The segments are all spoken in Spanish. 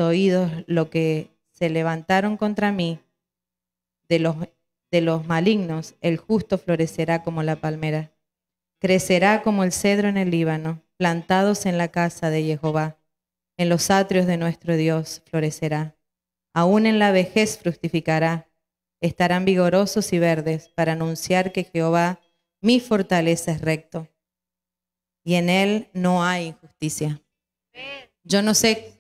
oídos lo que se levantaron contra mí de los malignos, el justo florecerá como la palmera. Crecerá como el cedro en el Líbano, plantados en la casa de Jehová. En los atrios de nuestro Dios florecerá. Aún en la vejez fructificará. Estarán vigorosos y verdes para anunciar que Jehová, mi fortaleza, es recto. Y en él no hay injusticia. Yo no sé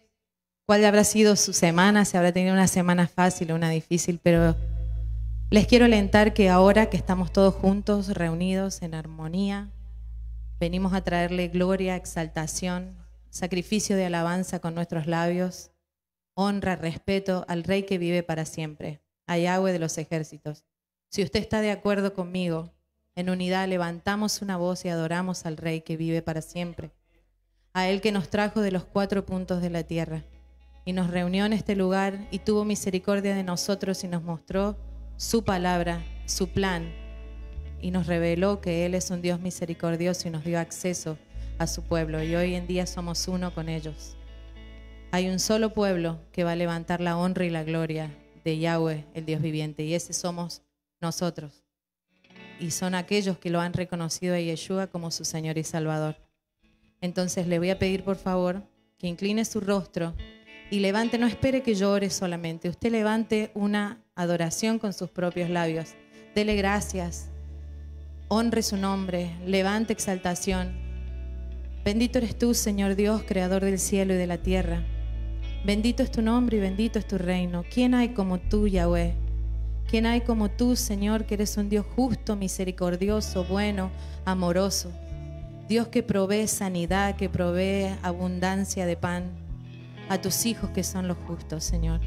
cuál habrá sido su semana, si habrá tenido una semana fácil o una difícil, pero les quiero alentar que ahora que estamos todos juntos, reunidos en armonía, venimos a traerle gloria, exaltación, sacrificio de alabanza con nuestros labios, honra, respeto al Rey que vive para siempre, a Yahweh de los ejércitos. Si usted está de acuerdo conmigo, en unidad levantamos una voz y adoramos al Rey que vive para siempre, a Él que nos trajo de los 4 puntos de la tierra y nos reunió en este lugar y tuvo misericordia de nosotros y nos mostró su palabra, su plan, y nos reveló que Él es un Dios misericordioso y nos dio acceso a su pueblo, y hoy en día somos uno con ellos. Hay un solo pueblo que va a levantar la honra y la gloria de Yahweh, el Dios viviente, y ese somos nosotros. Y son aquellos que lo han reconocido a Yeshua como su Señor y Salvador. Entonces le voy a pedir por favor que incline su rostro y levante, no espere que yo ore solamente, usted levante una adoración con sus propios labios. Dele gracias, honre su nombre, levante exaltación. Bendito eres tú, Señor Dios, creador del cielo y de la tierra. Bendito es tu nombre y bendito es tu reino. ¿Quién hay como tú, Yahweh? ¿Quién hay como tú, Señor, que eres un Dios justo, misericordioso, bueno, amoroso? Dios que provee sanidad, que provee abundancia de pan a tus hijos que son los justos, Señor.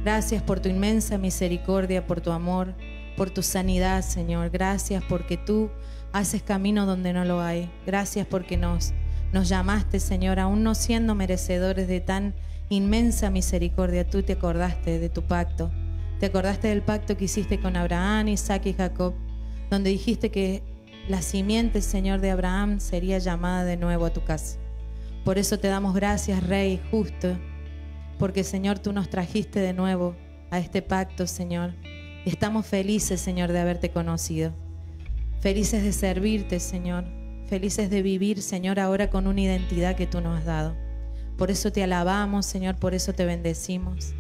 Gracias por tu inmensa misericordia, por tu amor, por tu sanidad, Señor. Gracias porque tú haces camino donde no lo hay. Gracias porque nos llamaste, Señor, aún no siendo merecedores de tan inmensa misericordia. Tú te acordaste de tu pacto. Te acordaste del pacto que hiciste con Abraham, Isaac y Jacob, donde dijiste que la simiente, Señor, de Abraham sería llamada de nuevo a tu casa. Por eso te damos gracias, Rey justo, porque, Señor, tú nos trajiste de nuevo a este pacto, Señor. Y estamos felices, Señor, de haberte conocido. Felices de servirte, Señor. Felices de vivir, Señor, ahora con una identidad que tú nos has dado. Por eso te alabamos, Señor, por eso te bendecimos.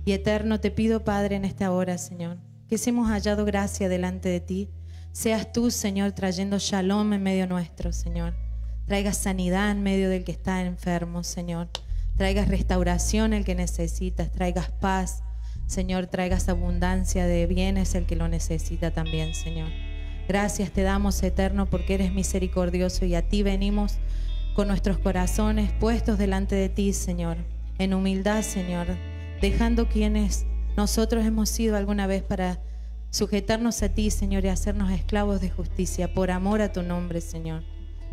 Y eterno te pido, Padre, en esta hora, Señor, que si hemos hallado gracia delante de ti, seas tú, Señor, trayendo shalom en medio nuestro, Señor. Traigas sanidad en medio del que está enfermo, Señor. Traigas restauración el que necesitas. Traigas paz, Señor. Traigas abundancia de bienes el que lo necesita también, Señor. Gracias te damos, eterno, porque eres misericordioso y a ti venimos con nuestros corazones puestos delante de ti, Señor. En humildad, Señor. Dejando quienes nosotros hemos sido alguna vez para sujetarnos a ti, Señor, y hacernos esclavos de justicia por amor a tu nombre, Señor.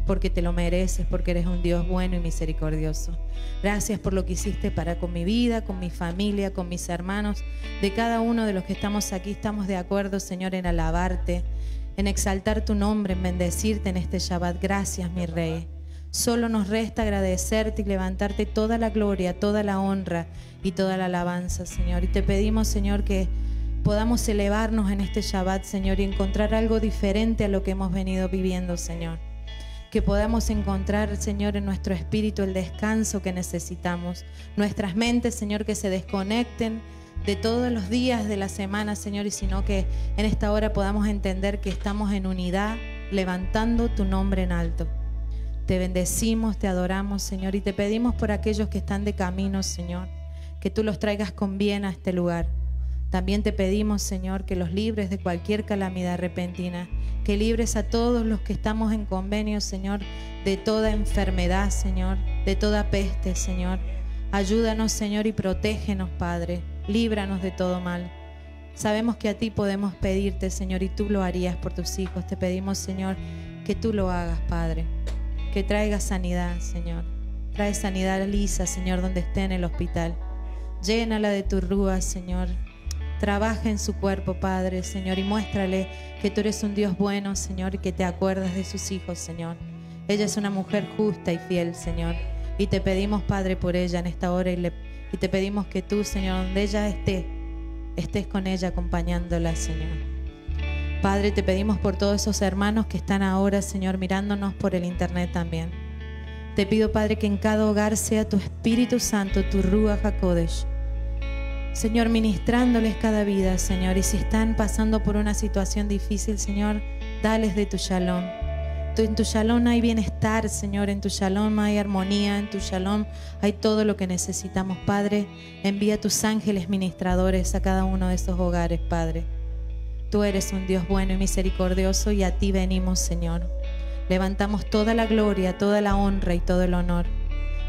Porque te lo mereces, porque eres un Dios bueno y misericordioso. Gracias por lo que hiciste para con mi vida, con mi familia, con mis hermanos. De cada uno de los que estamos aquí estamos de acuerdo, Señor, en alabarte, en exaltar tu nombre, en bendecirte en este Shabbat. Gracias, mi Rey. Solo nos resta agradecerte y levantarte toda la gloria, toda la honra y toda la alabanza, Señor. Y te pedimos, Señor, que podamos elevarnos en este Shabbat, Señor, y encontrar algo diferente a lo que hemos venido viviendo, Señor. Que podamos encontrar, Señor, en nuestro espíritu el descanso que necesitamos. Nuestras mentes, Señor, que se desconecten de todos los días de la semana, Señor, y sino que en esta hora podamos entender que estamos en unidad, levantando tu nombre en alto. Te bendecimos, te adoramos, Señor, y te pedimos por aquellos que están de camino, Señor, que tú los traigas con bien a este lugar. También te pedimos, Señor, que los libres de cualquier calamidad repentina, que libres a todos los que estamos en convenio, Señor, de toda enfermedad, Señor, de toda peste, Señor. Ayúdanos, Señor, y protégenos, Padre. Líbranos de todo mal. Sabemos que a ti podemos pedirte, Señor, y tú lo harías por tus hijos. Te pedimos, Señor, que tú lo hagas, Padre. Que traigas sanidad, Señor. Trae sanidad a Lisa, Señor, donde esté en el hospital. Llénala de tu rúa, Señor. Trabaja en su cuerpo, Padre, Señor, y muéstrale que tú eres un Dios bueno, Señor, y que te acuerdas de sus hijos, Señor. Ella es una mujer justa y fiel, Señor, y te pedimos, Padre, por ella en esta hora y Y te pedimos que tú, Señor, donde ella esté, estés con ella acompañándola, Señor. Padre, te pedimos por todos esos hermanos que están ahora, Señor, mirándonos por el internet también. Te pido, Padre, que en cada hogar sea tu Espíritu Santo, tu Ruach HaKodesh, Señor, ministrándoles cada vida, Señor. Y si están pasando por una situación difícil, Señor, dales de tu shalom. En tu shalom hay bienestar, Señor. En tu shalom hay armonía. En tu shalom hay todo lo que necesitamos, Padre. Envía tus ángeles ministradores a cada uno de esos hogares, Padre. Tú eres un Dios bueno y misericordioso, y a ti venimos, Señor. Levantamos toda la gloria, toda la honra y todo el honor.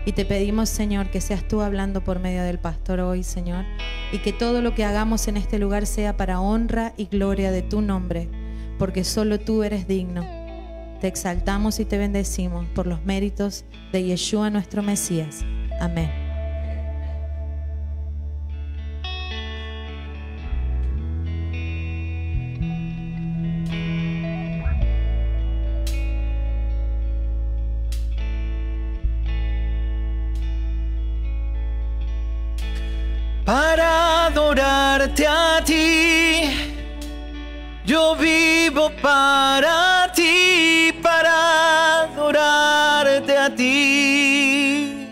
Y te pedimos, Señor, que seas tú hablando por medio del pastor hoy, Señor. Y que todo lo que hagamos en este lugar sea para honra y gloria de tu nombre, porque solo tú eres digno. Te exaltamos y te bendecimos por los méritos de Yeshua, nuestro Mesías. Amén. Para adorarte a ti, yo vivo para ti, para adorarte a ti.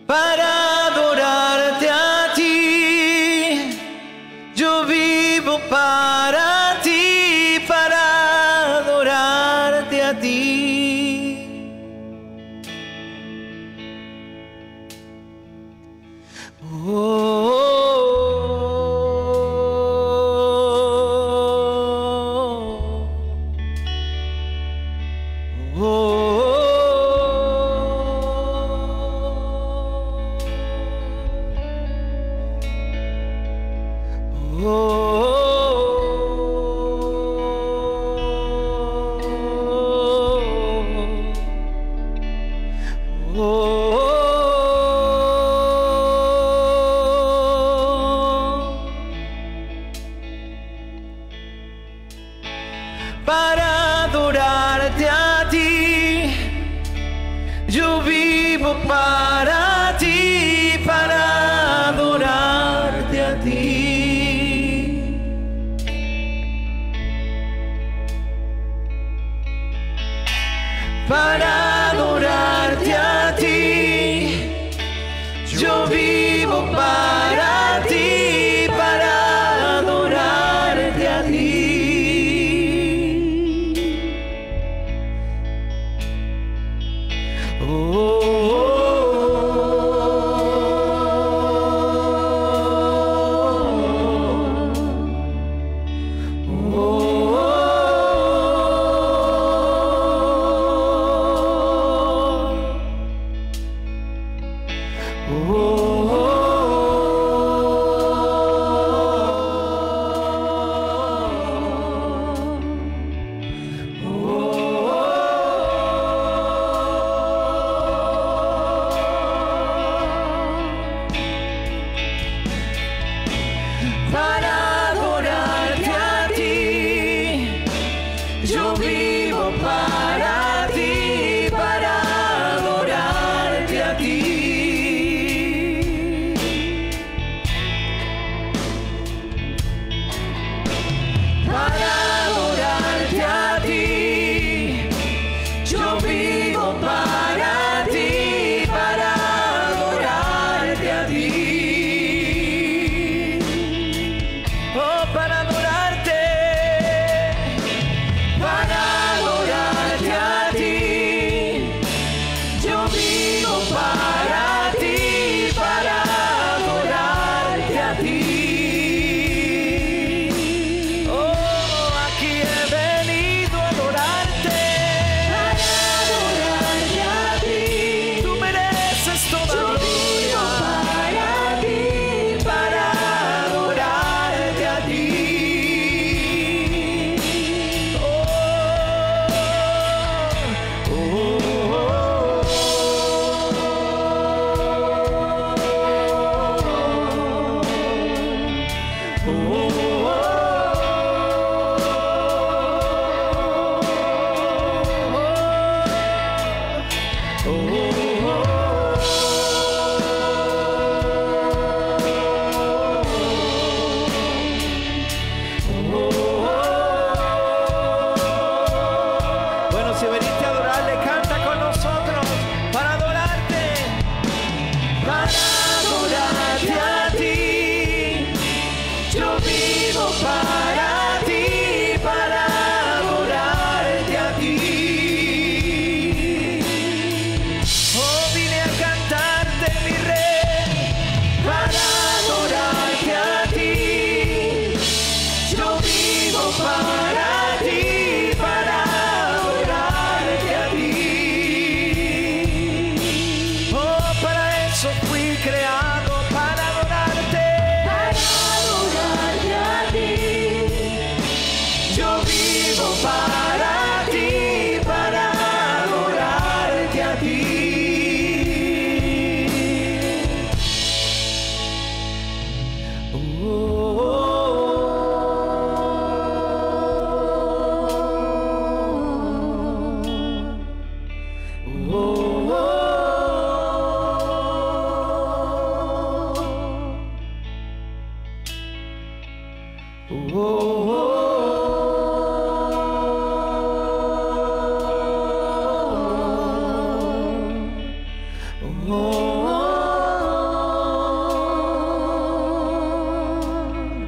Para adorarte a ti, yo vivo para ti, para adorarte a ti. Para adorarte a ti, yo vivo para ti, para adorarte a ti. Para adorarte a ti, yo vivo para ti, para adorarte a ti.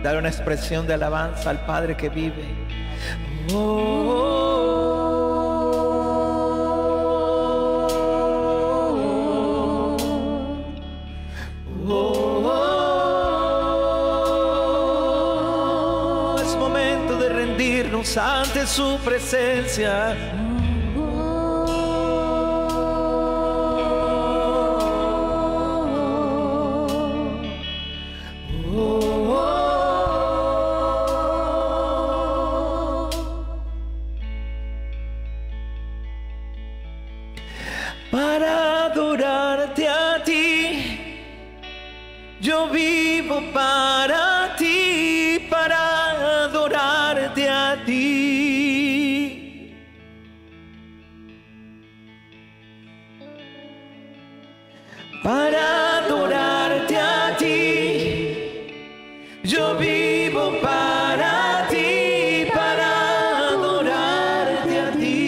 Dar una expresión de alabanza al Padre que vive. Es momento de rendirnos ante su presencia. Para adorarte a ti, yo vivo para ti, para adorarte a ti. Para adorarte a ti, yo vivo para ti, para adorarte a ti.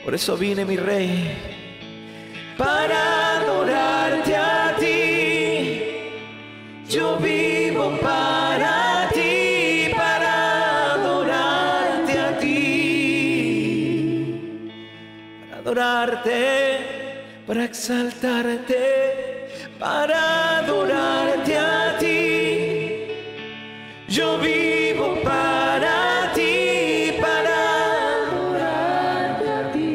Por eso vine, mi Rey, para adorarte a ti. Yo vivo para ti, para adorarte a ti. Para adorarte, para exaltarte, para adorarte a ti. Yo vivo para ti, para adorarte a ti.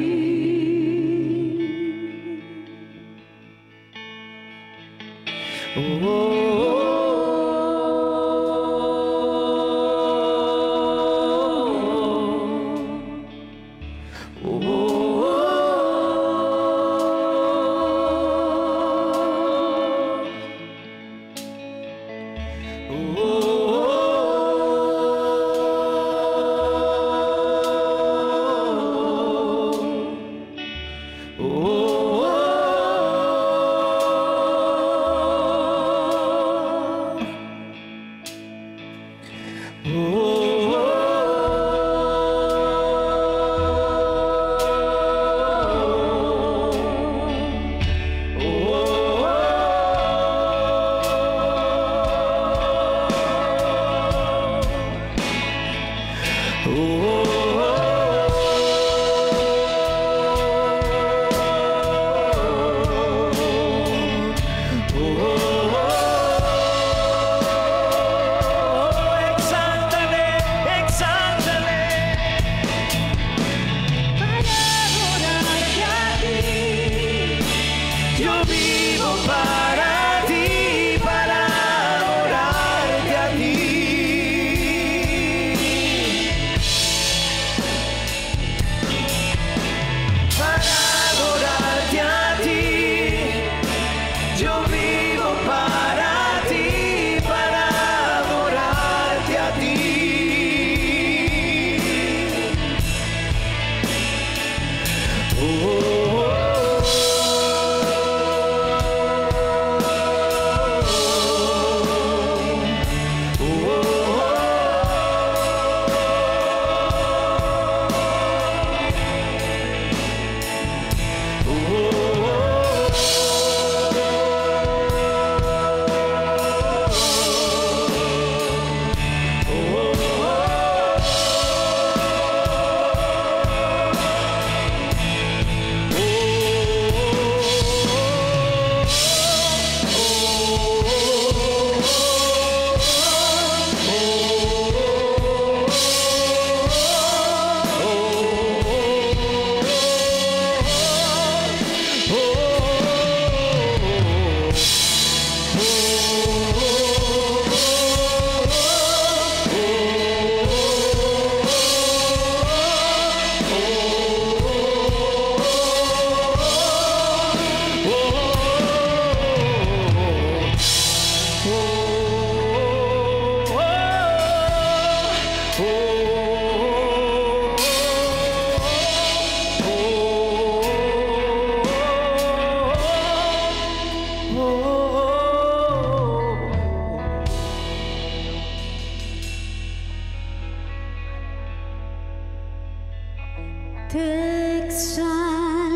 Te exaltamos,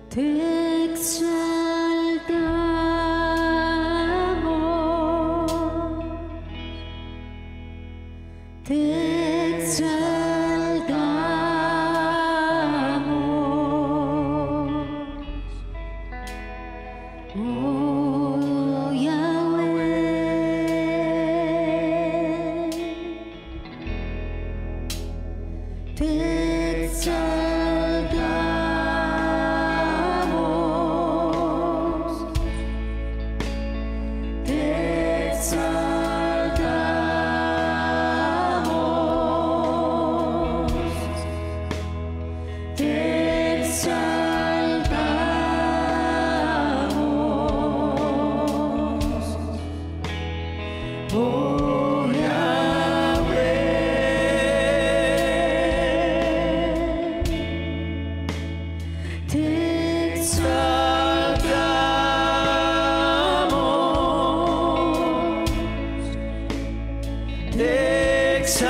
te exaltamos, te exaltamos, oh Yahweh, te exaltamos, te exaltamos, te exaltamos, oh Yahweh, te exaltamos, Te exaltamos,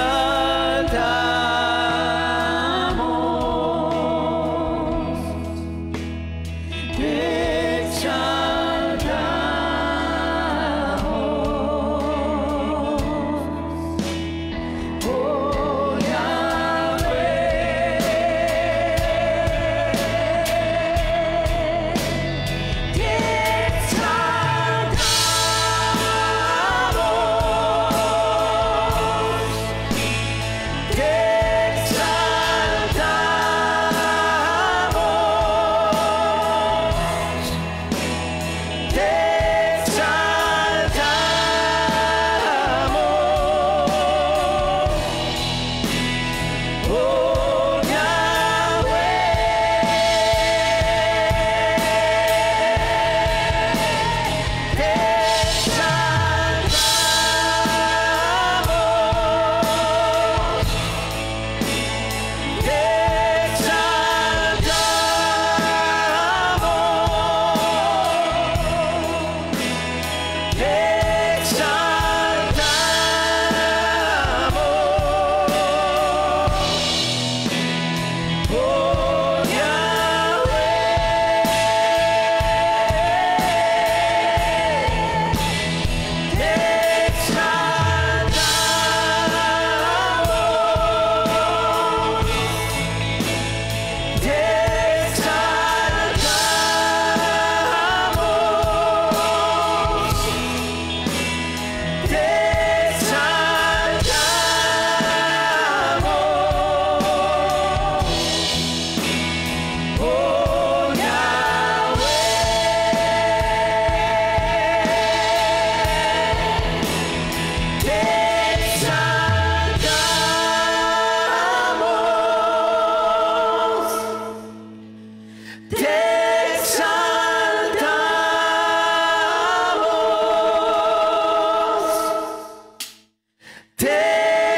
te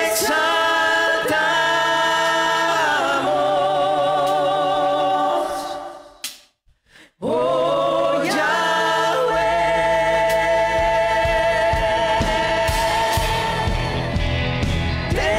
exaltamos, oh Yahweh, te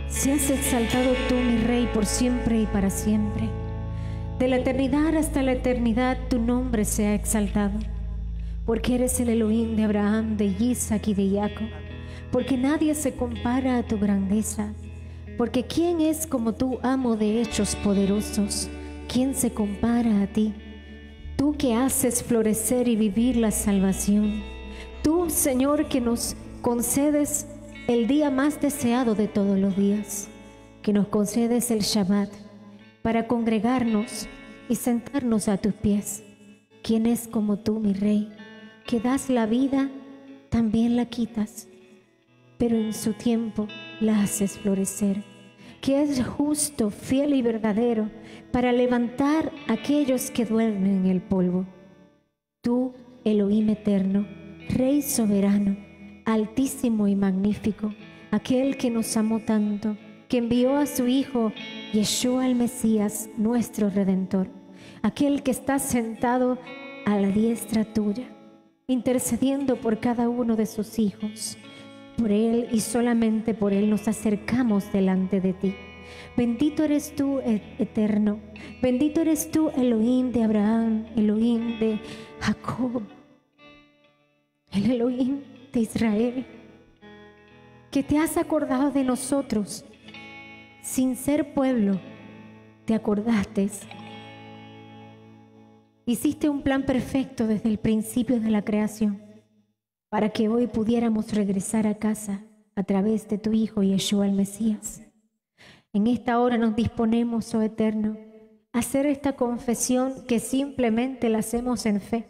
Seas exaltado tú, mi Rey, por siempre y para siempre. De la eternidad hasta la eternidad tu nombre sea exaltado. porque eres el Elohim de Abraham, de Isaac y de Jacob, porque nadie se compara a tu grandeza, porque ¿quién es como tú, amo de hechos poderosos? ¿Quién se compara a ti? Tú que haces florecer y vivir la salvación. Tú, Señor, que nos concedes el día más deseado de todos los días, que nos concedes el Shabbat para congregarnos y sentarnos a tus pies. ¿Quién es como tú, mi Rey, que das la vida, también la quitas, pero en su tiempo la haces florecer? Que es justo, fiel y verdadero para levantar a aquellos que duermen en el polvo. Tú, Elohim eterno, Rey soberano, altísimo y magnífico, aquel que nos amó tanto, que envió a su Hijo, Yeshua el Mesías, nuestro Redentor, aquel que está sentado a la diestra tuya, intercediendo por cada uno de sus hijos. Por Él y solamente por Él nos acercamos delante de ti. Bendito eres tú, eterno. Bendito eres tú, Elohim de Abraham, Elohim de Jacob, el Elohim de Israel, que te has acordado de nosotros. Sin ser pueblo, te acordaste. Hiciste un plan perfecto desde el principio de la creación, para que hoy pudiéramos regresar a casa a través de tu Hijo Yeshua el Mesías. En esta hora nos disponemos, oh Eterno, a hacer esta confesión que simplemente la hacemos en fe,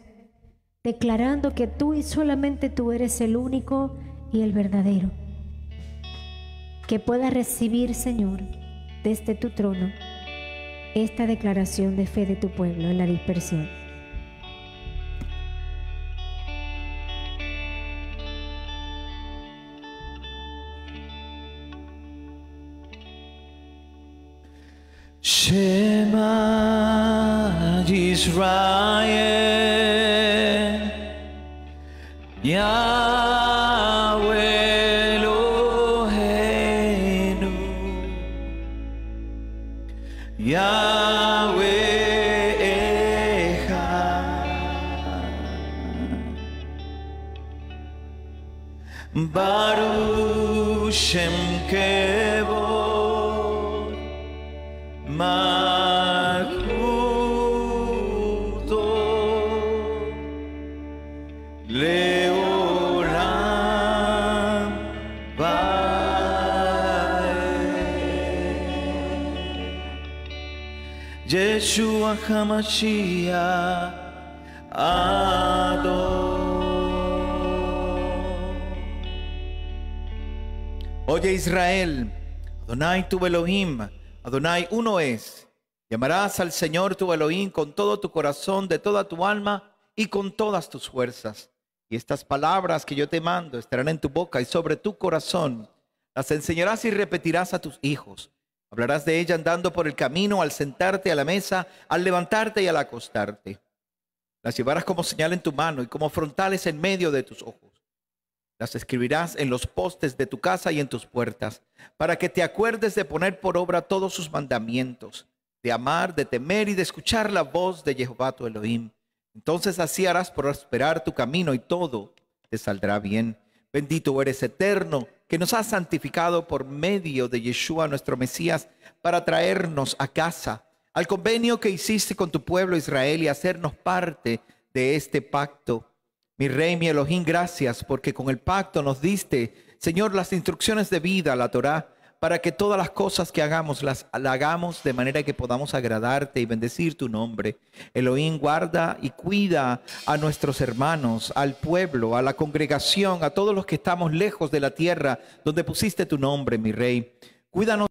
declarando que tú y solamente tú eres el único y el verdadero. Que puedas recibir, Señor, desde tu trono, esta declaración de fe de tu pueblo en la dispersión. Shema Yisrael, Yahweh Eloheinu, Yahweh Echad, Baruch Shem Kevod Malchuto Leolam Vaed Yeshua HaMashiach Adon. Oye Israel, Adonai tu Elohim, Adonai uno es. Llamarás al Señor tu Elohim con todo tu corazón, de toda tu alma y con todas tus fuerzas. Y estas palabras que yo te mando estarán en tu boca y sobre tu corazón. Las enseñarás y repetirás a tus hijos. Hablarás de ella andando por el camino, al sentarte a la mesa, al levantarte y al acostarte. Las llevarás como señal en tu mano y como frontales en medio de tus ojos. Las escribirás en los postes de tu casa y en tus puertas, para que te acuerdes de poner por obra todos sus mandamientos, de amar, de temer y de escuchar la voz de Jehová tu Elohim. Entonces así harás prosperar tu camino y todo te saldrá bien. Bendito eres, Eterno, que nos has santificado por medio de Yeshua nuestro Mesías, para traernos a casa, al convenio que hiciste con tu pueblo Israel y hacernos parte de este pacto. Mi Rey, mi Elohim, gracias porque con el pacto nos diste, Señor, las instrucciones de vida, la Torá, para que todas las cosas que hagamos, las hagamos de manera que podamos agradarte y bendecir tu nombre. Elohim, guarda y cuida a nuestros hermanos, al pueblo, a la congregación, a todos los que estamos lejos de la tierra donde pusiste tu nombre, mi Rey. Cuídanos.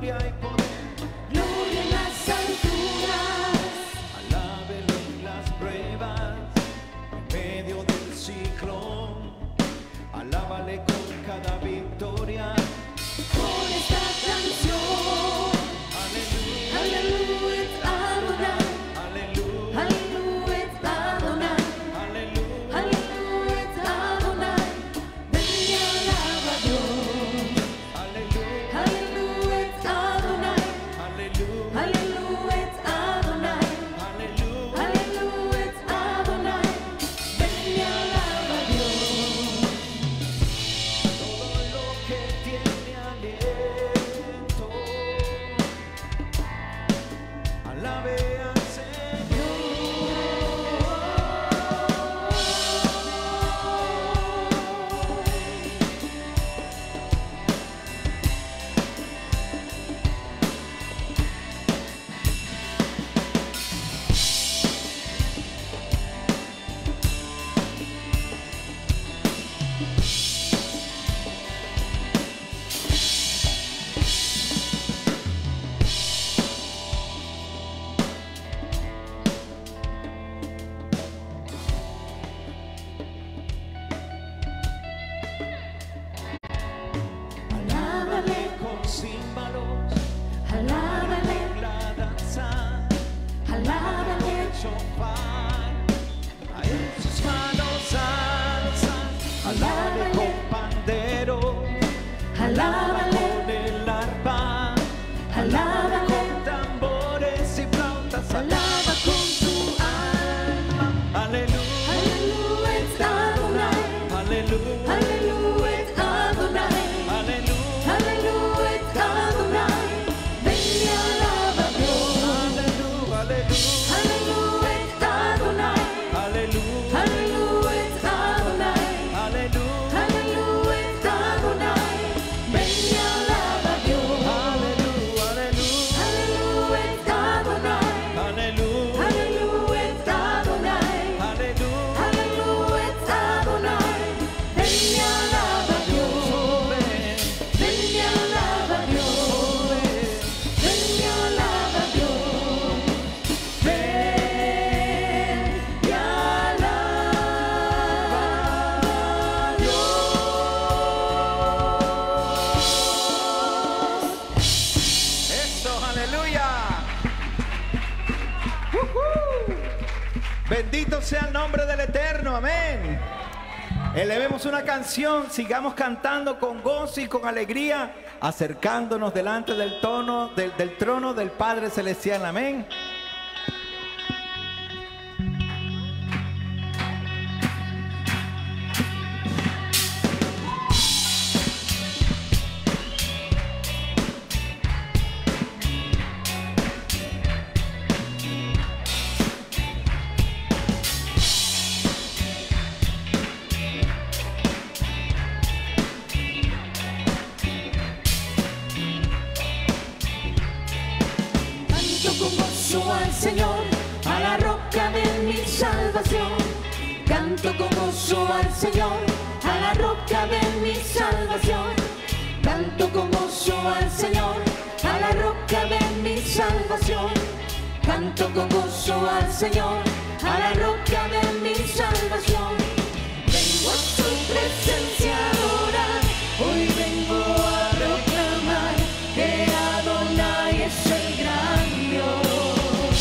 gloria y poder. Gloria en las alturas. Alábelo en las pruebas, en medio del ciclón. Alábale con cada victoria. Con esta canción. Aleluya, Aleluya, Adonai. aleluya, Aleluya, Adonai. aleluya. Aleluya, Adonai. Ven y alaba a Dios. Aleluya, Aleluya, Adonai. aleluya, Aleluya, Adonai. aleluya. Aleluya, Adonai. Ven y alaba a Dios. Todo lo que tiene aliento, alabe al Señor. Alábale, Con címbalos, alábale, la danza, alábale. chofar, a él sus manos alzan, alabe con pandero, Alábale, con el arpa, alábale. con tambores y flautas, Alaba con tu alma. aleluya, Aleluya, Adonai. aleluya, Aleluya, Adonai. aleluya, Aleluya, Adonai. Ven y alaba a Dios. aleluya, aleluya, Aleluya, Adonai. aleluya, Aleluya, Adonai. aleluya, Aleluya, Adonai. Ven y alaba a Dios. aleluya, aleluya, Aleluya, Adonai. aleluya, Aleluya, Adonai. aleluya. Aleluya, Adonai. Ven y alaba a Dios. Ven y alaba a Dios. Ven y alaba a Dios. Ven y alaba a Dios. Eso, aleluya. Bendito sea el nombre del Eterno, amén. Elevemos una canción, sigamos cantando con gozo y con alegría, acercándonos delante del trono del Padre Celestial, amén. Canto con gozo al Señor, a la roca de mi salvación. Canto con gozo al Señor, a la roca de mi salvación. Canto con gozo al Señor, a la roca de mi salvación. Canto con gozo al Señor, a la roca de mi salvación. Vengo a su presencia a adorar, hoy vengo a proclamar que Adonai es el gran Dios.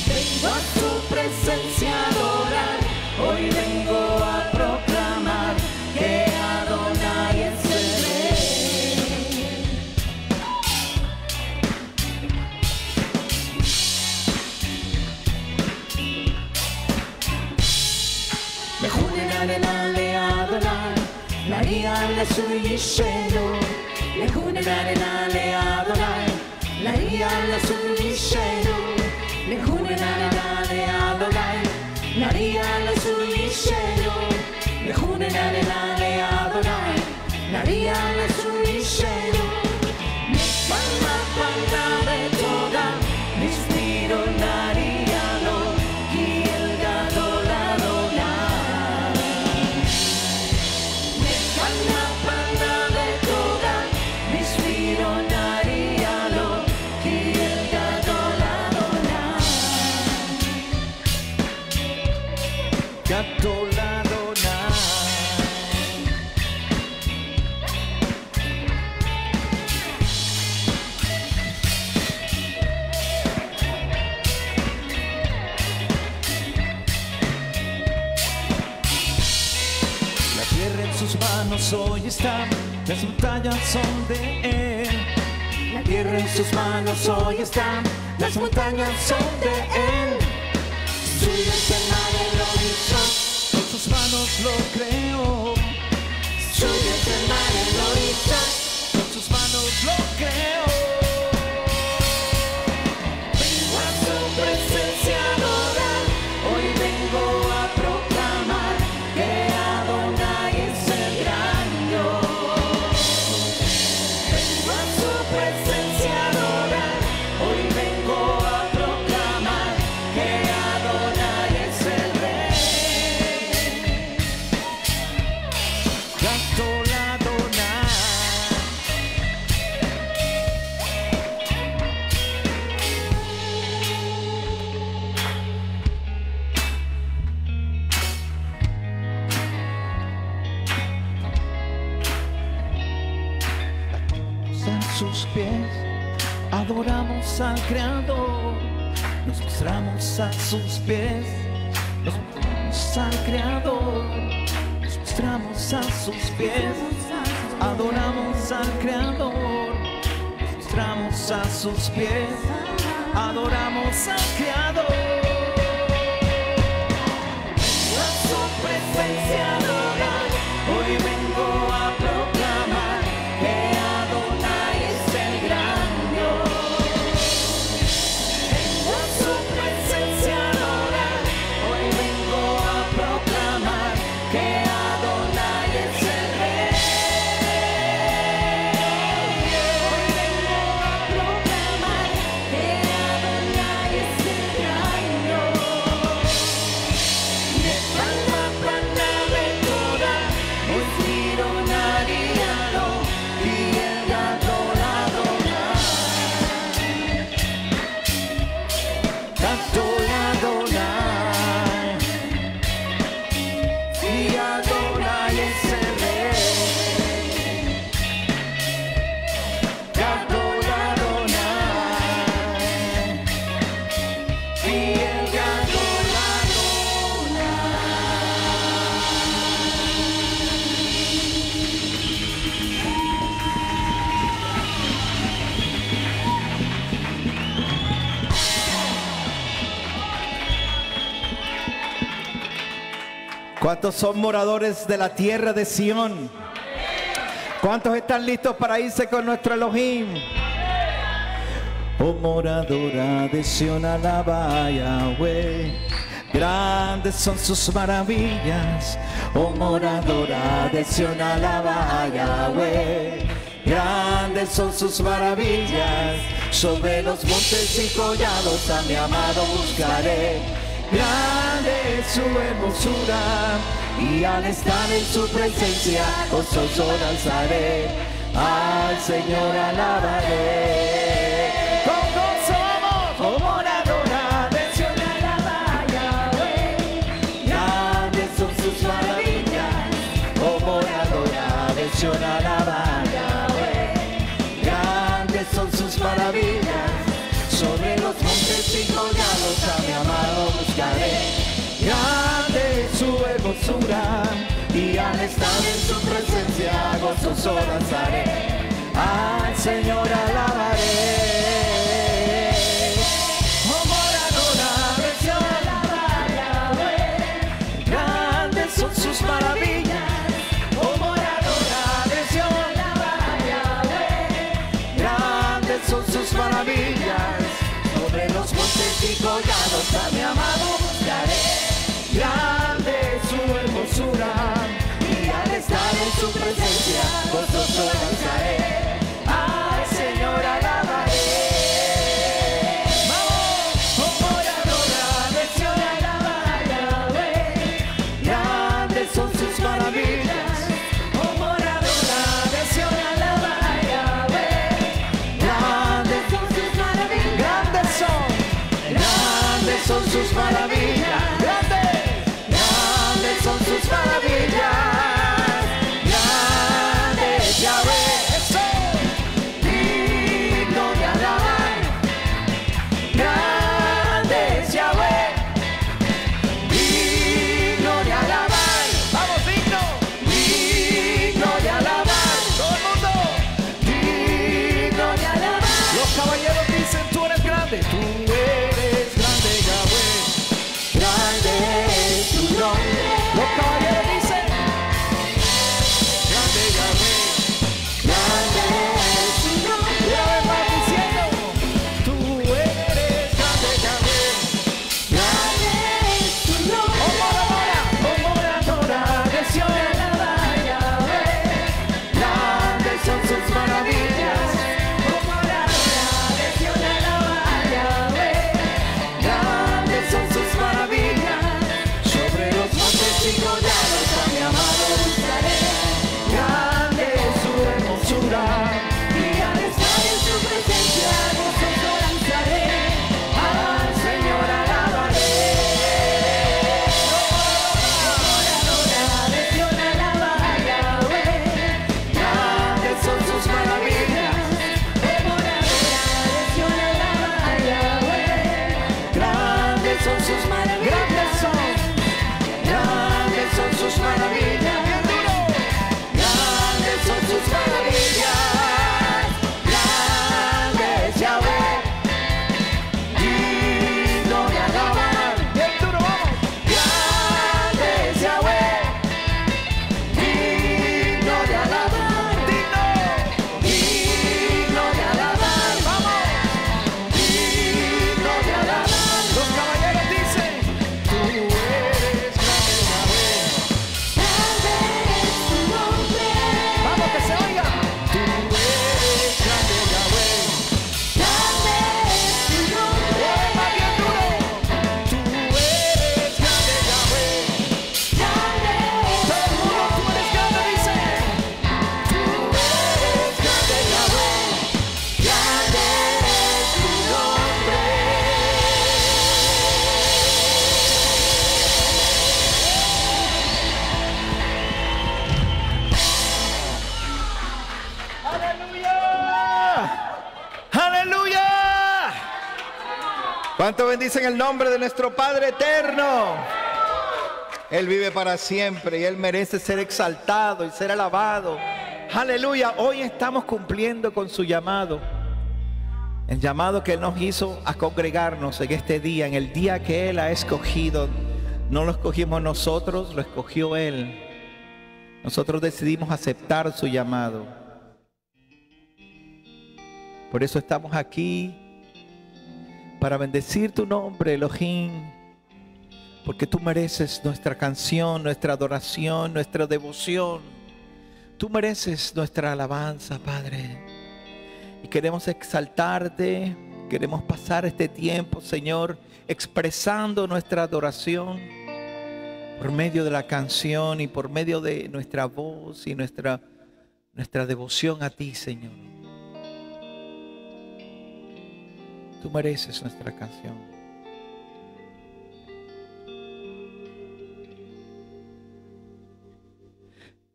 Vengo a su presencia a adorar, hoy vengo a proclamar que Adonai es el Rey. Mehunenanenale Adonai, Laria Lasuyishelo. Mehunenanenale Adonai, Laria Lasuyishelo. Mehunenanenale Adonai, Laria Lasuyishelo. Mehunenanenale Adonai, Laria Lasuyishelo. Mekama Panda Betoda, Mispiro Nariano, Kiel Gadol Adonai. Mekama Panda Betoda, Mispiro Nariano. manos hoy están, las montañas son de Él. La tierra en sus manos hoy están, las montañas son de Él. Suyo es el mar, Él lo hizo, con sus manos lo creó. Suyo es el mar, Él lo hizo, con sus manos lo creó. Vengo a su presencia a adorar, hoy vengo a proclamar que Adonai es el gran Dios. Vengo a su presencia a adorar, hoy vengo a proclamar que Adonai es el Rey. Canto la Adonai. A sus pies adoramos al Creador, nos mostramos a sus pies, nos mostramos al Creador, nos mostramos a sus pies, adoramos al Creador, nos mostramos a sus pies, adoramos al Creador. Vengo a su presencia a adorar, hoy vengo a proclamar que Adonai es el gran Dios. Vengo a su presencia a adorar, hoy vengo a proclamar que Adonai es el Rey. Hoy vengo a proclamar que Adonai es el gran Dios. Nepalma panave toda, Moistiro nariano, y el gato la Adonai. Canto la Adonai, y Adonai es el Rey. Canto la Adonai, y el gato la Adonai. ¿Cuántos son moradores de la tierra de Sión? ¿Cuántos están listos para irse con nuestro Elohim? Oh moradora de Sión, alaba a Yahweh. Grandes son sus maravillas. Oh moradora de Sión, alaba a Yahweh. Grandes son sus maravillas. Sobre los montes y collados a mi amado buscaré. Grande es su hermosura, y al estar en su presencia gozoso danzaré, al Señor alabaré. Con gozo vamos, oh moradora de Sión, alaba a Yahweh. Grandes son sus maravillas, oh moradora de Sión, alaba a Yahweh. Grandes son sus maravillas. Sobre los montes y collados a mi amado buscaré. Grande es su hermosura, y al estar en su presencia gozoso danzaré, al Señor alabaré. Oh moradora de Sión, alaba a Yahweh. Grandes son sus maravillas. Oh moradora de Sión, alaba a Yahweh. Grandes son sus maravillas. Sobre los montes y collados a mi amado buscaré. Grande es su hermosura, y al estar en su presencia gozoso danzaré, al Señor alabaré. Vamos, oh moradora de Sión, alaba a Yahweh. Grandes son sus maravillas. Oh moradora de Sión, alaba a Yahweh. Grandes son sus maravillas. Grandes son sus maravillas. ¿Cuánto bendicen el nombre de nuestro Padre eterno? Él vive para siempre y Él merece ser exaltado y ser alabado. Aleluya. Hoy estamos cumpliendo con su llamado. El llamado que Él nos hizo a congregarnos en este día, en el día que Él ha escogido. No lo escogimos nosotros, lo escogió Él. Nosotros decidimos aceptar su llamado. Por eso estamos aquí, para bendecir tu nombre, Elohim. Porque tú mereces nuestra canción, nuestra adoración, nuestra devoción. Tú mereces nuestra alabanza, Padre. Y queremos exaltarte, queremos pasar este tiempo, Señor, expresando nuestra adoración por medio de la canción y por medio de nuestra voz y nuestra devoción a ti, Señor. Tú mereces nuestra canción.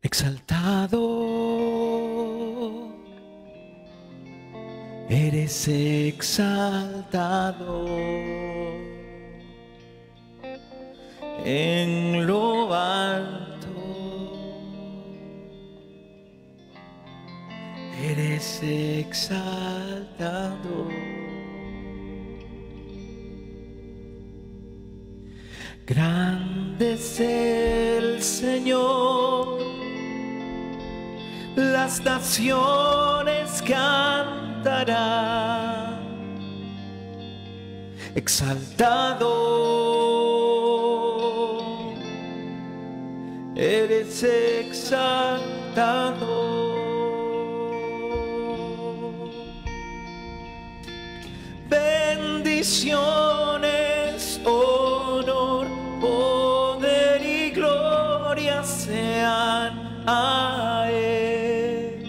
Exaltado, eres exaltado en lo alto, eres exaltado. Grande es el Señor, las naciones cantarán. Exaltado, eres exaltado. Bendiciones, honor, poder y gloria sean a Él.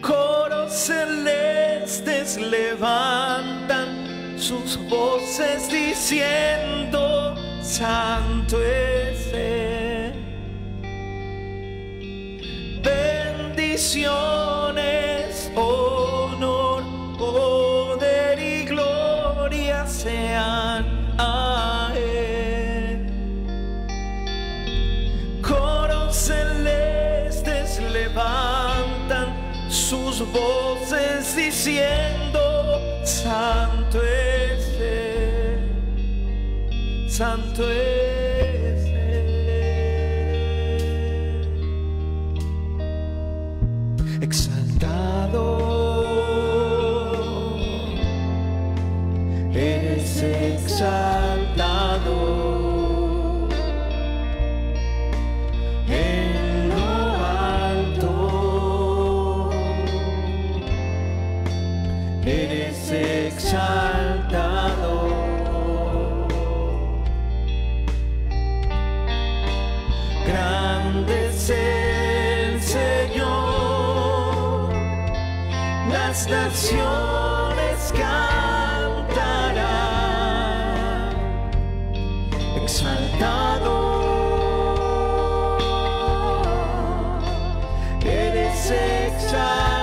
Coros celestes levantan sus voces diciendo: Santo es Él. Bendiciones, honor, poder y gloria sean a Él. Coros celestes levantan sus voces diciendo: Santo es Él, Santo es Él. Exaltado, eres exaltado en lo alto, eres exaltado. Grande es el Señor, las naciones cantarán. Exaltado, eres exaltado.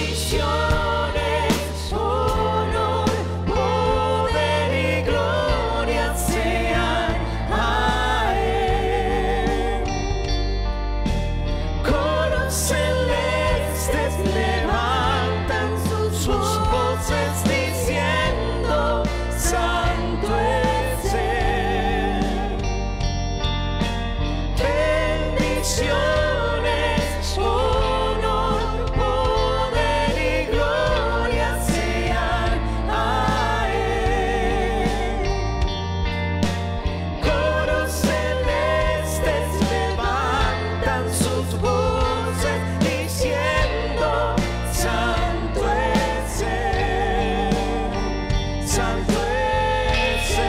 Bendiciones, honor, poder y gloria sean a Él. Coros celestes levantan sus voces diciendo: Santo es Él. Bendiciones, honor, poder y gloria sean a Él. Coros celestes levantan sus voces diciendo: Santo es Él, Santo es Él.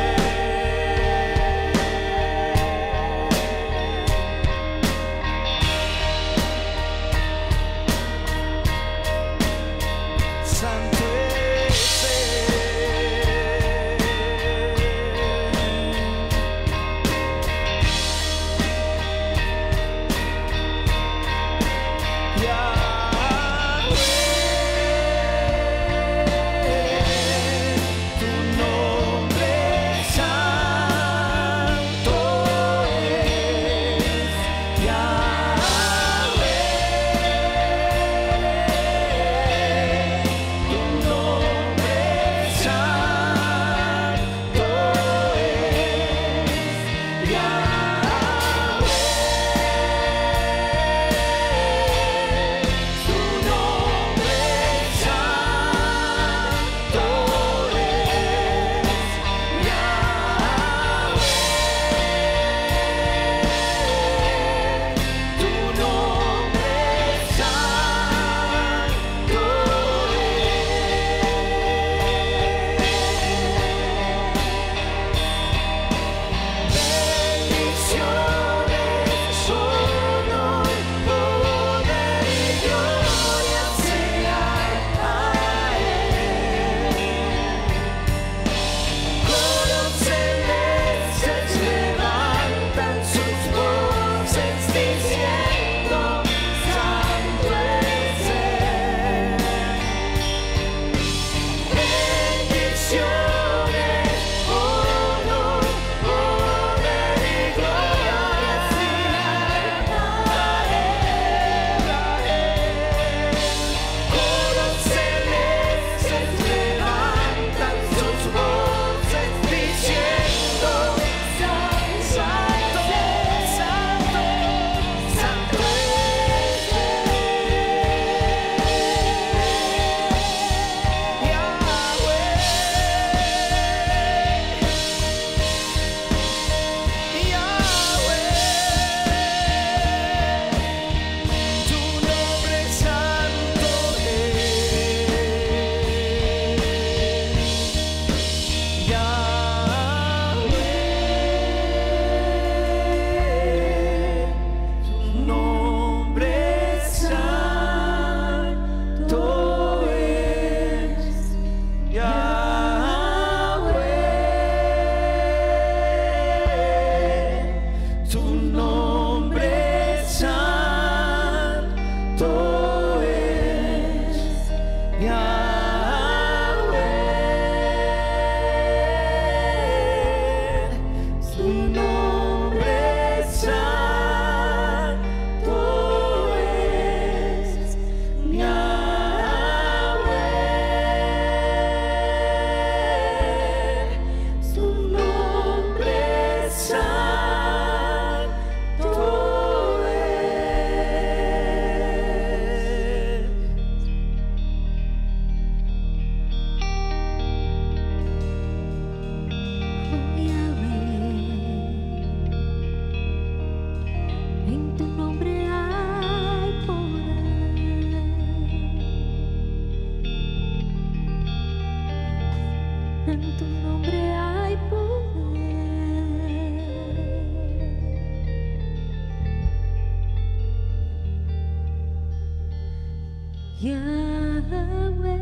Yahweh.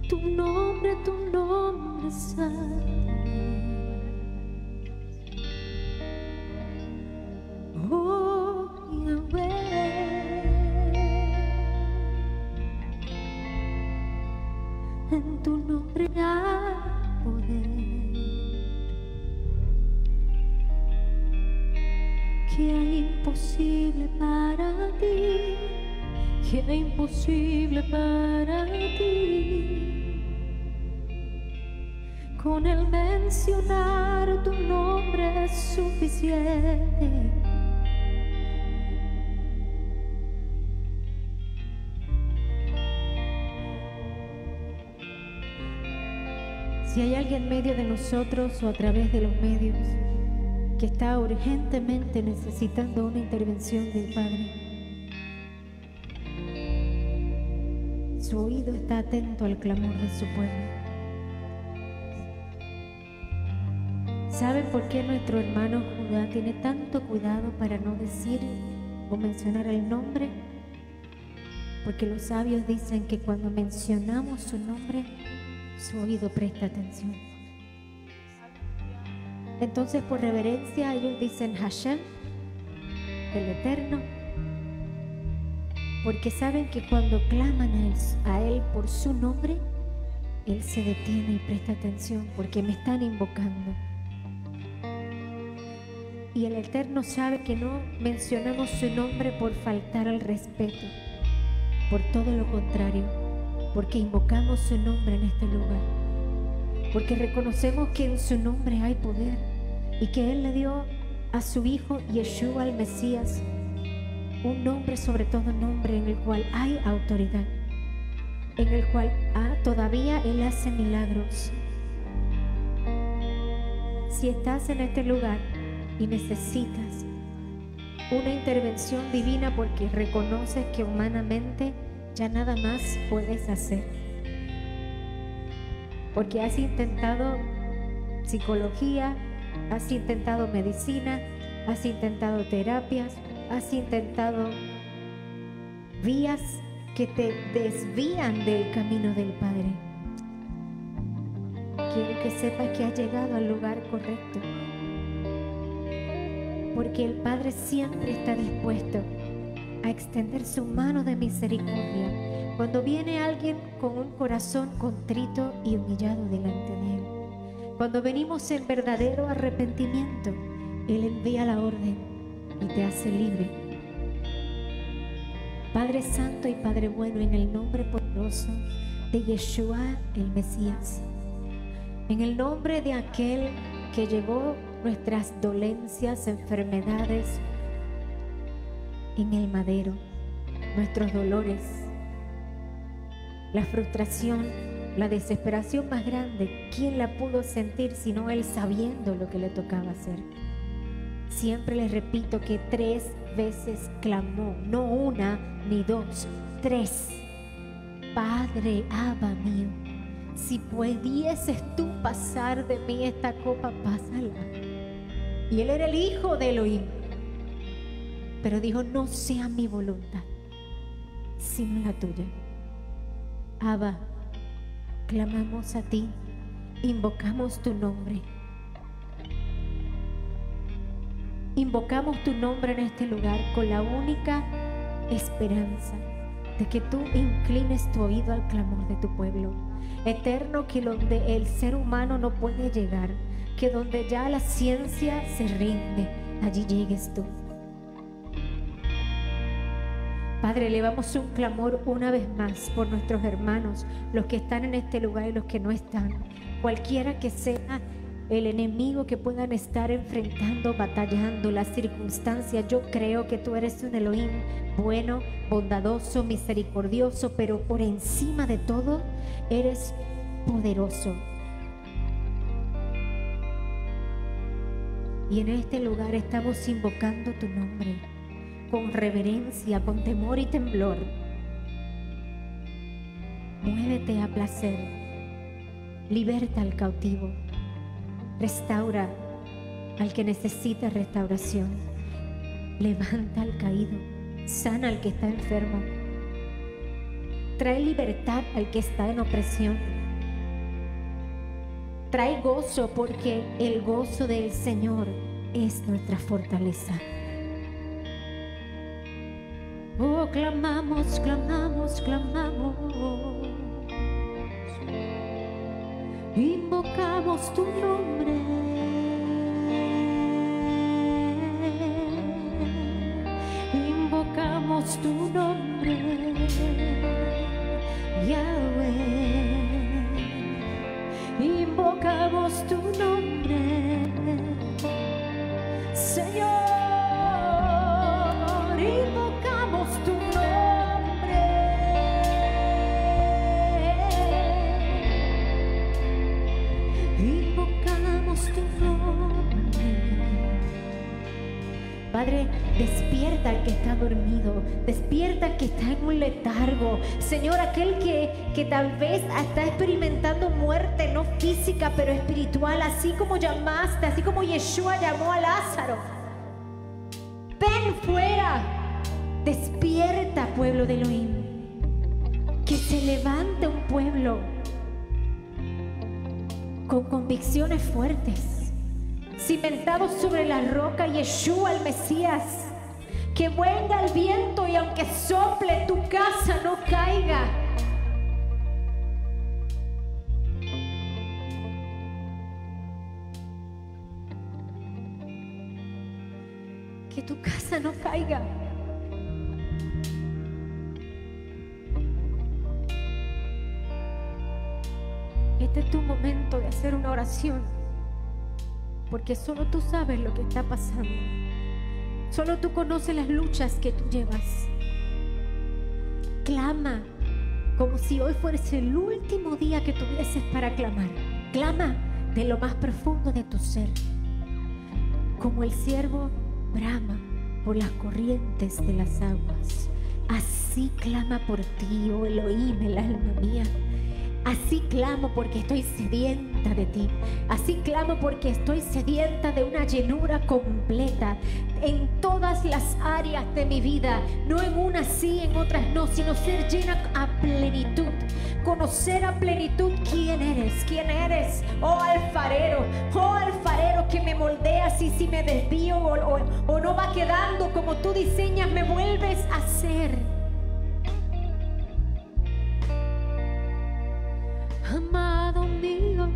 Tu nombre es santo. Oh, Yahweh. En tu nombre hay poder. ¿Qué hay imposible para ti? ¿Qué hay imposible para ti? Con el mencionar tu nombre es suficiente. Si hay alguien en medio de nosotros o a través de los medios que está urgentemente necesitando una intervención del Padre, su oído está atento al clamor de su pueblo. ¿Saben por qué nuestro hermano Judá tiene tanto cuidado para no decir o mencionar el nombre? Porque los sabios dicen que cuando mencionamos su nombre, su oído presta atención. Entonces, por reverencia, ellos dicen Hashem, el Eterno, porque saben que cuando claman a Él por su nombre, Él se detiene y presta atención, porque me están invocando. Y el Eterno sabe que no mencionamos su nombre por faltar al respeto, por todo lo contrario, porque invocamos su nombre en este lugar, porque reconocemos que en su nombre hay poder y que Él le dio a su Hijo Yeshua el Mesías un nombre sobre todo nombre en el cual hay autoridad, en el cual todavía Él hace milagros. Si estás en este lugar y necesitas una intervención divina porque reconoces que humanamente ya nada más puedes hacer, porque has intentado psicología, has intentado medicina, has intentado terapias, has intentado vías que te desvían del camino del Padre. Quiero que sepas que has llegado al lugar correcto, porque el Padre siempre está dispuesto a extender su mano de misericordia cuando viene alguien con un corazón contrito y humillado delante de Él. Cuando venimos en verdadero arrepentimiento, Él envía la orden y te hace libre. Padre Santo y Padre Bueno, en el nombre poderoso de Yeshua el Mesías, en el nombre de aquel que llevó nuestras dolencias, enfermedades en el madero, nuestros dolores, la frustración, la desesperación más grande, ¿quién la pudo sentir sino Él sabiendo lo que le tocaba hacer? Siempre les repito que 3 veces clamó, no 1 ni 2, 3. Padre, Abba mío, si pudieses tú pasar de mí esta copa, pásala. Y Él era el Hijo de Elohim, pero dijo, no sea mi voluntad, sino la tuya. Abba, clamamos a ti, invocamos tu nombre. Invocamos tu nombre en este lugar con la única esperanza de que tú inclines tu oído al clamor de tu pueblo. Eterno, que donde el ser humano no puede llegar, que donde ya la ciencia se rinde, allí llegues tú. Padre, elevamos un clamor una vez más por nuestros hermanos, los que están en este lugar y los que no están. Cualquiera que sea el enemigo que puedan estar enfrentando, batallando, las circunstancias, yo creo que tú eres un Elohim bueno, bondadoso, misericordioso, pero por encima de todo, eres poderoso. Y en este lugar estamos invocando tu nombre con reverencia, con temor y temblor. Muévete a placer, liberta al cautivo, restaura al que necesita restauración. levanta al caído, sana al que está enfermo, trae libertad al que está en opresión, trae gozo porque el gozo del Señor es nuestra fortaleza. Oh, clamamos, clamamos, clamamos, invocamos tu nombre, invocamos tu nombre, Yahweh, invocamos tu nombre, Señor, invocamos tu nombre, invocamos tu nombre. Padre, despierta al que está dormido, despierta al que está en un letargo. Señor, aquel que tal vez está experimentando muerte, no física, pero espiritual, así como llamaste, así como Yeshua llamó a Lázaro. Ven fuera, despierta, pueblo de Elohim. Que se levante un pueblo con convicciones fuertes, cimentados sobre la roca, Yeshua el Mesías. Que venga el viento y aunque sople, tu casa no caiga. Que tu casa no caiga. Este es tu momento de hacer una oración, porque solo tú sabes lo que está pasando. Solo tú conoces las luchas que tú llevas. Clama como si hoy fuese el último día que tuvieses para clamar. Clama de lo más profundo de tu ser. Como el ciervo brama por las corrientes de las aguas, así clama por ti, oh Elohim, el alma mía. Así clamo porque estoy sedienta de ti. Así clamo porque estoy sedienta de una llenura completa en todas las áreas de mi vida. No en unas sí, en otras no, sino ser llena a plenitud. Conocer a plenitud quién eres, oh alfarero que me moldeas, y si me desvío o no va quedando como tú diseñas, me vuelves a hacer. Amado mío,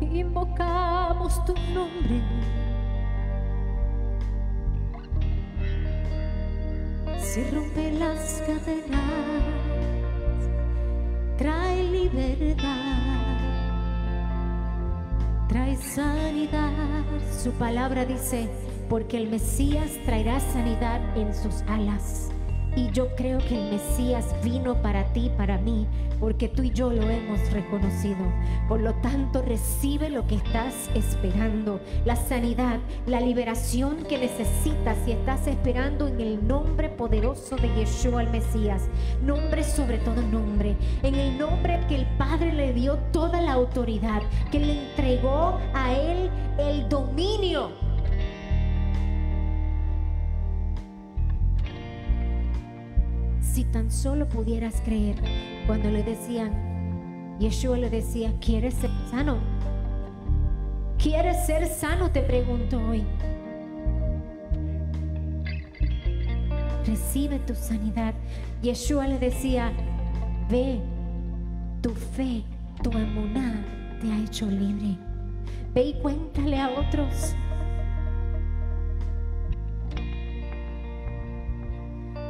invocamos tu nombre. Se rompen las cadenas, trae libertad, trae sanidad. Su palabra dice, porque el Mesías traerá sanidad en sus alas. Y yo creo que el Mesías vino para ti, para mí, porque tú y yo lo hemos reconocido. Por lo tanto, recibe lo que estás esperando, la sanidad, la liberación que necesitas y estás esperando en el nombre poderoso de Yeshua el Mesías. Nombre sobre todo nombre, en el nombre que el Padre le dio toda la autoridad, que le entregó a él el dominio. Si tan solo pudieras creer cuando le decían, Yeshua le decía, ¿quieres ser sano? ¿Quieres ser sano? Te pregunto hoy. Recibe tu sanidad. Yeshua le decía, ve, tu fe, tu emuná te ha hecho libre. Ve y cuéntale a otros.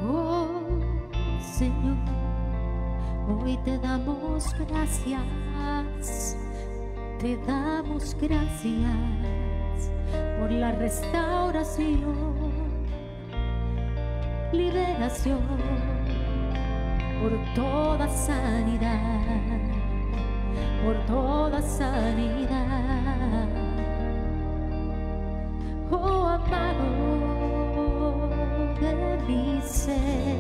Oh, Señor, hoy te damos gracias por la restauración, liberación, por toda sanidad, por toda sanidad. Oh, amado de mi ser,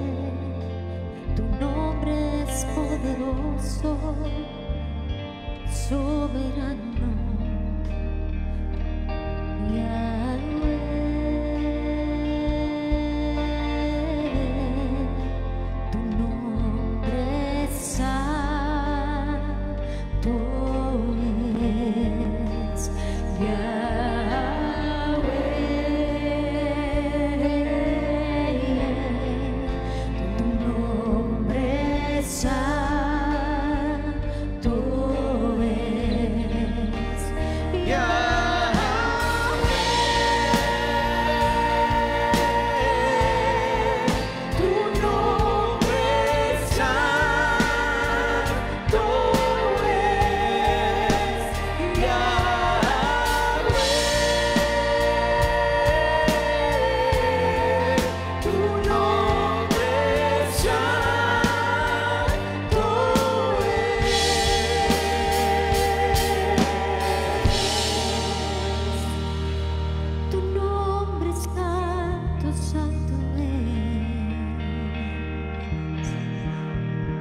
tu nombre es poderoso, soberano, Yahweh.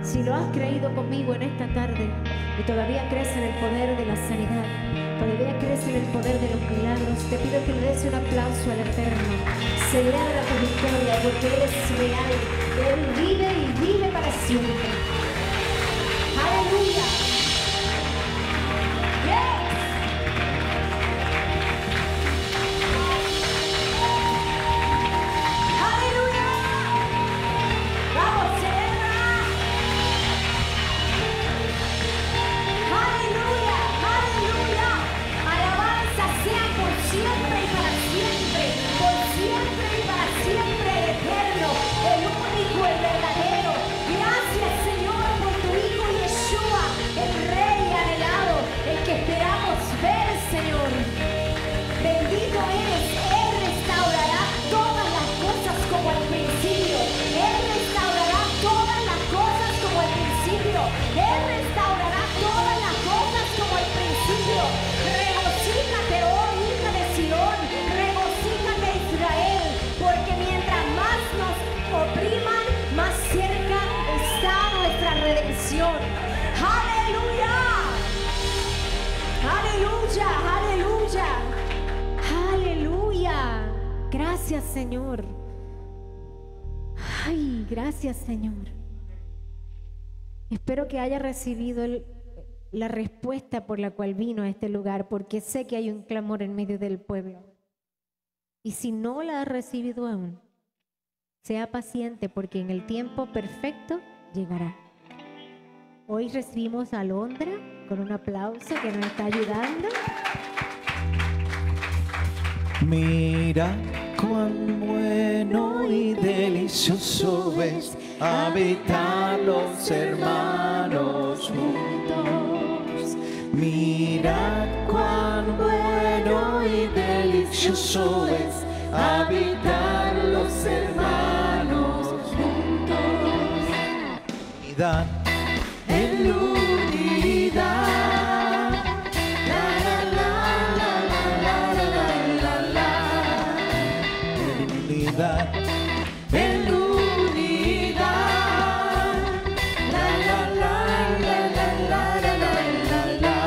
Si lo has creído conmigo en esta tarde y todavía crees en el poder de la sanidad, todavía crees en el poder de los milagros, te pido que le des un aplauso al Eterno. Celebra tu victoria porque Él es real. Él vive y vive para siempre. ¡Aleluya! ¡Yes! ¡Aleluya! ¡Vamos, celebra! ¡Aleluya! ¡Aleluya! Alabanza sea por siempre y para siempre, por siempre y para siempre, el eterno, el único, el verdadero. Gracias, Señor, por tu Hijo Yeshua, el Rey anhelado, el que esperamos ver, Señor. Bendito eres, Él restaurará todas las cosas como al principio. Él restaurará todas las cosas como al principio. Él restaurará todas las cosas como al principio. Regocíjate, oh hija de Sión, regocíjate, Israel, porque mientras más nos opriman, más cerca está nuestra redención. ¡Aleluya! ¡Aleluya! ¡Aleluya! ¡Aleluya! Gracias, Señor. Ay, gracias, Señor. Espero que haya recibido la respuesta por la cual vino a este lugar, porque sé que hay un clamor en medio del pueblo. Y si no la ha recibido aún, sea paciente, porque en el tiempo perfecto llegará. Hoy recibimos a Alondra con un aplauso que nos está ayudando. Mira cuán bueno y delicioso es habitar los hermanos juntos. Mira cuán bueno y delicioso es habitar los hermanos juntos. Unidad en unidad. En unidad, la la la la la la la la.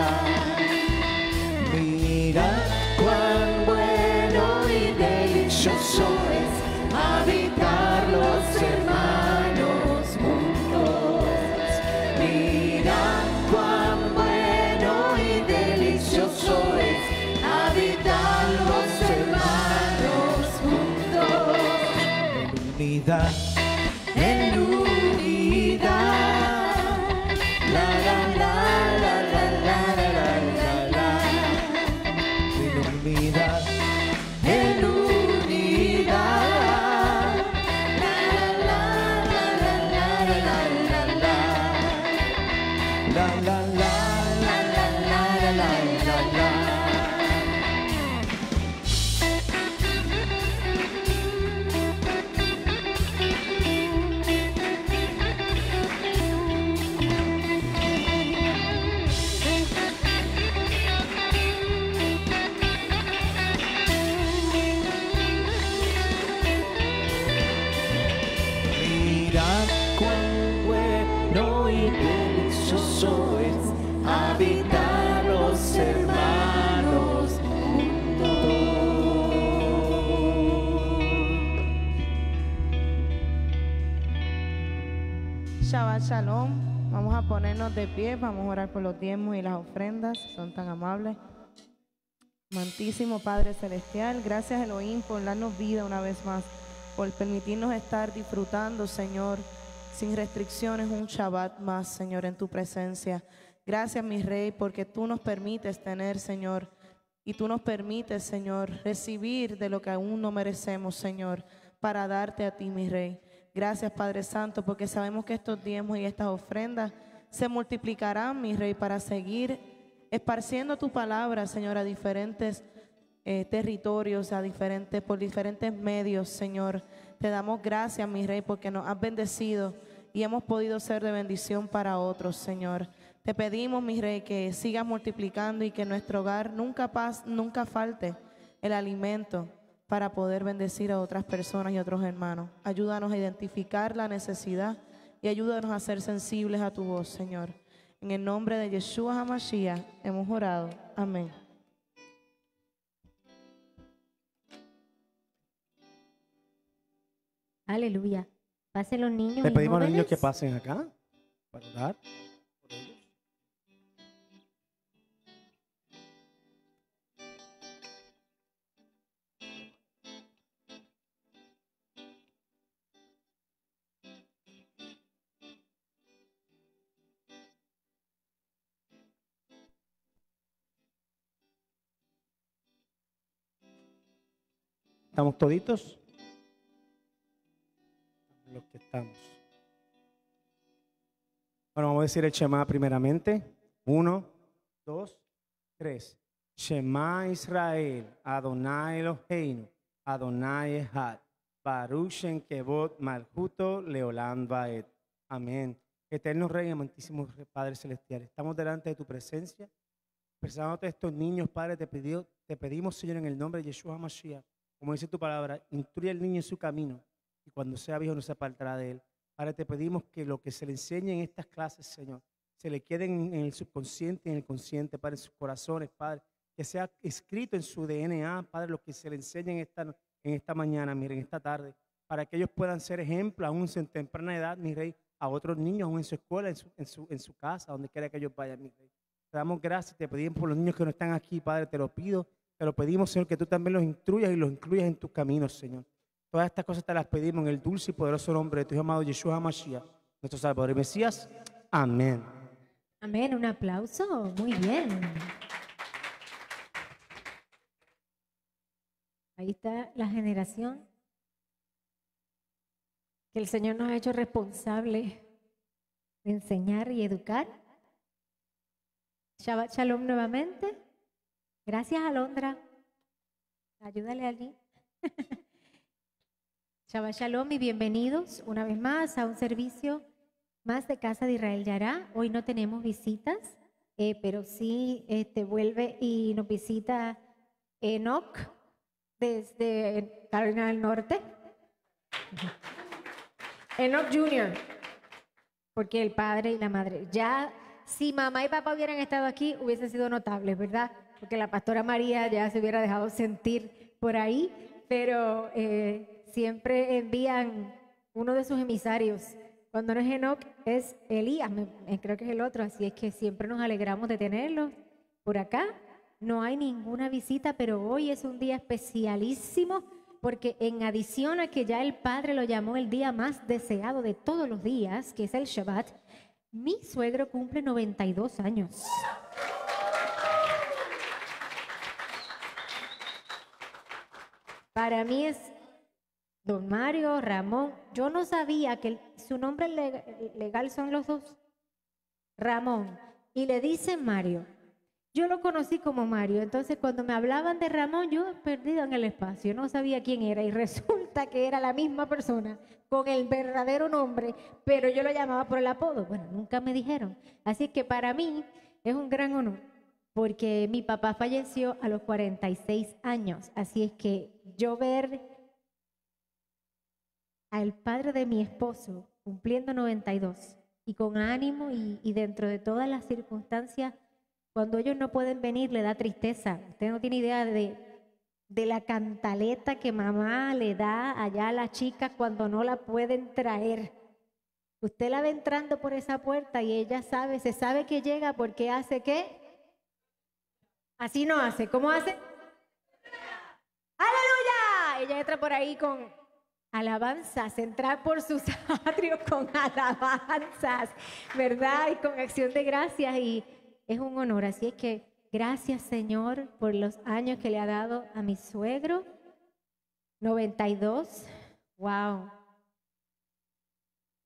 Mira cuán bueno y delicioso es habitar los hermanos juntos. Mira cuán bueno y delicioso es habitar los hermanos juntos. Unidad, en unidad, la la la la la la la la la. En unidad, en unidad, la la la la la la la la. La la la la la la la la. Mirad cuán bueno y delicioso es habitar los hermanos juntos. Shabbat Shalom. Vamos a ponernos de pie, vamos a orar por los diezmos y las ofrendas, son tan amables. Amantísimo Padre Celestial, gracias Elohim por darnos vida una vez más, por permitirnos estar disfrutando, Señor, sin restricciones, un Shabbat más, Señor, en tu presencia. Gracias, mi Rey, porque tú nos permites tener, Señor, y tú nos permites, Señor, recibir de lo que aún no merecemos, Señor, para darte a ti, mi Rey. Gracias, Padre Santo, porque sabemos que estos diezmos y estas ofrendas se multiplicarán, mi Rey, para seguir esparciendo tu palabra, Señor, a diferentes territorios, por diferentes medios, Señor. Te damos gracias, mi Rey, porque nos has bendecido y hemos podido ser de bendición para otros, Señor. Te pedimos, mi Rey, que sigas multiplicando y que en nuestro hogar nunca falte el alimento para poder bendecir a otras personas y otros hermanos. Ayúdanos a identificar la necesidad y ayúdanos a ser sensibles a tu voz, Señor. En el nombre de Yeshua HaMashiach hemos orado. Amén. Aleluya. Pasen los niños. Le y pedimos a los niños que jóvenes. pasen acá para orar. ¿Estamos toditos? Los que estamos. Bueno, vamos a decir el Shema primeramente. 1, 2, 3. Shema Israel, Adonai Eloheinu, Adonai Echad, Baruch Shem Kevod Malchuto Leolam Vaed. Amén. Eterno Rey, amantísimo Padre Celestial, estamos delante de tu presencia, presentándote a estos niños, Padre, te pedimos, Señor, en el nombre de Yeshua HaMashiach, como dice tu palabra, instruye al niño en su camino, y cuando sea viejo no se apartará de él. Padre, te pedimos que lo que se le enseñe en estas clases, Señor, se le quede en el subconsciente y en el consciente, Padre, en sus corazones, Padre, que sea escrito en su DNA, Padre, lo que se le enseña en esta mañana, miren, en esta tarde, para que ellos puedan ser ejemplo, aún en temprana edad, mi Rey, a otros niños, aún en su escuela, en su casa, donde quiera que ellos vayan, mi Rey. Te damos gracias, te pedimos por los niños que no están aquí, Padre, te lo pido, te lo pedimos, Señor, que tú también los instruyas y los incluyas en tus caminos, Señor. Todas estas cosas te las pedimos en el dulce y poderoso nombre de tu Hijo amado Yeshua HaMashiach, nuestro Salvador y Mesías. Amén. Amén, un aplauso. Muy bien. Ahí está la generación que el Señor nos ha hecho responsable de enseñar y educar. Shabbat Shalom nuevamente. Gracias, Alondra. Ayúdale a alguien. Shabbat Shalom y bienvenidos una vez más a un servicio más de Casa de Israel Yará. Hoy no tenemos visitas, pero sí vuelve y nos visita Enoch desde Carolina del Norte. Enoch Jr., porque el padre y la madre. Ya, si mamá y papá hubieran estado aquí, hubiese sido notable, ¿verdad? Porque la pastora María ya se hubiera dejado sentir por ahí, pero siempre envían uno de sus emisarios. Cuando no es Enoch, es Elías, creo que es el otro, así es que siempre nos alegramos de tenerlos por acá. No hay ninguna visita, pero hoy es un día especialísimo porque en adición a que ya el Padre lo llamó el día más deseado de todos los días, que es el Shabbat, mi suegro cumple 92 años. Para mí es Don Mario Ramón. Yo no sabía que su nombre legal son los dos. Ramón. Y le dicen Mario. Yo lo conocí como Mario. Entonces, cuando me hablaban de Ramón, yo perdido en el espacio. No sabía quién era. Y resulta que era la misma persona con el verdadero nombre, pero yo lo llamaba por el apodo. Bueno, nunca me dijeron. Así que para mí es un gran honor, porque mi papá falleció a los 46 años. Así es que yo ver al padre de mi esposo cumpliendo 92 y con ánimo y dentro de todas las circunstancias, cuando ellos no pueden venir, le da tristeza. Usted no tiene idea de la cantaleta que mamá le da allá a las chicas cuando no la pueden traer. Usted la ve entrando por esa puerta y ella se sabe que llega porque hace ¿qué? Así no hace. ¿Cómo hace? Ella entra por ahí con alabanzas, entrar por sus atrios con alabanzas, ¿verdad? Y con acción de gracias, y es un honor. Así es que gracias, Señor, por los años que le ha dado a mi suegro. 92, wow.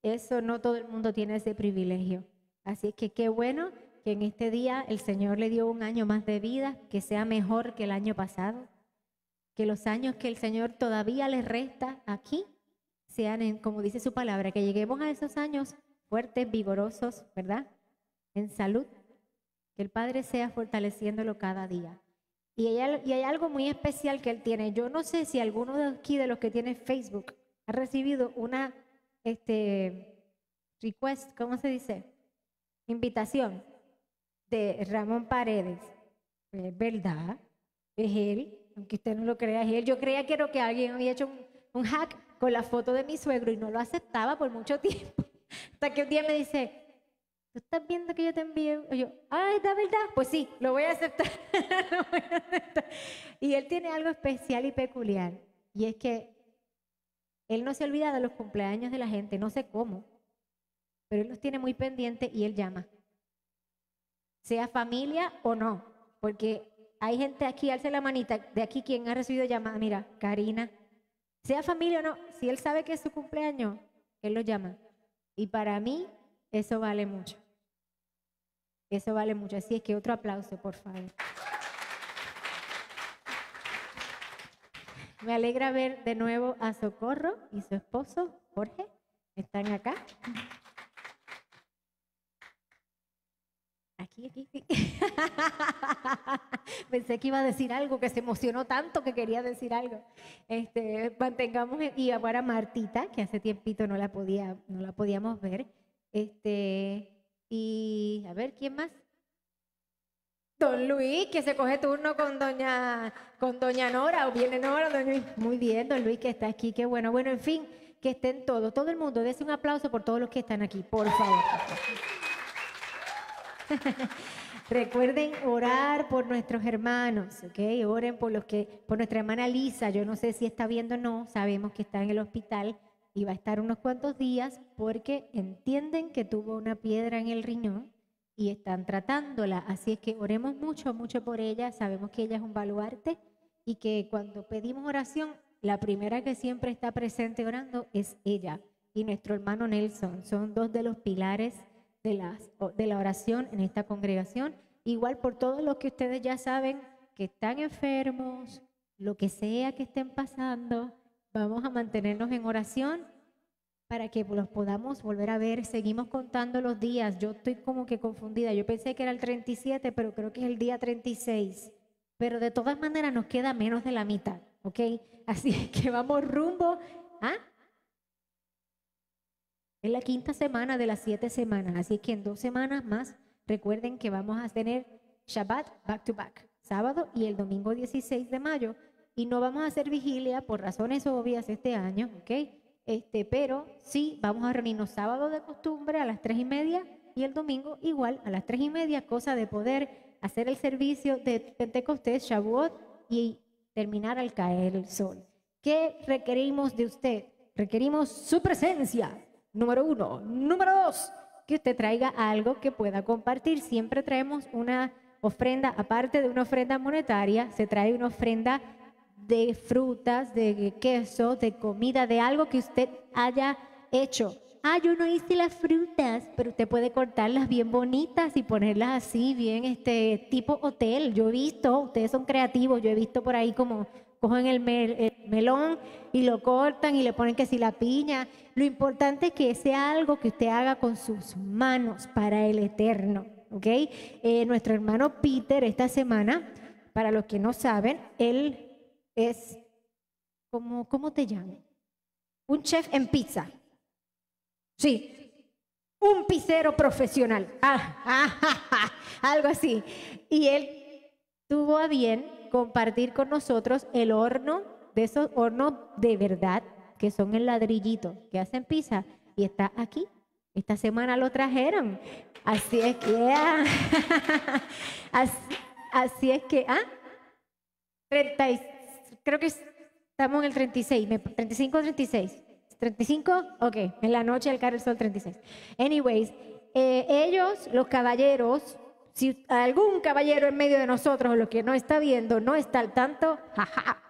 Eso no todo el mundo tiene ese privilegio. Así es que qué bueno que en este día el Señor le dio un año más de vida, que sea mejor que el año pasado, que los años que el Señor todavía les resta aquí sean, como dice su palabra, que lleguemos a esos años fuertes, vigorosos, ¿verdad? En salud, que el Padre sea fortaleciéndolo cada día. Y hay algo muy especial que Él tiene. Yo no sé si alguno de aquí, de los que tiene Facebook, ha recibido una request, ¿cómo se dice? Invitación de Ramón Paredes. Es verdad, es él, aunque usted no lo crea, es él. Yo creía que era que alguien había hecho un hack con la foto de mi suegro y no lo aceptaba por mucho tiempo. Hasta que un día me dice, ¿tú estás viendo que yo te envié? Y yo, ay, ¿da verdad? Pues sí, lo voy a aceptar. Lo voy a aceptar. Y él tiene algo especial y peculiar, y es que él no se olvida de los cumpleaños de la gente, no sé cómo, pero él los tiene muy pendientes y él llama. Sea familia o no, porque hay gente aquí, alce la manita, de aquí quien ha recibido llamada, mira, Karina, sea familia o no, si él sabe que es su cumpleaños, él lo llama. Y para mí, eso vale mucho. Eso vale mucho, así es que otro aplauso, por favor. Me alegra ver de nuevo a Socorro y su esposo, Jorge, están acá. Aquí. Pensé que iba a decir algo, que se emocionó tanto que quería decir algo. Mantengamos, y ahora Martita, que hace tiempito no la podíamos ver. Y a ver, ¿quién más? Don Luis, que se coge turno con doña Nora, o viene Nora, doña Luis. Muy bien, don Luis, que está aquí, qué bueno. Bueno, en fin, que estén todos, todo el mundo, dése un aplauso por todos los que están aquí, por favor. Recuerden orar por nuestros hermanos, ¿ok? Oren por nuestra hermana Lisa. Yo no sé si está viendo o no, sabemos que está en el hospital y va a estar unos cuantos días porque entienden que tuvo una piedra en el riñón y están tratándola. Así es que oremos mucho, mucho por ella. Sabemos que ella es un baluarte y que cuando pedimos oración, la primera que siempre está presente orando es ella y nuestro hermano Nelson. Son dos de los pilares de la oración en esta congregación. Igual por todos los que ustedes ya saben que están enfermos, lo que sea que estén pasando, vamos a mantenernos en oración para que los podamos volver a ver. Seguimos contando los días. Yo estoy como que confundida. Yo pensé que era el 37, pero creo que es el día 36. Pero de todas maneras nos queda menos de la mitad, ¿ok? Así que vamos rumbo a... Es la 5ª semana de las 7 semanas, así que en 2 semanas más, recuerden que vamos a tener Shabbat back to back, sábado y el domingo 16 de mayo, y no vamos a hacer vigilia por razones obvias este año, ¿ok? Pero sí vamos a reunirnos sábado de costumbre a las 3:30 y el domingo igual a las 3:30, cosa de poder hacer el servicio de Pentecostés, Shavuot, y terminar al caer el sol. ¿Qué requerimos de usted? Requerimos su presencia. Número 1. Número 2, que usted traiga algo que pueda compartir. Siempre traemos una ofrenda, aparte de una ofrenda monetaria, se trae una ofrenda de frutas, de queso, de comida, de algo que usted haya hecho. Yo no hice las frutas, pero usted puede cortarlas bien bonitas y ponerlas así, bien tipo hotel. Yo he visto, ustedes son creativos, yo he visto por ahí como cogen el melón y lo cortan y le ponen que si la piña. Lo importante es que sea algo que usted haga con sus manos para el eterno, ¿ok? Nuestro hermano Peter esta semana, para los que no saben, él es, ¿cómo te llamas? Un chef en pizza. Sí, un pizzero profesional. Algo así. Y él tuvo a bien compartir con nosotros el horno, de esos hornos de verdad, que son el ladrillito, que hacen pizza, y está aquí. Esta semana lo trajeron. Así es que, así es que, 30, creo que es Estamos en el 36, 35 o 36. 35, ok, en la noche del Carol Sol 36. Anyways, ellos, los caballeros, si algún caballero en medio de nosotros, lo que no está viendo, no está al tanto, jaja,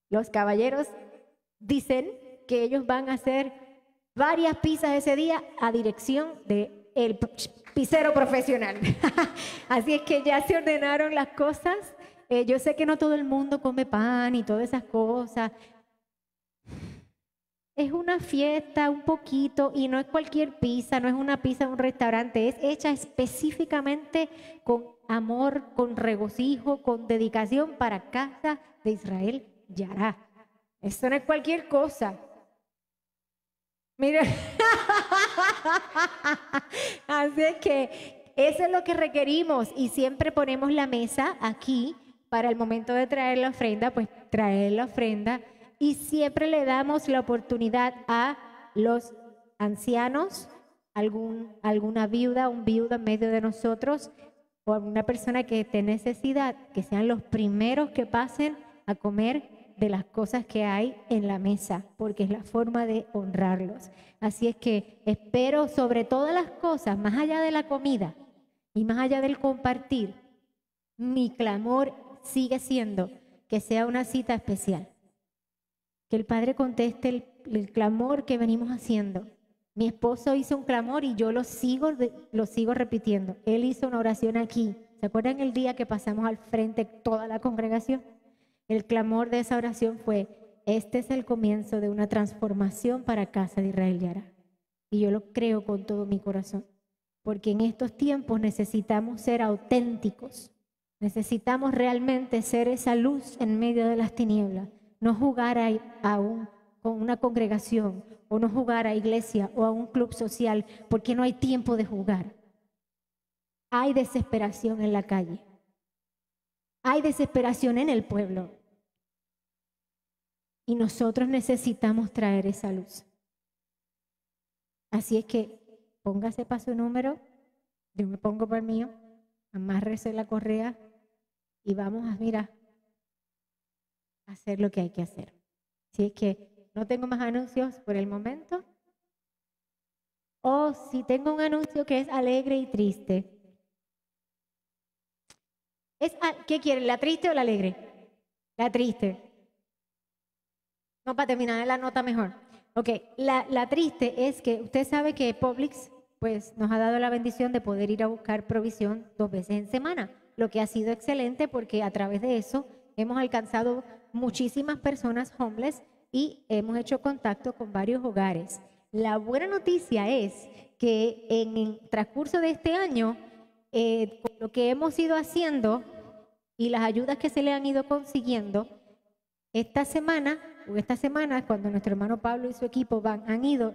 los caballeros dicen que ellos van a hacer varias pizzas ese día a dirección del pizzero profesional. Así es que ya se ordenaron las cosas. Yo sé que no todo el mundo come pan y todas esas cosas. Es una fiesta un poquito y no es cualquier pizza, no es una pizza de un restaurante, es hecha específicamente con amor, con regocijo, con dedicación para casa de Israel Yará. Eso no es cualquier cosa. Mira, así es que eso es lo que requerimos y siempre ponemos la mesa aquí para el momento de traer la ofrenda, pues traer la ofrenda. Y siempre le damos la oportunidad a los ancianos, alguna viuda, un viudo en medio de nosotros, o alguna persona que esté en necesidad, que sean los primeros que pasen a comer de las cosas que hay en la mesa, porque es la forma de honrarlos. Así es que espero sobre todas las cosas, más allá de la comida y más allá del compartir, mi clamor sigue siendo que sea una cita especial. Que el Padre conteste el clamor que venimos haciendo. Mi esposo hizo un clamor y yo lo sigo repitiendo. Él hizo una oración aquí. ¿Se acuerdan el día que pasamos al frente toda la congregación? El clamor de esa oración fue: este es el comienzo de una transformación para Casa de Israel Yará. Y yo lo creo con todo mi corazón. Porque en estos tiempos necesitamos ser auténticos. Necesitamos realmente ser esa luz en medio de las tinieblas. No jugar con una congregación, o no jugar a iglesia o a un club social, porque no hay tiempo de jugar. Hay desesperación en la calle. Hay desesperación en el pueblo. Y nosotros necesitamos traer esa luz. Así es que póngase para su número, yo me pongo para el mío, amárrese la correa y vamos a mirar. Hacer lo que hay que hacer. Así es que no tengo más anuncios por el momento. O si tengo un anuncio que es alegre y triste. ¿Qué quieren? ¿La triste o la alegre? La triste. No, para terminar la nota mejor. Ok, la triste es que usted sabe que Publix pues, nos ha dado la bendición de poder ir a buscar provisión 2 veces en semana, lo que ha sido excelente porque a través de eso hemos alcanzado muchísimas personas homeless y hemos hecho contacto con varios hogares. La buena noticia es que en el transcurso de este año, con lo que hemos ido haciendo y las ayudas que se le han ido consiguiendo, esta semana, cuando nuestro hermano Pablo y su equipo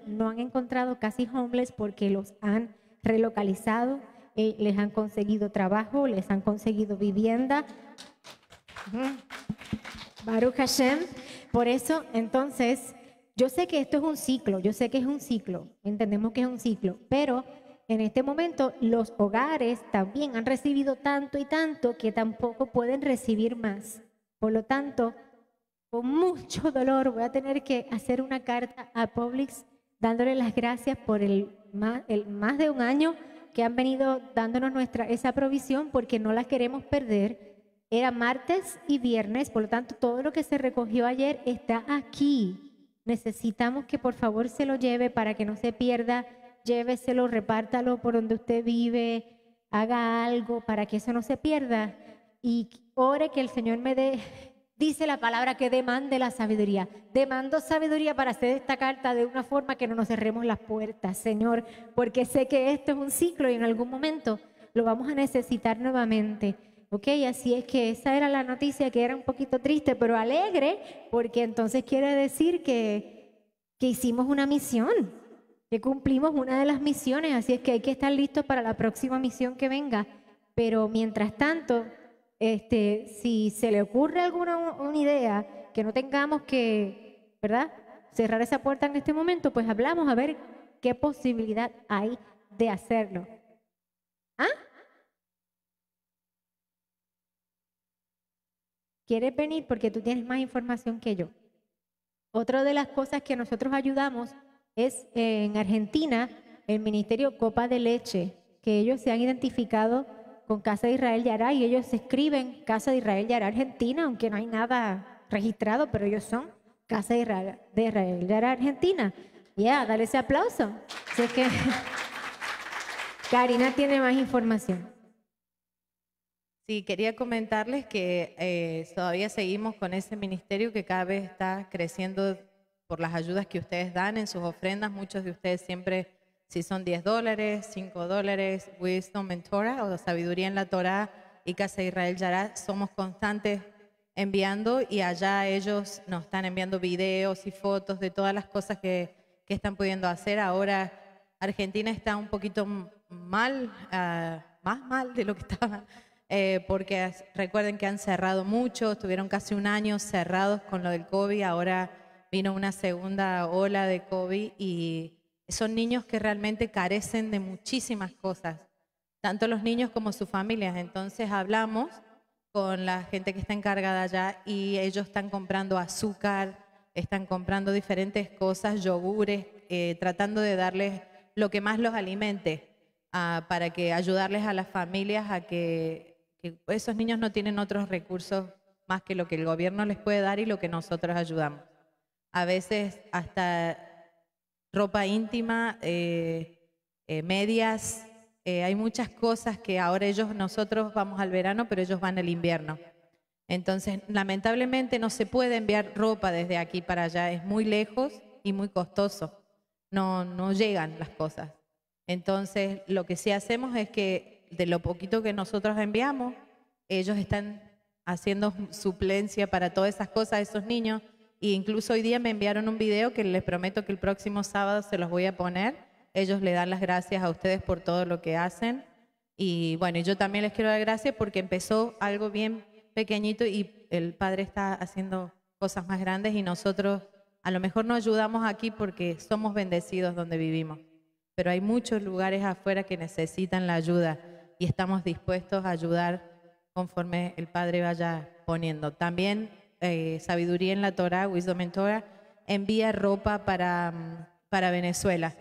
no han encontrado casi homeless porque los han relocalizado, les han conseguido trabajo, les han conseguido vivienda. Baruch Hashem. Por eso, entonces, yo sé que esto es un ciclo, entendemos que es un ciclo, pero en este momento los hogares también han recibido tanto y tanto que tampoco pueden recibir más. Por lo tanto, con mucho dolor voy a tener que hacer una carta a Publix dándole las gracias por el más de un año que han venido dándonos esa provisión porque no la queremos perder. Era martes y viernes, por lo tanto, todo lo que se recogió ayer está aquí. Necesitamos que por favor se lo lleve para que no se pierda. Lléveselo, repártalo por donde usted vive, haga algo para que eso no se pierda. Y ore que el Señor me dé, dice la palabra, que demande la sabiduría. Demando sabiduría para hacer esta carta de una forma que no nos cerremos las puertas, Señor, porque sé que esto es un ciclo y en algún momento lo vamos a necesitar nuevamente. Ok, así es que esa era la noticia, que era un poquito triste, pero alegre, porque entonces quiere decir que hicimos una misión, que cumplimos una de las misiones, así es que hay que estar listos para la próxima misión que venga. Pero mientras tanto, si se le ocurre una idea que no tengamos que, ¿verdad?, cerrar esa puerta en este momento, pues hablamos a ver qué posibilidad hay de hacerlo. ¿Ah? ¿Quieres venir? Porque tú tienes más información que yo. Otra de las cosas que nosotros ayudamos es en Argentina, el Ministerio Copa de Leche, que ellos se han identificado con Casa de Israel Yará y ellos escriben Casa de Israel Yará Argentina, aunque no hay nada registrado, pero ellos son Casa de Israel Yará Argentina. Dale ese aplauso. Así que Karina tiene más información. Sí, quería comentarles que todavía seguimos con ese ministerio que cada vez está creciendo por las ayudas que ustedes dan en sus ofrendas. Muchos de ustedes siempre, si son $10, $5, Wisdom en Torah o Sabiduría en la Torah y Casa de Israel Yará, somos constantes enviando y allá ellos nos están enviando videos y fotos de todas las cosas que están pudiendo hacer. Ahora Argentina está un poquito mal, más mal de lo que estaba. Porque recuerden que han cerrado mucho, estuvieron casi un año cerrados con lo del COVID, ahora vino una segunda ola de COVID y son niños que realmente carecen de muchísimas cosas, tanto los niños como sus familias. Entonces hablamos con la gente que está encargada allá y ellos están comprando azúcar, están comprando diferentes cosas, yogures, tratando de darles lo que más los alimente para que ayudarles a las familias a que esos niños no tienen otros recursos más que lo que el gobierno les puede dar y lo que nosotros ayudamos. A veces hasta ropa íntima, medias, hay muchas cosas que ahora nosotros vamos al verano, pero ellos van al invierno. Entonces, lamentablemente no se puede enviar ropa desde aquí para allá, es muy lejos y muy costoso. No llegan las cosas. Entonces, lo que sí hacemos es que de lo poquito que nosotros enviamos, ellos están haciendo suplencia para todas esas cosas a esos niños. E incluso hoy día me enviaron un video que les prometo que el próximo sábado se los voy a poner. Ellos le dan las gracias a ustedes por todo lo que hacen. Y bueno, yo también les quiero dar gracias porque empezó algo bien pequeñito y el Padre está haciendo cosas más grandes y nosotros a lo mejor no ayudamos aquí porque somos bendecidos donde vivimos. Pero hay muchos lugares afuera que necesitan la ayuda y estamos dispuestos a ayudar conforme el Padre vaya poniendo. También Sabiduría en la Torah, Wisdom en Torah, envía ropa para Venezuela.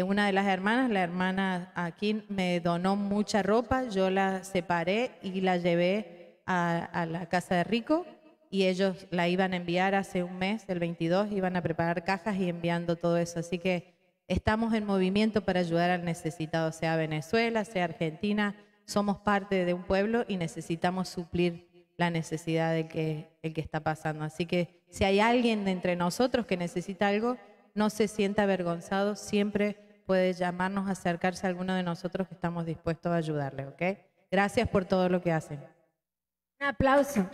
Una de las hermanas, la hermana aquí, me donó mucha ropa, yo la separé y la llevé a la casa de Rico y ellos la iban a enviar hace un mes, el 22, iban a preparar cajas y enviando todo eso. Así que estamos en movimiento para ayudar al necesitado, sea Venezuela, sea Argentina. Somos parte de un pueblo y necesitamos suplir la necesidad del que está pasando. Así que si hay alguien de entre nosotros que necesita algo, no se sienta avergonzado, siempre puede llamarnos, acercarse a alguno de nosotros que estamos dispuestos a ayudarle, ¿ok? Gracias por todo lo que hacen. Un aplauso.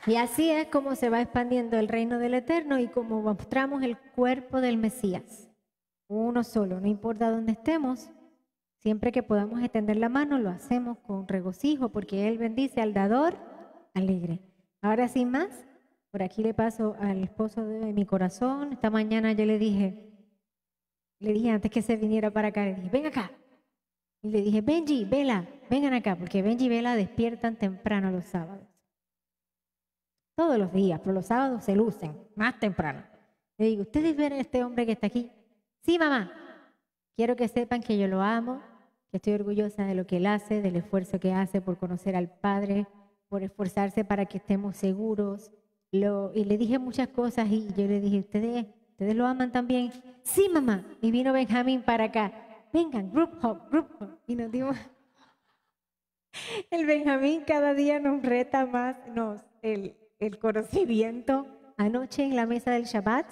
Y así es como se va expandiendo el reino del Eterno y como mostramos el cuerpo del Mesías. Uno solo, no importa dónde estemos, siempre que podamos extender la mano lo hacemos con regocijo porque Él bendice al dador alegre. Ahora sin más, por aquí le paso al esposo de mi corazón. Esta mañana yo le dije antes que se viniera para acá, le dije, ven acá. Y le dije, Benji, Vela, vengan acá, porque Benji y Vela despiertan temprano los sábados. Todos los días, pero los sábados se lucen, más temprano. Le digo, ¿ustedes ven a este hombre que está aquí? Sí, mamá. Quiero que sepan que yo lo amo, que estoy orgullosa de lo que él hace, del esfuerzo que hace por conocer al Padre, por esforzarse para que estemos seguros. Y le dije muchas cosas y yo le dije, ¿ustedes lo aman también? Sí, mamá. Y vino Benjamín para acá. Vengan, group hug. Y nos dimos... El Benjamín cada día nos reta más el conocimiento. Anoche en la mesa del Shabbat,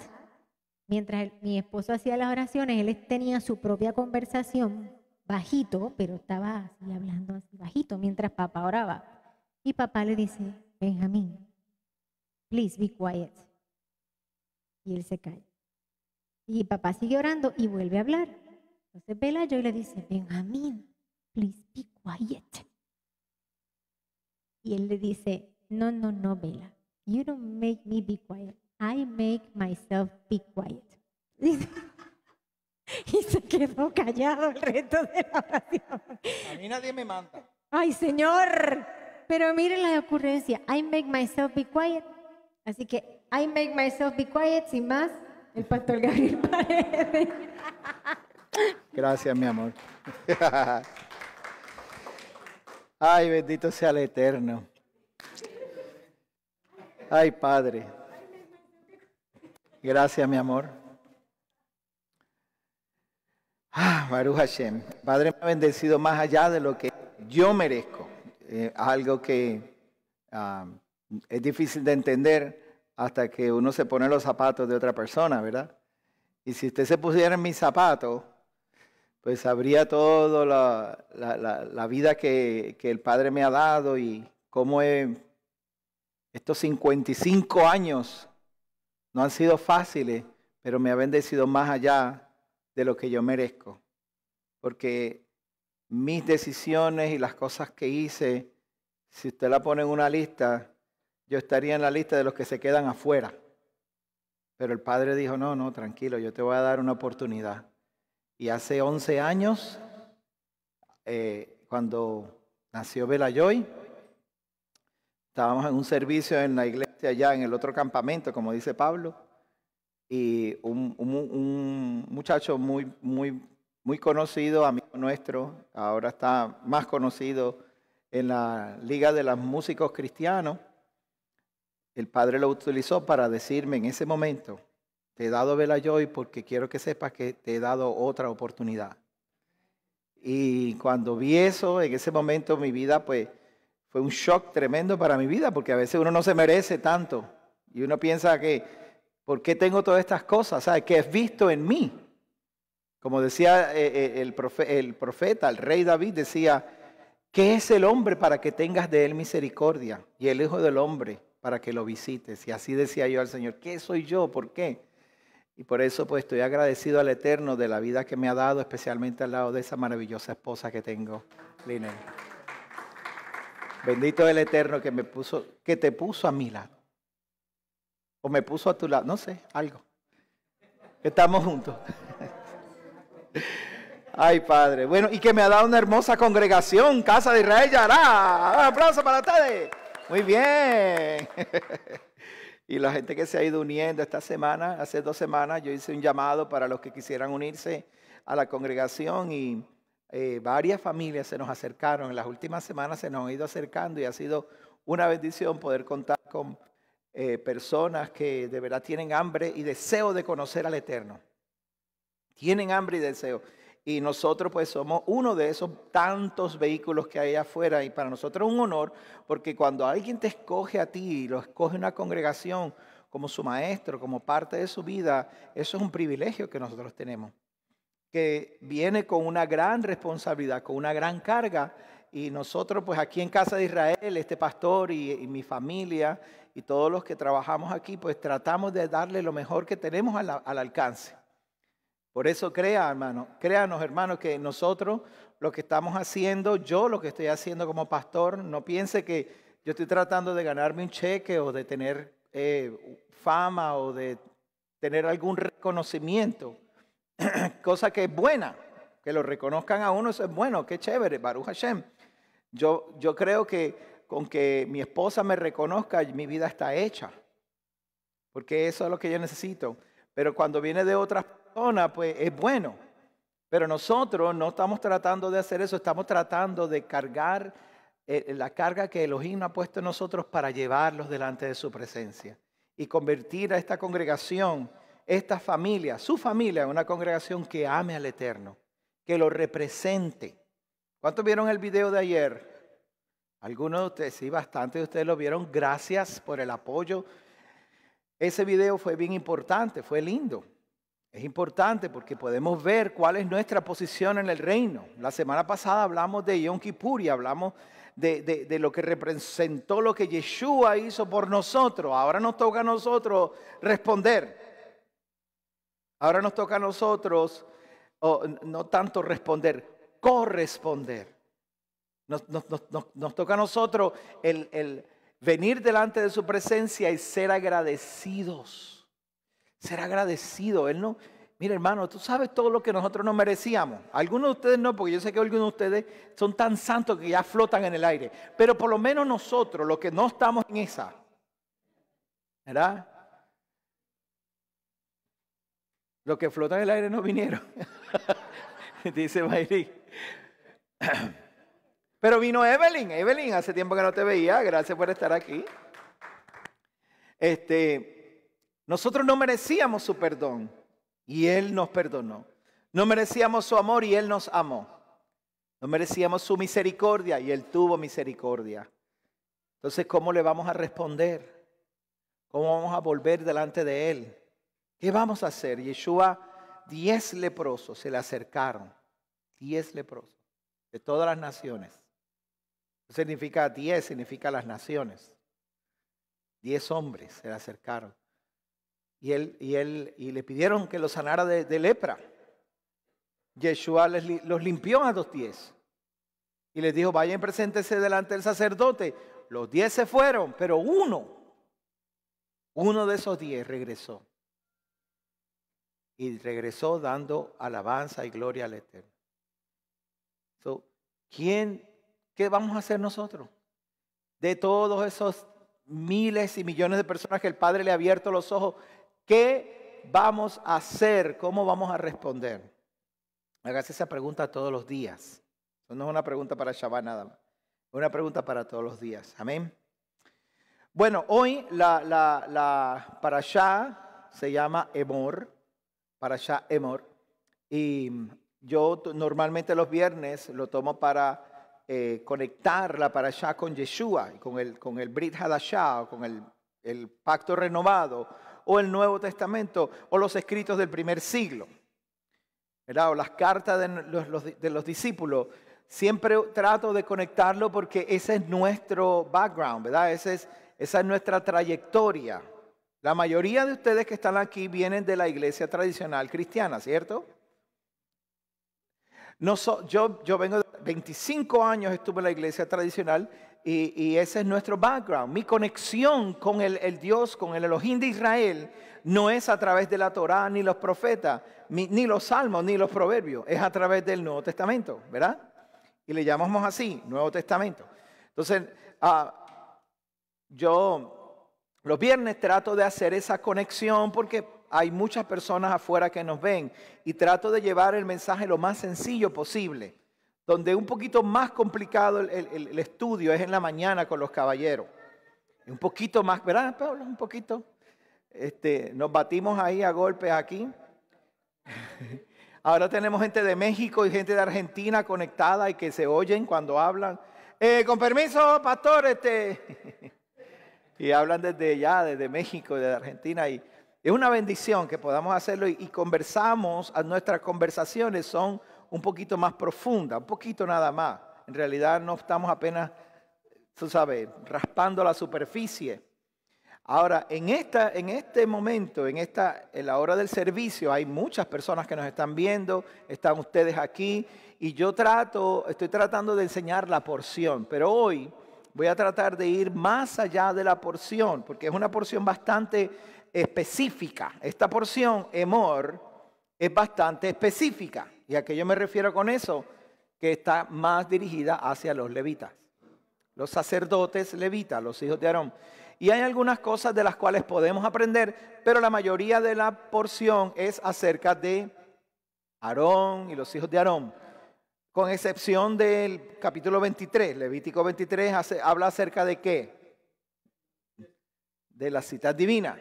mientras mi esposo hacía las oraciones, él tenía su propia conversación bajito, pero estaba así hablando así bajito mientras papá oraba. Y papá le dice, Benjamín, please be quiet. Y él se calla. Y papá sigue orando y vuelve a hablar. Entonces Bella Joy le dice, Benjamín, please be quiet. Y él le dice, no, Bella. You don't make me be quiet. I make myself be quiet. Y se quedó callado el resto de la oración. A mí nadie me manda. Ay, Señor, Pero miren la ocurrencia. I make myself be quiet. Así que I make myself be quiet, sin más, el pastor Gabriel Paredes. Gracias, mi amor. Ay, bendito sea el Eterno. Ay, Padre. Gracias, mi amor. Baruch Hashem. Padre me ha bendecido más allá de lo que yo merezco. Algo que es difícil de entender hasta que uno se pone los zapatos de otra persona, ¿verdad? Y si usted se pusiera en mis zapatos, pues sabría toda la vida que el Padre me ha dado y cómo estos 55 años no han sido fáciles, pero me ha bendecido más allá de lo que yo merezco. Porque mis decisiones y las cosas que hice, si usted la pone en una lista, yo estaría en la lista de los que se quedan afuera. Pero el Padre dijo, no, tranquilo, yo te voy a dar una oportunidad. Y hace 11 años, cuando nació Belayoy, estábamos en un servicio en la iglesia allá en el otro campamento, como dice Pablo, y un muchacho muy conocido, amigo nuestro, ahora está más conocido en la Liga de los Músicos Cristianos. El Padre lo utilizó para decirme en ese momento, te he dado Belayoy porque quiero que sepas que te he dado otra oportunidad. Y cuando vi eso, en ese momento mi vida pues fue un shock tremendo para mi vida, porque a veces uno no se merece tanto. Y uno piensa que, ¿por qué tengo todas estas cosas? ¿Sabes? ¿Qué has visto en mí? Como decía el profeta, el rey David decía, ¿qué es el hombre para que tengas de él misericordia? Y el Hijo del Hombre para que lo visites. Y así decía yo al Señor, ¿qué soy yo? ¿Por qué? Y por eso pues estoy agradecido al Eterno de la vida que me ha dado, especialmente al lado de esa maravillosa esposa que tengo, Linen. Bendito el Eterno que te puso a mi lado. O me puso a tu lado, no sé, algo. Estamos juntos. Ay, Padre. Bueno, y que me ha dado una hermosa congregación, Casa de Israel Yará. Un aplauso para ustedes. Muy bien. Y la gente que se ha ido uniendo esta semana, hace 2 semanas, yo hice un llamado para los que quisieran unirse a la congregación y varias familias se nos acercaron. En las últimas semanas se nos han ido acercando y ha sido una bendición poder contar con personas que de verdad tienen hambre y deseo de conocer al Eterno. Tienen hambre y deseo. Y nosotros pues somos uno de esos tantos vehículos que hay afuera. Y para nosotros es un honor porque cuando alguien te escoge a ti y lo escoge una congregación como su maestro, como parte de su vida, eso es un privilegio que nosotros tenemos. Que viene con una gran responsabilidad, con una gran carga. Y nosotros pues aquí en Casa de Israel, este pastor y mi familia y todos los que trabajamos aquí, pues tratamos de darle lo mejor que tenemos al alcance. Por eso créanos hermanos, que nosotros lo que estamos haciendo, yo lo que estoy haciendo como pastor, no piense que yo estoy tratando de ganarme un cheque o de tener fama o de tener algún reconocimiento, cosa que es buena, que lo reconozcan a uno, eso es bueno, qué chévere, Baruch Hashem. Yo creo que con que mi esposa me reconozca, mi vida está hecha, porque eso es lo que yo necesito. Pero cuando viene de otras personas, pues es bueno. Pero nosotros no estamos tratando de hacer eso, estamos tratando de cargar la carga que Elohim ha puesto en nosotros para llevarlos delante de su presencia y convertir a esta congregación, esta familia, su familia, en una congregación que ame al Eterno, que lo represente. ¿Cuántos vieron el video de ayer? Algunos de ustedes, sí, bastante de ustedes lo vieron. Gracias por el apoyo. Ese video fue bien importante, fue lindo. Es importante porque podemos ver cuál es nuestra posición en el reino. La semana pasada hablamos de Yom Kippur y hablamos de lo que representó lo que Yeshua hizo por nosotros. Ahora nos toca a nosotros responder. Ahora nos toca a nosotros, no tanto responder, corresponder. Nos toca a nosotros el venir delante de su presencia y ser agradecidos. Ser agradecido. Mira, hermano, tú sabes todo lo que nosotros nos merecíamos. Algunos de ustedes no, porque yo sé que algunos de ustedes son tan santos que ya flotan en el aire. Pero por lo menos nosotros, los que no estamos en esa, ¿verdad? Los que flotan en el aire no vinieron. Dice Mayri. Pero vino Evelyn. Evelyn, hace tiempo que no te veía. Gracias por estar aquí. Nosotros no merecíamos su perdón y Él nos perdonó. No merecíamos su amor y Él nos amó. No merecíamos su misericordia y Él tuvo misericordia. Entonces, ¿cómo le vamos a responder? ¿Cómo vamos a volver delante de Él? ¿Qué vamos a hacer? Yeshua, 10 leprosos se le acercaron. 10 leprosos de todas las naciones. No significa 10, significa las naciones. 10 hombres se le acercaron. Y le pidieron que los sanara de lepra. Yeshua los limpió a los 10. Y les dijo, vayan, preséntense delante del sacerdote. Los 10 se fueron, pero uno de esos 10 regresó. Y regresó dando alabanza y gloria al Eterno. ¿Qué vamos a hacer nosotros? De todos esos miles y millones de personas que el Padre le ha abierto los ojos, ¿qué vamos a hacer? ¿Cómo vamos a responder? Hágase esa pregunta todos los días. Eso no es una pregunta para Shabbat nada más. Es una pregunta para todos los días. Amén. Bueno, hoy la parashá se llama Emor. Parashá Emor. Y yo normalmente los viernes lo tomo para conectar la parashá con Yeshua, con el Brit Hadashah, o con el pacto renovado, o el Nuevo Testamento, o los escritos del primer siglo, ¿verdad? O las cartas de los discípulos. Siempre trato de conectarlo porque ese es nuestro background, ¿verdad? Esa es nuestra trayectoria. La mayoría de ustedes que están aquí vienen de la iglesia tradicional cristiana, ¿cierto? Yo vengo de 25 años, estuve en la iglesia tradicional y ese es nuestro background. Mi conexión con el Dios, con el Elohim de Israel, no es a través de la Torá, ni los profetas, ni los salmos, ni los proverbios. Es a través del Nuevo Testamento, ¿verdad? Y le llamamos así, Nuevo Testamento. Entonces, yo los viernes trato de hacer esa conexión porque hay muchas personas afuera que nos ven y trato de llevar el mensaje lo más sencillo posible. Donde un poquito más complicado el estudio es en la mañana con los caballeros. Un poquito más, ¿verdad, Pablo? Un poquito. Nos batimos ahí a golpes aquí. Ahora tenemos gente de México y gente de Argentina conectada y que se oyen cuando hablan. Con permiso, pastor, y hablan desde México y de Argentina. Y es una bendición que podamos hacerlo y conversamos, nuestras conversaciones son un poquito más profundas, un poquito nada más. En realidad no estamos apenas, tú sabes, raspando la superficie. Ahora, en este momento, en la hora del servicio, hay muchas personas que nos están viendo, están ustedes aquí, y estoy tratando de enseñar la porción, pero hoy voy a tratar de ir más allá de la porción, porque es una porción bastante específica. Esta porción, Emor, es bastante específica. ¿Y a qué yo me refiero con eso? Que está más dirigida hacia los levitas, los sacerdotes levitas, los hijos de Aarón. Y hay algunas cosas de las cuales podemos aprender, pero la mayoría de la porción es acerca de Aarón y los hijos de Aarón. Con excepción del capítulo 23, Levítico 23 habla acerca de ¿qué? De la cita divina,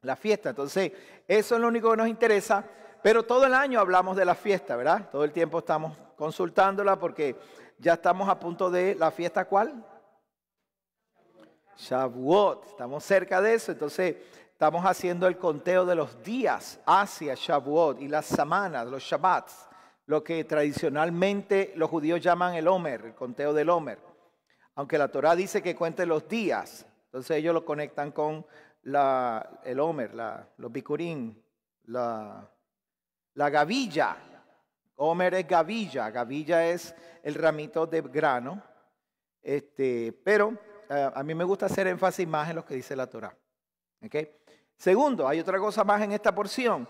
la fiesta. Entonces, eso es lo único que nos interesa, pero todo el año hablamos de la fiesta, ¿verdad? Todo el tiempo estamos consultándola porque ya estamos a punto de la fiesta, ¿cuál? Shavuot, estamos cerca de eso, entonces estamos haciendo el conteo de los días hacia Shavuot y las semanas, los Shabbats, lo que tradicionalmente los judíos llaman el Omer, el conteo del Omer. Aunque la Torá dice que cuente los días, entonces ellos lo conectan con el Omer, los Bikurim, la gavilla. Omer es gavilla, gavilla es el ramito de grano, pero a mí me gusta hacer énfasis más en lo que dice la Torá. ¿Okay? Segundo, hay otra cosa más en esta porción.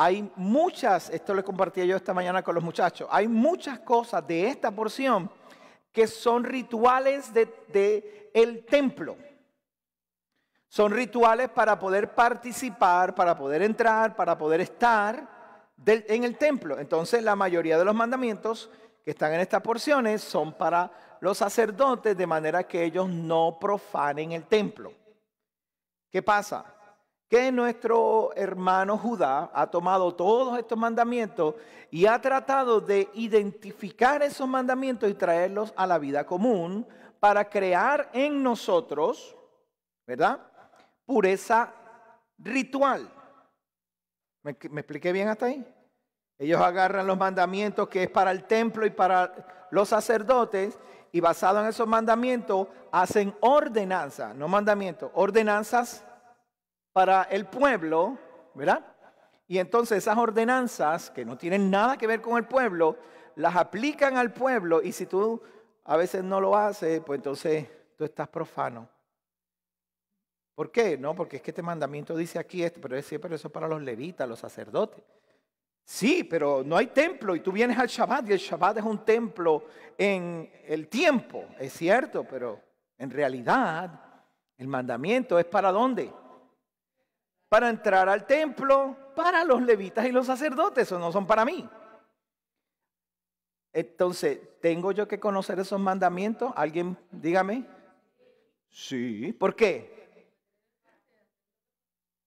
hay muchas, esto le compartí yo esta mañana con los muchachos, hay muchas cosas de esta porción que son rituales de el templo. Son rituales para poder participar, para poder entrar, para poder estar en el templo. Entonces la mayoría de los mandamientos que están en estas porciones son para los sacerdotes, de manera que ellos no profanen el templo. ¿Qué pasa? Que nuestro hermano Judá ha tomado todos estos mandamientos y ha tratado de identificar esos mandamientos y traerlos a la vida común para crear en nosotros, ¿verdad?, pureza ritual. ¿Me expliqué bien hasta ahí? Ellos agarran los mandamientos que es para el templo y para los sacerdotes y basado en esos mandamientos hacen ordenanzas, no mandamientos, ordenanzas para el pueblo, ¿verdad? Y entonces esas ordenanzas que no tienen nada que ver con el pueblo, las aplican al pueblo y si tú a veces no lo haces, pues entonces tú estás profano. ¿Por qué? No, porque es que este mandamiento dice aquí esto, pero eso es para los levitas, los sacerdotes. Sí, pero no hay templo y tú vienes al Shabbat y el Shabbat es un templo en el tiempo, es cierto, pero en realidad el mandamiento es ¿para dónde? Para entrar al templo, para los levitas y los sacerdotes, eso no son para mí. Entonces, ¿tengo yo que conocer esos mandamientos? ¿Alguien dígame? Sí, ¿por qué?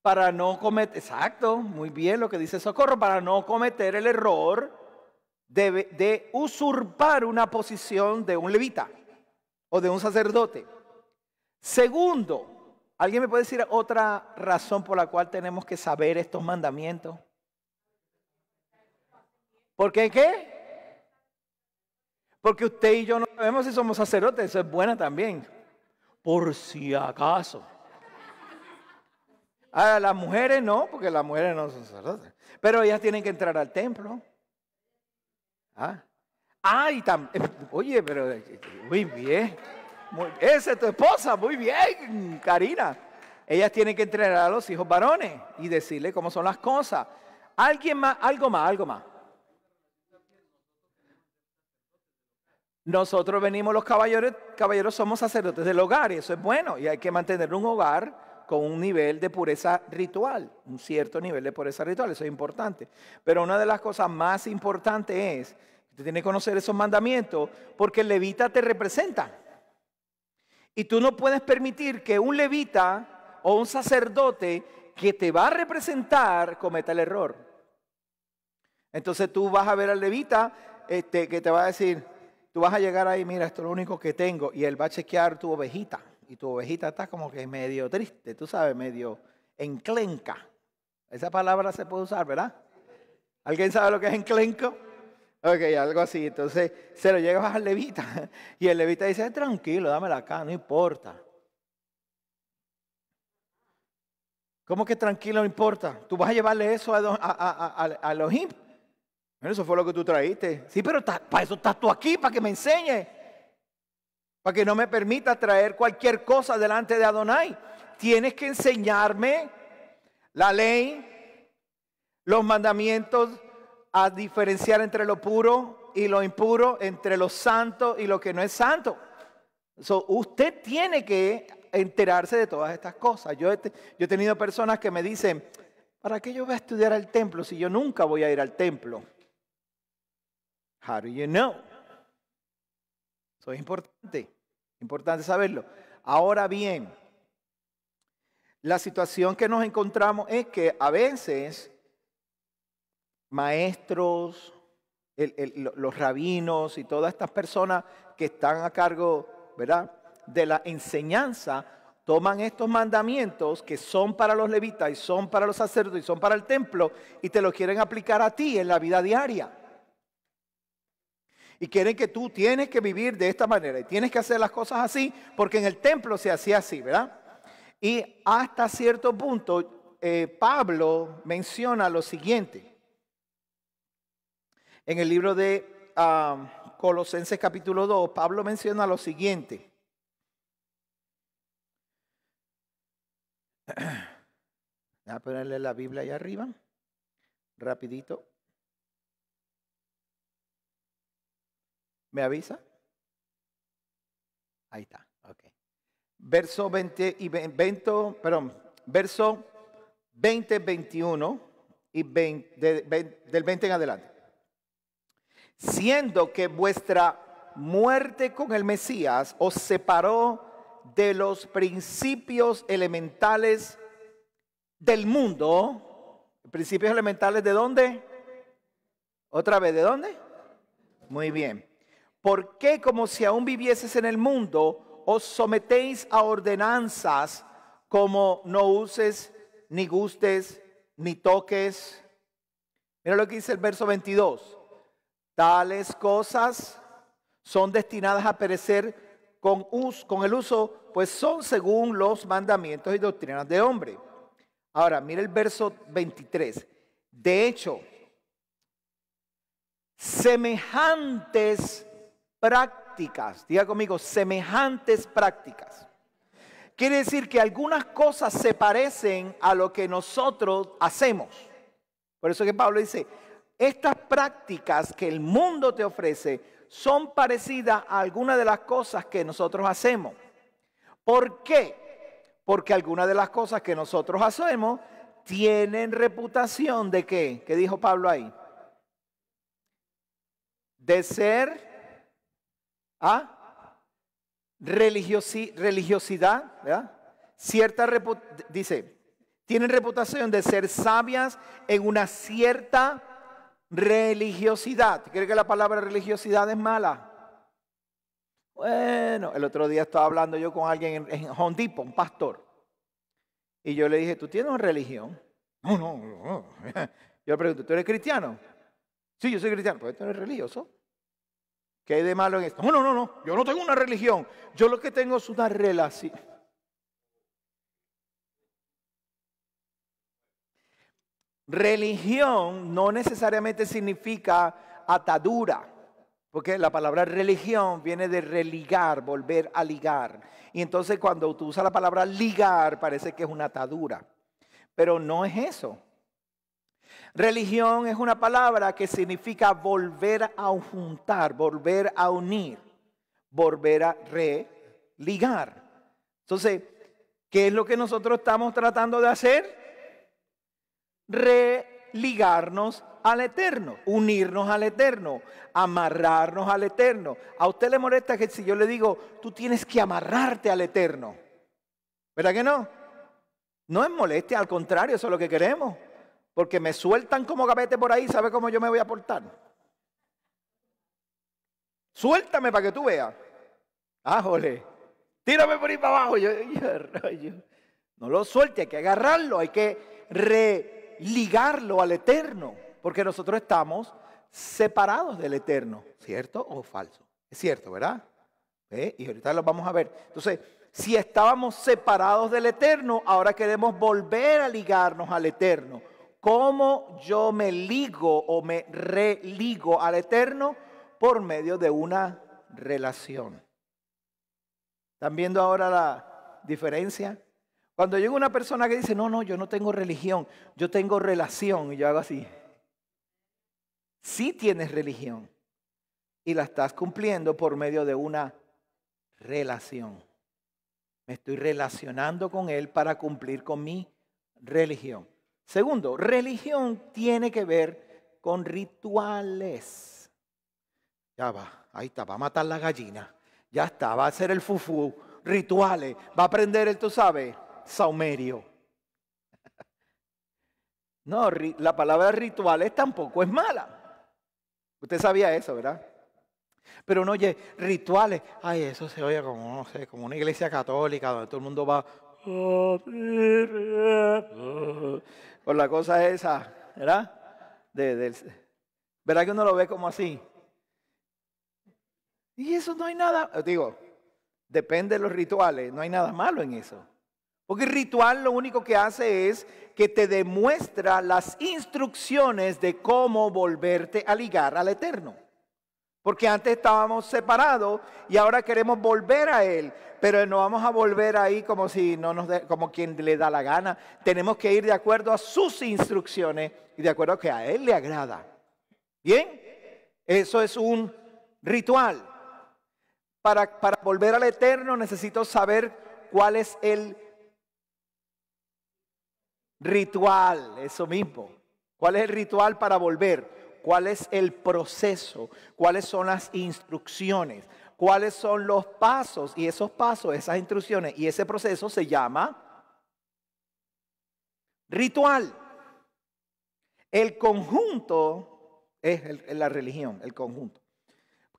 Para no cometer, exacto, muy bien lo que dice Socorro, para no cometer el error de usurpar una posición de un levita o de un sacerdote. Segundo, ¿alguien me puede decir otra razón por la cual tenemos que saber estos mandamientos? ¿Por qué qué? Porque usted y yo no sabemos si somos sacerdotes, eso es buena también. Por si acaso. A las mujeres no, porque las mujeres no son sacerdotes. Pero ellas tienen que entrar al templo. Oye, pero muy bien. Esa es tu esposa, muy bien, Karina. Ellas tienen que entrenar a los hijos varones y decirle cómo son las cosas. ¿Alguien más? Algo más. Nosotros venimos los caballeros somos sacerdotes del hogar y eso es bueno. Y hay que mantener un hogar con un nivel de pureza ritual, un cierto nivel de pureza ritual, eso es importante. Pero una de las cosas más importantes es que tú tienes que conocer esos mandamientos porque el levita te representa. Y tú no puedes permitir que un levita o un sacerdote que te va a representar cometa el error. Entonces tú vas a ver al levita que te va a decir, tú vas a llegar ahí, mira, esto es lo único que tengo, y él va a chequear tu ovejita. Y tu ovejita está como que medio triste, tú sabes, medio enclenca. Esa palabra se puede usar, ¿verdad? ¿Alguien sabe lo que es enclenco? Ok, algo así. Entonces se lo llevas al levita y el levita dice, tranquilo, dámela acá, no importa. ¿Cómo que tranquilo no importa? ¿Tú vas a llevarle eso a Elohim? Bueno, eso fue lo que tú traíste. Sí, pero para eso estás tú aquí, para que me enseñes. Para que no me permita traer cualquier cosa delante de Adonai. Tienes que enseñarme la ley, los mandamientos, a diferenciar entre lo puro y lo impuro, entre lo santo y lo que no es santo. Usted tiene que enterarse de todas estas cosas. Yo he tenido personas que me dicen, ¿para qué yo voy a estudiar al templo si yo nunca voy a ir al templo? How do you know? Eso es importante saberlo. Ahora bien, la situación que nos encontramos es que a veces maestros, los rabinos y todas estas personas que están a cargo, ¿verdad?, de la enseñanza, toman estos mandamientos que son para los levitas y son para los sacerdotes y son para el templo y te los quieren aplicar a ti en la vida diaria. Y quieren que tú tienes que vivir de esta manera y tienes que hacer las cosas así porque en el templo se hacía así, ¿verdad? Y hasta cierto punto Pablo menciona lo siguiente. En el libro de Colosenses capítulo 2, Pablo menciona lo siguiente. Voy a ponerle la Biblia allá arriba. rapidito. ¿Me avisa? Ahí está, ok. Verso 20 y 20, perdón, verso 20, 21 y 20, del 20 en adelante. Siendo que vuestra muerte con el Mesías os separó de los principios elementales del mundo. ¿Principios elementales de dónde? Otra vez, ¿de dónde? Muy bien. ¿Por qué, como si aún vivieses en el mundo, os sometéis a ordenanzas como no uses, ni gustes, ni toques? Mira lo que dice el verso 22. Tales cosas son destinadas a perecer con el uso, pues son según los mandamientos y doctrinas de hombre. Ahora, mira el verso 23. De hecho, semejantes prácticas, diga conmigo, semejantes prácticas. Quiere decir que algunas cosas se parecen a lo que nosotros hacemos. Por eso que Pablo dice, estas prácticas que el mundo te ofrece son parecidas a algunas de las cosas que nosotros hacemos. ¿Por qué? Porque algunas de las cosas que nosotros hacemos tienen reputación de ¿qué? ¿Qué dijo Pablo ahí? De ser religiosidad, ¿verdad? Dice, tienen reputación de ser sabias en una cierta religiosidad. ¿Cree que la palabra religiosidad es mala? Bueno, el otro día estaba hablando yo con alguien en Home Depot, un pastor. Y yo le dije, ¿tú tienes una religión? No. Yo le pregunto, ¿tú eres cristiano? Sí, yo soy cristiano. ¿Pues tú eres religioso? ¿Qué hay de malo en esto? No. Yo no tengo una religión. Yo lo que tengo es una relación. Religión no necesariamente significa atadura, porque la palabra religión viene de religar, volver a ligar. Y entonces cuando tú usas la palabra ligar parece que es una atadura, pero no es eso. Religión es una palabra que significa volver a juntar, volver a unir, volver a religar. Entonces, ¿qué es lo que nosotros estamos tratando de hacer? Religarnos al Eterno, unirnos al Eterno, amarrarnos al Eterno. ¿A usted le molesta que si yo le digo, tú tienes que amarrarte al Eterno? ¿Verdad que no? No es molestia, al contrario, eso es lo que queremos. Porque me sueltan como gavete por ahí, ¿sabe cómo yo me voy a portar? Suéltame para que tú veas. Jole, tírame por ahí para abajo. No lo suelte, hay que agarrarlo, hay que religarlo al Eterno. Porque nosotros estamos separados del Eterno. ¿Cierto o falso? Es cierto, ¿verdad? Y ahorita lo vamos a ver. Entonces, si estábamos separados del Eterno, ahora queremos volver a ligarnos al Eterno. ¿Cómo yo me ligo o me religo al Eterno? Por medio de una relación. ¿Están viendo ahora la diferencia? Cuando llega una persona que dice, no, yo no tengo religión, yo tengo relación. Y yo hago así. Sí tienes religión. Y la estás cumpliendo por medio de una relación. Me estoy relacionando con Él para cumplir con mi religión. Segundo, religión tiene que ver con rituales. Ya va, ahí está, va a matar la gallina. Ya está, va a hacer el fufú, rituales. Va a aprender el, tú sabes, saumerio. No, la palabra rituales tampoco es mala. Usted sabía eso, ¿verdad? Pero no, oye, rituales. Ay, eso se oye como, no sé, como una iglesia católica donde todo el mundo va... Por la cosa esa, ¿verdad? ¿Verdad que uno lo ve como así? Y eso no hay nada, digo, depende de los rituales, no hay nada malo en eso. Porque el ritual lo único que hace es que te demuestra las instrucciones de cómo volverte a ligar al Eterno. Porque antes estábamos separados y ahora queremos volver a Él. Pero no vamos a volver ahí como si no nos como quien le da la gana. Tenemos que ir de acuerdo a sus instrucciones y de acuerdo a que a Él le agrada. ¿Bien? Eso es un ritual. Para volver al Eterno necesito saber cuál es el ritual. Eso mismo. ¿Cuál es el ritual para volver? ¿Cuál es el proceso? ¿Cuáles son las instrucciones? ¿Cuáles son los pasos? Y esos pasos, esas instrucciones y ese proceso se llama ritual. El conjunto es la religión, el conjunto.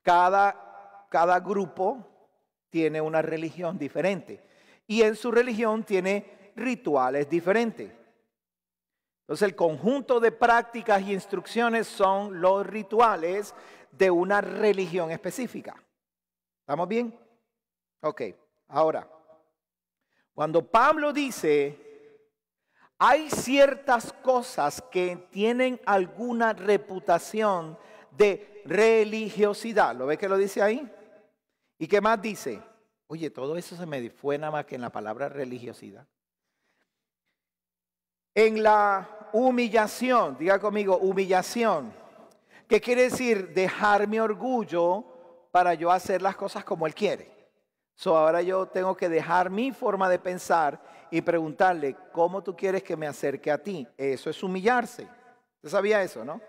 Cada grupo tiene una religión diferente y en su religión tiene rituales diferentes. Entonces el conjunto de prácticas y instrucciones son los rituales de una religión específica. ¿Estamos bien? Ok, ahora, cuando Pablo dice, hay ciertas cosas que tienen alguna reputación de religiosidad. ¿Lo ve que lo dice ahí? ¿Y qué más dice? Oye, todo eso se me fue nada más que en la palabra religiosidad. En la humillación, diga conmigo, humillación. ¿Qué quiere decir? Dejar mi orgullo para yo hacer las cosas como Él quiere. Ahora yo tengo que dejar mi forma de pensar y preguntarle, ¿cómo tú quieres que me acerque a ti? Eso es humillarse. ¿Usted sabía eso, no?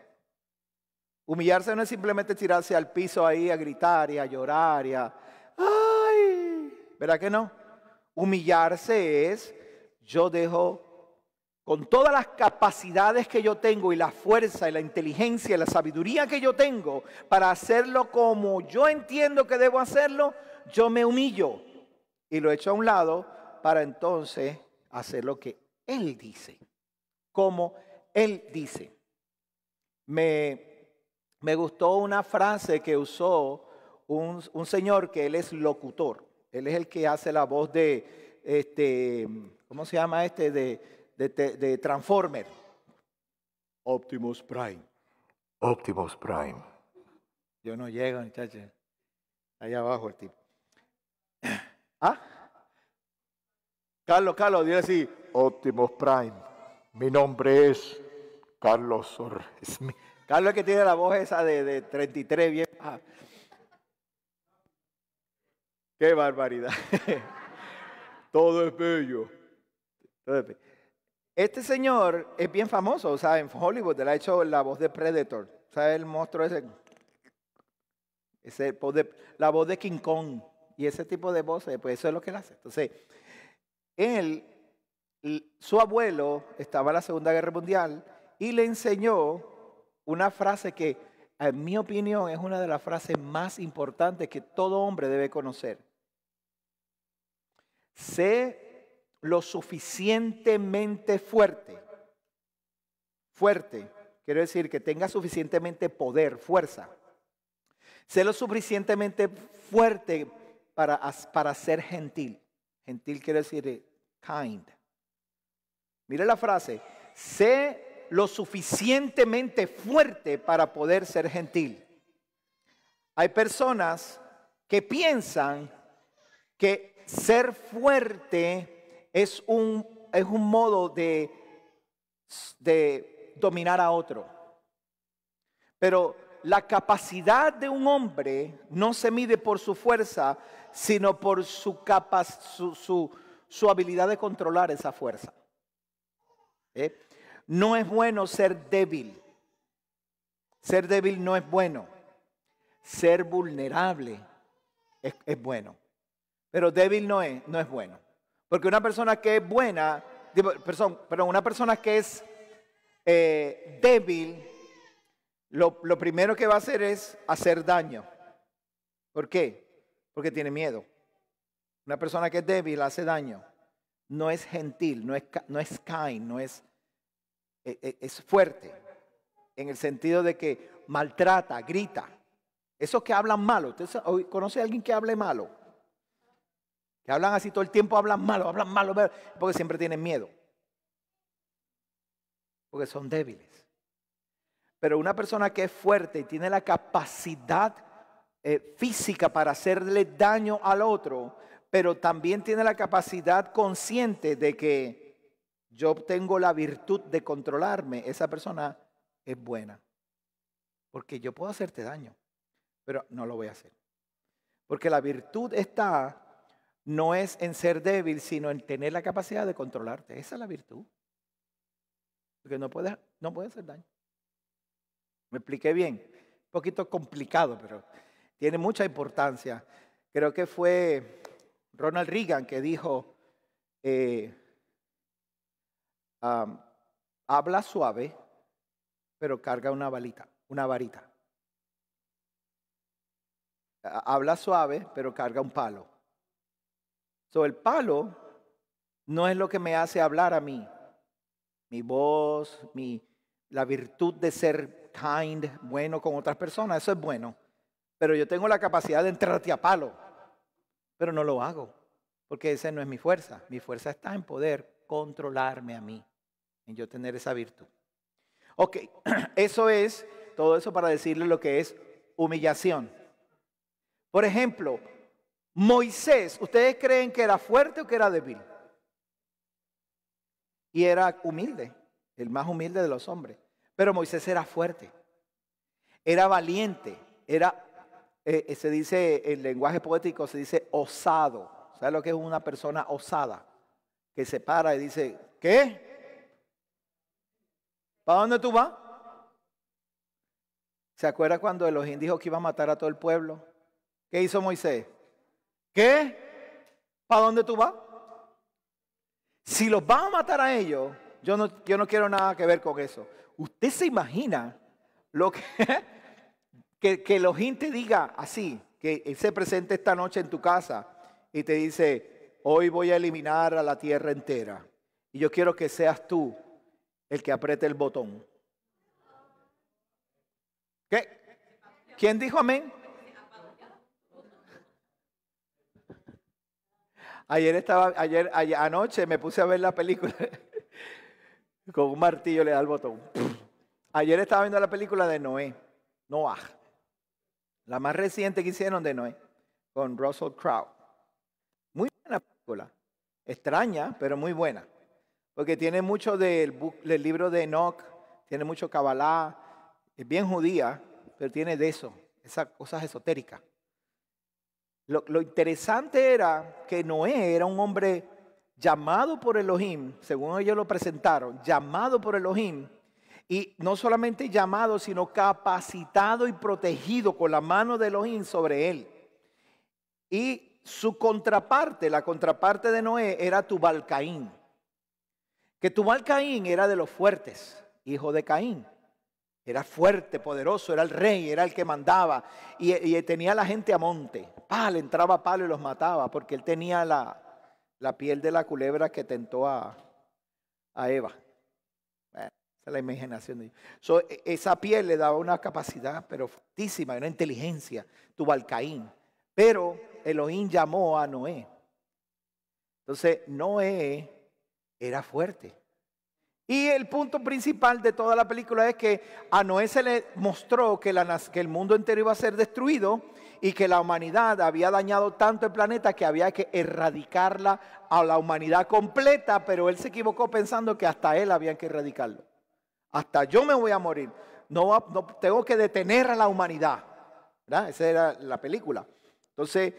Humillarse no es simplemente tirarse al piso ahí a gritar y a llorar y a... ¡Ay! ¿Verdad que no? Humillarse es, yo dejo... Con todas las capacidades que yo tengo y la fuerza y la inteligencia y la sabiduría que yo tengo para hacerlo como yo entiendo que debo hacerlo, yo me humillo y lo echo a un lado para entonces hacer lo que Él dice, como Él dice. Me gustó una frase que usó un señor que él es locutor. Él es el que hace la voz de, ¿cómo se llama este? De Transformer. Optimus Prime. Optimus Prime. Yo no llego, muchachos. Allá abajo el tipo. ¿Ah? Carlos, dile así. Optimus Prime. Mi nombre es Carlos Smith. Carlos es que tiene la voz esa de 33 bien. Ah. Qué barbaridad. Todo es bello. Todo es bello. Este señor es bien famoso, o sea, en Hollywood, él ha hecho la voz de Predator, o sea, el monstruo ese la voz de King Kong, y ese tipo de voces, pues eso es lo que él hace. Entonces, su abuelo estaba en la Segunda Guerra Mundial y le enseñó una frase que, en mi opinión, es una de las frases más importantes que todo hombre debe conocer. Sé lo suficientemente fuerte. Fuerte, quiero decir que tenga suficientemente poder, fuerza. Sé lo suficientemente fuerte para ser gentil. Gentil quiere decir kind. Mire la frase. Sé lo suficientemente fuerte para poder ser gentil. Hay personas que piensan que ser fuerte es un modo de dominar a otro. Pero la capacidad de un hombre no se mide por su fuerza, sino por su habilidad de controlar esa fuerza. No es bueno ser débil. Ser débil no es bueno. Ser vulnerable es bueno. Pero débil no es bueno. Porque una persona que es buena, una persona que es débil, lo primero que va a hacer es hacer daño. ¿Por qué? Porque tiene miedo. Una persona que es débil hace daño. No es gentil, no es kind, es fuerte. En el sentido de que maltrata, grita. Esos que hablan malo. ¿Usted conoce a alguien que hable malo? Que hablan así todo el tiempo, hablan malo, porque siempre tienen miedo. Porque son débiles. Pero una persona que es fuerte y tiene la capacidad física para hacerle daño al otro, pero también tiene la capacidad consciente de que yo tengo la virtud de controlarme, esa persona es buena. Porque yo puedo hacerte daño, pero no lo voy a hacer. Porque la virtud no es en ser débil, sino en tener la capacidad de controlarte. Esa es la virtud. Porque no puedes hacer daño. ¿Me expliqué bien? Un poquito complicado, pero tiene mucha importancia. Creo que fue Ronald Reagan que dijo, habla suave, pero carga una varita. Habla suave, pero carga un palo. El palo no es lo que me hace hablar a mí. Mi voz, la virtud de ser kind, bueno con otras personas, eso es bueno. Pero yo tengo la capacidad de entrarte a palo. Pero no lo hago, porque esa no es mi fuerza. Mi fuerza está en poder controlarme a mí, en yo tener esa virtud. Ok, todo eso para decirle lo que es humillación. Por ejemplo, Moisés, ¿ustedes creen que era fuerte o que era débil? Y era humilde, el más humilde de los hombres. Pero Moisés era fuerte, era valiente, se dice, en lenguaje poético se dice osado. ¿Sabes lo que es una persona osada? Que se para y dice, ¿qué? ¿Para dónde tú vas? ¿Se acuerda cuando Elohim dijo que iba a matar a todo el pueblo? ¿Qué hizo Moisés? ¿Qué? ¿Para dónde tú vas? Si los van a matar a ellos, yo no quiero nada que ver con eso. ¿Usted se imagina lo que Elohim te diga así? Que Él se presente esta noche en tu casa y te dice, hoy voy a eliminar a la tierra entera. Y yo quiero que seas tú el que apriete el botón. ¿Qué? ¿Quién dijo amén? Anoche me puse a ver la película. Con un martillo le da el botón. Ayer estaba viendo la película de Noah. La más reciente que hicieron de Noé. Con Russell Crowe. Muy buena película. Extraña, pero muy buena. Porque tiene mucho del libro de Enoch. Tiene mucho Kabbalah. Es bien judía, pero tiene de eso. Esas cosas esotéricas. Lo interesante era que Noé era un hombre llamado por Elohim, según ellos lo presentaron, llamado por Elohim, y no solamente llamado, sino capacitado y protegido con la mano de Elohim sobre él. Y su contraparte, la contraparte de Noé, era Tubal-Caín. Que Tubal-Caín era de los fuertes, hijo de Caín. Era fuerte, poderoso, era el rey, era el que mandaba y tenía a la gente a monte. Le entraba a palo y los mataba porque él tenía la piel de la culebra que tentó a Eva. Esa es la imaginación de Dios. Esa piel le daba una capacidad pero fortísima, una inteligencia, Tubal-Caín. Pero Elohim llamó a Noé. Entonces Noé era fuerte. Y el punto principal de toda la película es que a Noé se le mostró que el mundo entero iba a ser destruido y que la humanidad había dañado tanto el planeta que había que erradicarla a la humanidad completa, pero él se equivocó pensando que hasta él había que erradicarlo. Hasta yo me voy a morir, no tengo que detener a la humanidad, ¿verdad? Esa era la película. Entonces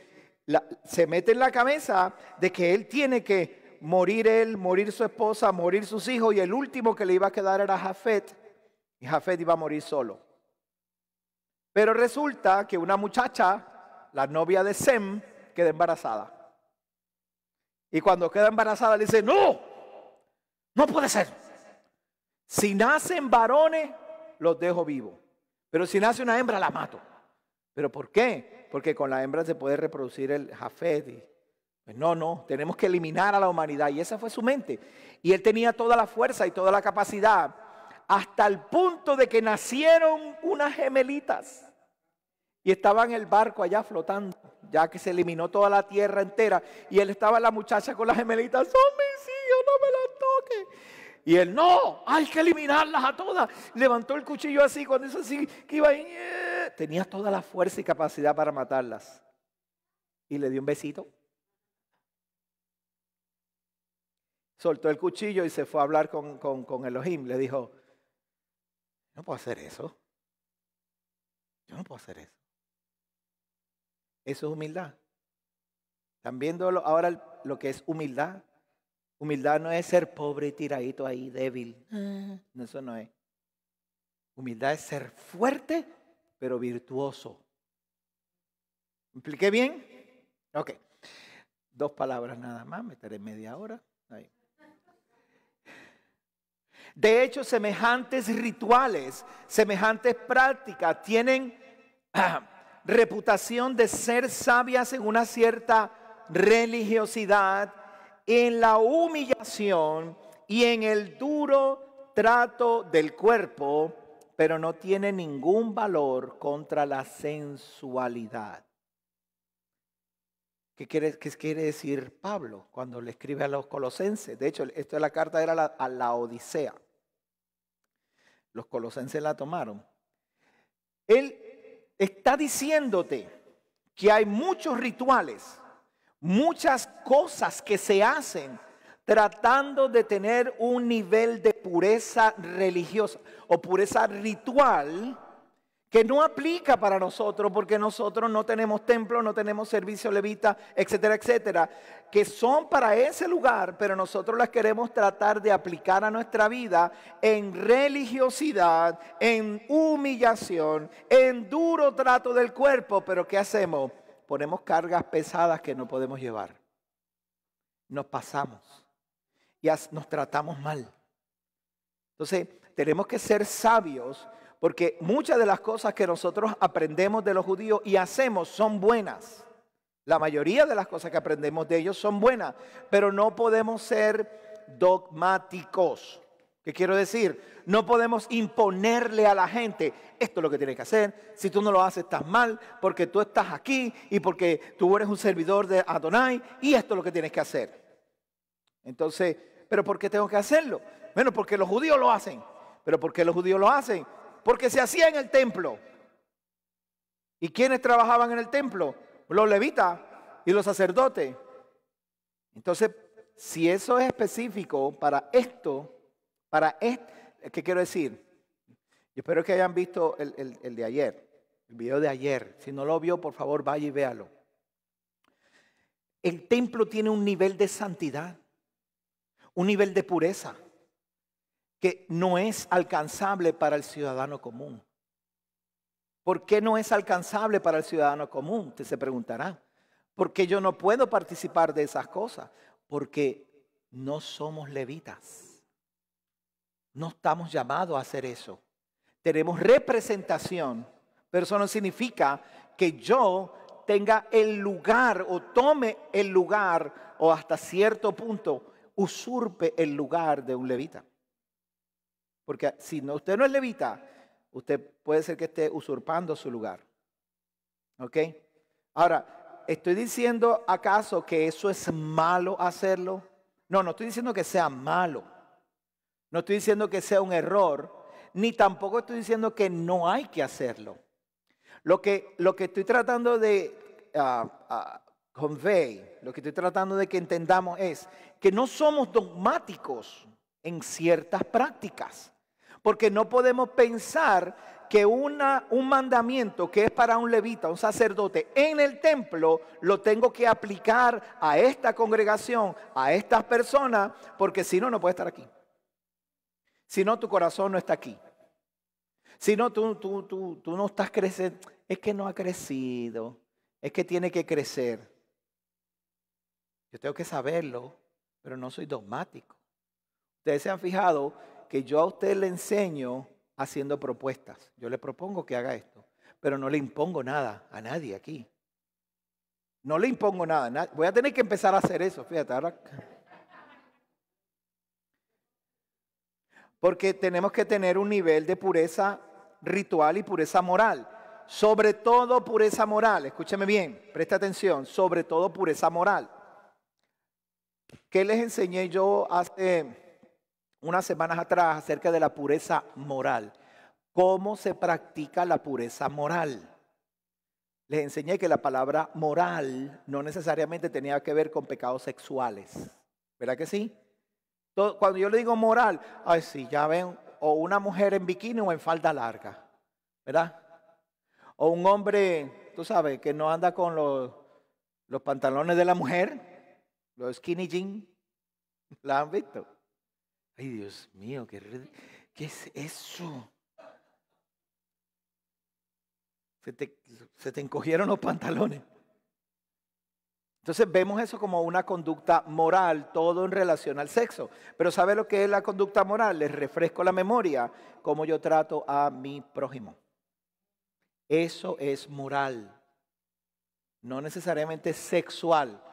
se mete en la cabeza de que él tiene que morir él, morir su esposa, morir sus hijos, y el último que le iba a quedar era Jafet, y Jafet iba a morir solo. Pero resulta que una muchacha, la novia de Sem, queda embarazada. Y cuando queda embarazada le dice, no puede ser. Si nacen varones, los dejo vivos. Pero si nace una hembra, la mato. ¿Pero por qué? Porque con la hembra se puede reproducir el Jafet. Pues no, tenemos que eliminar a la humanidad. Y esa fue su mente. Y él tenía toda la fuerza y toda la capacidad. Hasta el punto de que nacieron unas gemelitas. Y estaba en el barco allá flotando. Ya que se eliminó toda la tierra entera. Y él estaba la muchacha con las gemelitas. Son mis hijos, no me las toque. Y él, no, hay que eliminarlas a todas. Levantó el cuchillo así, cuando hizo así, que iba ahí. tenía toda la fuerza y capacidad para matarlas. Y le dio un besito. Soltó el cuchillo y se fue a hablar con Elohim. Le dijo, no puedo hacer eso. Yo no puedo hacer eso. Eso es humildad. ¿Están viendo ahora lo que es humildad? Humildad no es ser pobre y tiradito ahí, débil. No, eso no es. Humildad es ser fuerte, pero virtuoso. ¿Me expliqué bien? Ok. 2 palabras nada más, meteré media hora. Ahí. De hecho, semejantes rituales, semejantes prácticas tienen reputación de ser sabias en una cierta religiosidad, en la humillación y en el duro trato del cuerpo, pero no tiene ningún valor contra la sensualidad. ¿Qué quiere decir Pablo cuando le escribe a los colosenses? De hecho, esto de la carta era a la Odisea. Los colosenses la tomaron. Él está diciéndote que hay muchos rituales, muchas cosas que se hacen tratando de tener un nivel de pureza religiosa o pureza ritual que no aplica para nosotros porque nosotros no tenemos templo, no tenemos servicio levita, etcétera, etcétera, que son para ese lugar, pero nosotros las queremos tratar de aplicar a nuestra vida en religiosidad, en humillación, en duro trato del cuerpo, pero ¿qué hacemos? Ponemos cargas pesadas que no podemos llevar. Nos pasamos y nos tratamos mal. Entonces, tenemos que ser sabios porque muchas de las cosas que nosotros aprendemos de los judíos y hacemos son buenas. La mayoría de las cosas que aprendemos de ellos son buenas, pero no podemos ser dogmáticos. ¿Qué quiero decir? No podemos imponerle a la gente, esto es lo que tienes que hacer, si tú no lo haces estás mal, porque tú estás aquí y porque tú eres un servidor de Adonai y esto es lo que tienes que hacer. Entonces, ¿pero por qué tengo que hacerlo? Bueno, porque los judíos lo hacen. ¿Pero por qué los judíos lo hacen? Porque se hacía en el templo. ¿Y quiénes trabajaban en el templo? Los levitas y los sacerdotes. Entonces, si eso es específico para esto, ¿qué quiero decir? Yo espero que hayan visto el de ayer, el video de ayer. Si no lo vio, por favor, vaya y véalo. El templo tiene un nivel de santidad, un nivel de pureza que no es alcanzable para el ciudadano común. ¿Por qué no es alcanzable para el ciudadano común? Usted se preguntará. ¿Por qué yo no puedo participar de esas cosas? Porque no somos levitas. No estamos llamados a hacer eso. Tenemos representación, pero eso no significa que yo tenga el lugar o tome el lugar o hasta cierto punto usurpe el lugar de un levita. Porque si no, usted no es levita, usted puede ser que esté usurpando su lugar. ¿Ok? Ahora, ¿estoy diciendo acaso que eso es malo hacerlo? No, no estoy diciendo que sea malo. No estoy diciendo que sea un error, ni tampoco estoy diciendo que no hay que hacerlo. Lo que estoy tratando de convey, lo que estoy tratando de que entendamos es que no somos dogmáticos en ciertas prácticas. Porque no podemos pensar que un mandamiento que es para un levita, un sacerdote, en el templo, lo tengo que aplicar a esta congregación, a estas personas, porque si no, no puede estar aquí. Si no, tu corazón no está aquí. Si no, tú no estás creciendo. Es que no ha crecido. Es que tiene que crecer. Yo tengo que saberlo, pero no soy dogmático. Ustedes se han fijado que yo a usted le enseño haciendo propuestas. Yo le propongo que haga esto, pero no le impongo nada a nadie aquí. No le impongo nada. Voy a tener que empezar a hacer eso, fíjate ahora. Porque tenemos que tener un nivel de pureza ritual y pureza moral. Sobre todo pureza moral. Escúcheme bien, presta atención. Sobre todo pureza moral. ¿Qué les enseñé yo hace unas semanas atrás acerca de la pureza moral? cómo se practica la pureza moral. Les enseñé que la palabra moral no necesariamente tenía que ver con pecados sexuales. ¿Verdad que sí? Cuando yo le digo moral, ay sí, ya ven, o una mujer en bikini o en falda larga, ¿verdad? O un hombre, tú sabes, que no anda con los pantalones de la mujer, los skinny jeans. ¿La han visto? Ay, Dios mío, ¿qué es eso? Se te encogieron los pantalones. Entonces vemos eso como una conducta moral, todo en relación al sexo. Pero ¿sabe lo que es la conducta moral? Les refresco la memoria, cómo yo trato a mi prójimo. Eso es moral, no necesariamente sexual.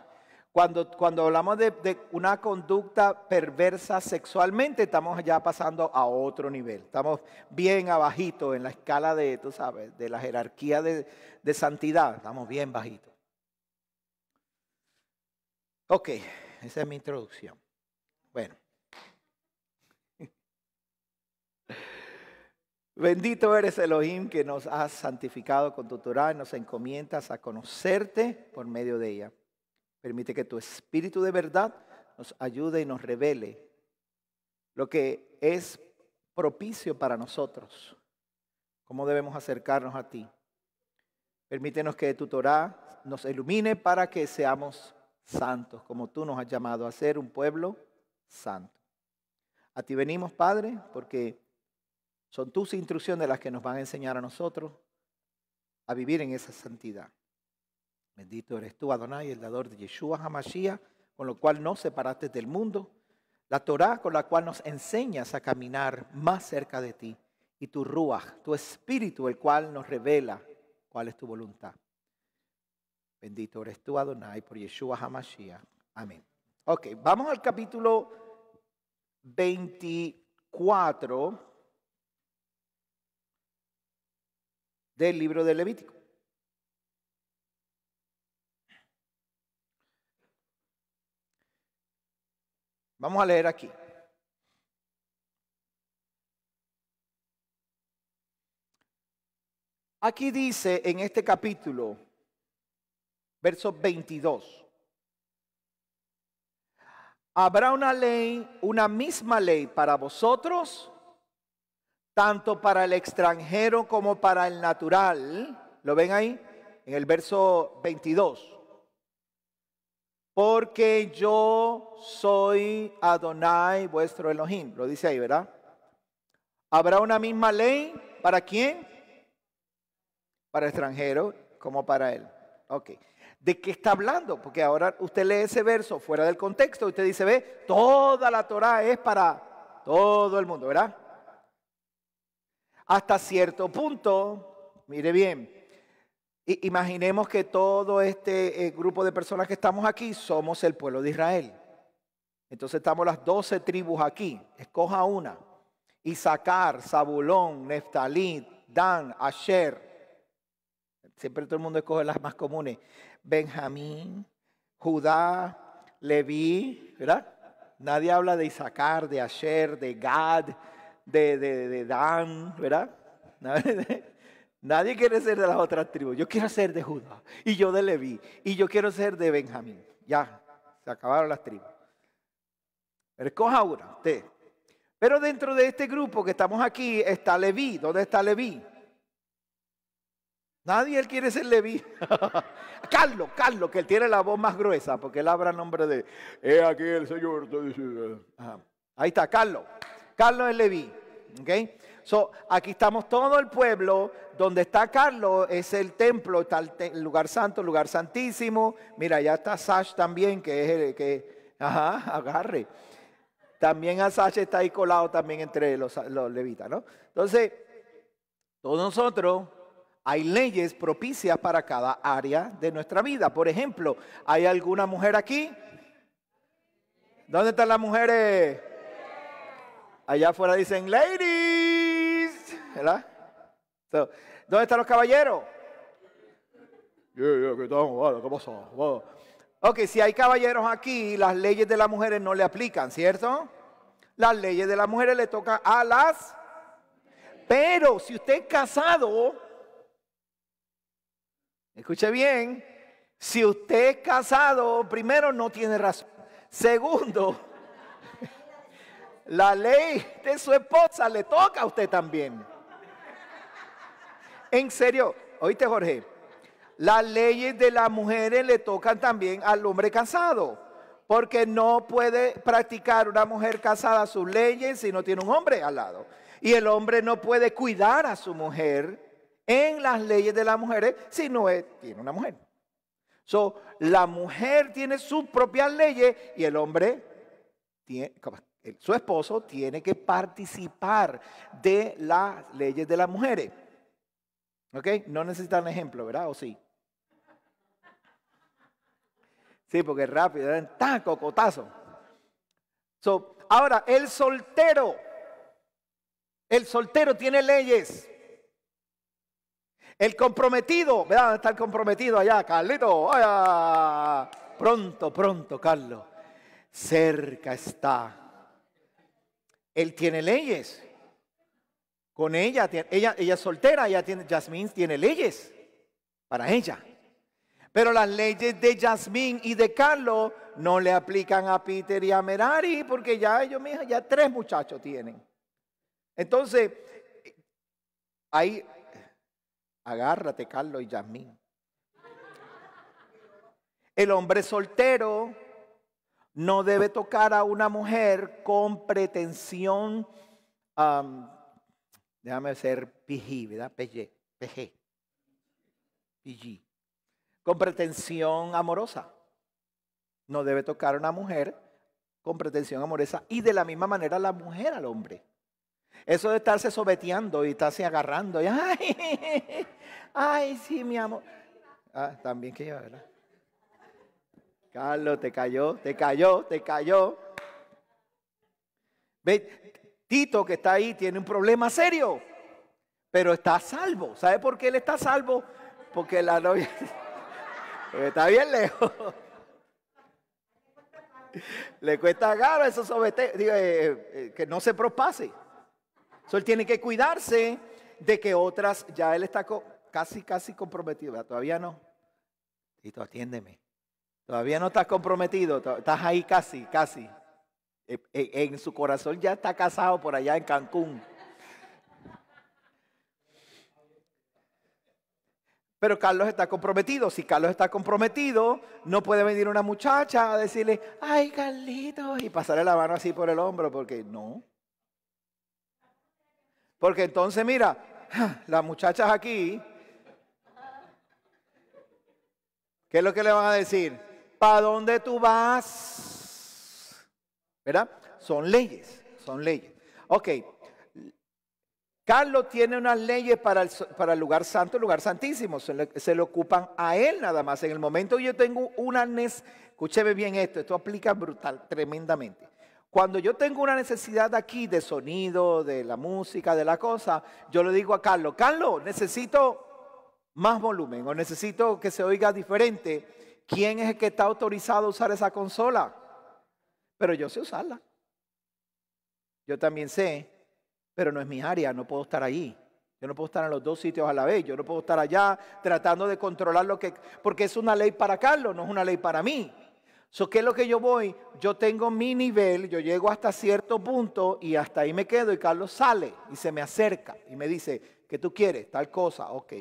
Cuando hablamos de una conducta perversa sexualmente, estamos ya pasando a otro nivel. Estamos bien abajito en la escala de, tú sabes, de la jerarquía de santidad. Estamos bien bajitos. Ok, esa es mi introducción. Bueno. Bendito eres Elohim, que nos has santificado con tu Torah y nos encomiendas a conocerte por medio de ella. Permite que tu Espíritu de verdad nos ayude y nos revele lo que es propicio para nosotros, cómo debemos acercarnos a ti. Permítenos que tu Torah nos ilumine para que seamos santos, como tú nos has llamado a ser un pueblo santo. A ti venimos, Padre, porque son tus instrucciones las que nos van a enseñar a nosotros a vivir en esa santidad. Bendito eres tú, Adonai, el dador de Yeshua HaMashiach, con lo cual nos separaste del mundo. La Torah con la cual nos enseñas a caminar más cerca de ti. Y tu Ruach, tu Espíritu, el cual nos revela cuál es tu voluntad. Bendito eres tú, Adonai, por Yeshua HaMashiach. Amén. Ok, vamos al capítulo 24 del libro de Levítico. Vamos a leer aquí. Aquí dice en este capítulo, verso 22. Habrá una ley, una misma ley para vosotros, tanto para el extranjero como para el natural. ¿Lo ven ahí? En el verso 22. Porque yo soy Adonai, vuestro Elohim. Lo dice ahí, ¿verdad? ¿Habrá una misma ley para quién? Para el extranjero como para él. Ok. ¿De qué está hablando? Porque ahora usted lee ese verso fuera del contexto y usted dice, ve, toda la Torah es para todo el mundo, ¿verdad? Hasta cierto punto, mire bien. Imaginemos que todo este grupo de personas que estamos aquí somos el pueblo de Israel. Entonces estamos las 12 tribus aquí. Escoja una. Isaacar, Zabulón, Neftalí, Dan, Asher. Siempre todo el mundo escoge las más comunes. Benjamín, Judá, Leví, ¿verdad? Nadie habla de Isaacar, de Asher, de Gad, de Dan, ¿verdad? Nadie quiere ser de las otras tribus. Yo quiero ser de Judá, y yo de Leví, y yo quiero ser de Benjamín. Ya, se acabaron las tribus. Pero escoja una, usted. Pero dentro de este grupo que estamos aquí está Leví. ¿Dónde está Leví? Nadie él quiere ser Leví. Carlos, que él tiene la voz más gruesa, porque él habla en nombre de, aquí el Señor. Ajá. Ahí está, Carlos. Carlos es Leví. ¿Okay? So, aquí estamos todo el pueblo. Donde está Carlos es el templo, está el lugar santo, el lugar santísimo. Mira, ya está Sash también, que es el que, agarre. También Sash está ahí colado también entre los levitas, ¿no? Entonces, todos nosotros hay leyes propicias para cada área de nuestra vida. Por ejemplo, ¿hay alguna mujer aquí? ¿Dónde están las mujeres? Allá afuera dicen ladies, ¿verdad? So, ¿dónde están los caballeros? ¿Qué tal? ¿Qué pasa? Ok, si hay caballeros aquí, las leyes de las mujeres no le aplican, ¿cierto? Las leyes de las mujeres le tocan a las Pero si usted es casado, escuche bien, si usted es casado, primero no tiene razón. Segundo, la ley de su esposa le toca a usted también. En serio, oíste Jorge, las leyes de las mujeres le tocan también al hombre casado, porque no puede practicar una mujer casada sus leyes si no tiene un hombre al lado. Y el hombre no puede cuidar a su mujer en las leyes de las mujeres si no tiene una mujer. La mujer tiene sus propias leyes y el hombre, su esposo, tiene que participar de las leyes de las mujeres. ¿Ok? No necesitan ejemplo, ¿verdad? ¿O sí? Sí, porque es rápido, es tan cocotazo. Ahora, el soltero tiene leyes. El comprometido, ¿verdad? ¿Dónde está el comprometido allá? Carlito, pronto, Carlos. Cerca está. Él tiene leyes. Con ella es soltera, Yasmín tiene leyes para ella. Pero las leyes de Yasmín y de Carlos no le aplican a Peter y a Merari porque ya ellos, mija, ya 3 muchachos tienen. Entonces, ahí, agárrate, Carlos y Yasmín. El hombre soltero no debe tocar a una mujer con pretensión, déjame ser PG, ¿verdad? PG. Con pretensión amorosa. No debe tocar a una mujer con pretensión amorosa y de la misma manera la mujer al hombre. Eso de estarse sobeteando y estarse agarrando. Y, ay, sí, mi amor. También que yo, ¿verdad? Carlos, te cayó. Ve, Tito, que está ahí, tiene un problema serio, pero está a salvo. ¿Sabe por qué él está a salvo? Porque la novia está bien lejos. Le cuesta caro eso que no se propase. Él tiene que cuidarse de que otras, ya él está casi comprometido, ¿verdad? Todavía no. Tito, atiéndeme. Todavía no estás comprometido, estás ahí casi. En su corazón ya está casado por allá en Cancún. Pero Carlos está comprometido. Si Carlos está comprometido, no puede venir una muchacha a decirle, ay, Carlitos, y pasarle la mano así por el hombro, porque no. Porque entonces, mira, las muchachas aquí, ¿qué es lo que le van a decir? ¿Para dónde tú vas? ¿Verdad? Son leyes. Ok. Carlos tiene unas leyes para el lugar santo, el lugar santísimo. Se le ocupan a él nada más. En el momento que yo tengo escúcheme bien esto aplica brutal, tremendamente. Cuando yo tengo una necesidad aquí de sonido, de la música, de la cosa, yo le digo a Carlos, necesito más volumen o necesito que se oiga diferente. ¿Quién es el que está autorizado a usar esa consola? Pero yo sé usarla. Yo también sé, pero no es mi área, no puedo estar allí. Yo no puedo estar en los 2 sitios a la vez. Yo no puedo estar allá tratando de controlar porque es una ley para Carlos, no es una ley para mí. ¿Qué es lo que yo voy? Yo tengo mi nivel, yo llego hasta cierto punto y hasta ahí me quedo y Carlos sale y se me acerca y me dice, ¿qué tú quieres? Tal cosa, ok,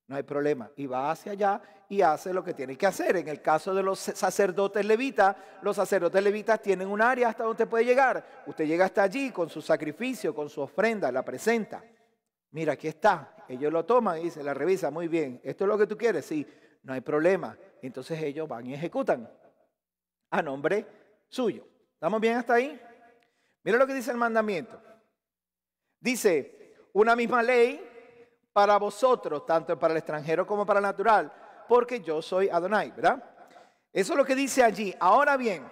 no hay problema. Y va hacia allá y hace lo que tiene que hacer. En el caso de los sacerdotes levitas tienen un área hasta donde puede llegar. Usted llega hasta allí con su sacrificio, con su ofrenda, la presenta. Mira, aquí está. Ellos lo toman y dicen, la revisa, muy bien. ¿Esto es lo que tú quieres? Sí, no hay problema. Entonces ellos van y ejecutan a nombre suyo. ¿Estamos bien hasta ahí? Mira lo que dice el mandamiento. Dice, una misma ley para vosotros, tanto para el extranjero como para el natural, porque yo soy Adonai, ¿verdad? Eso es lo que dice allí. Ahora bien,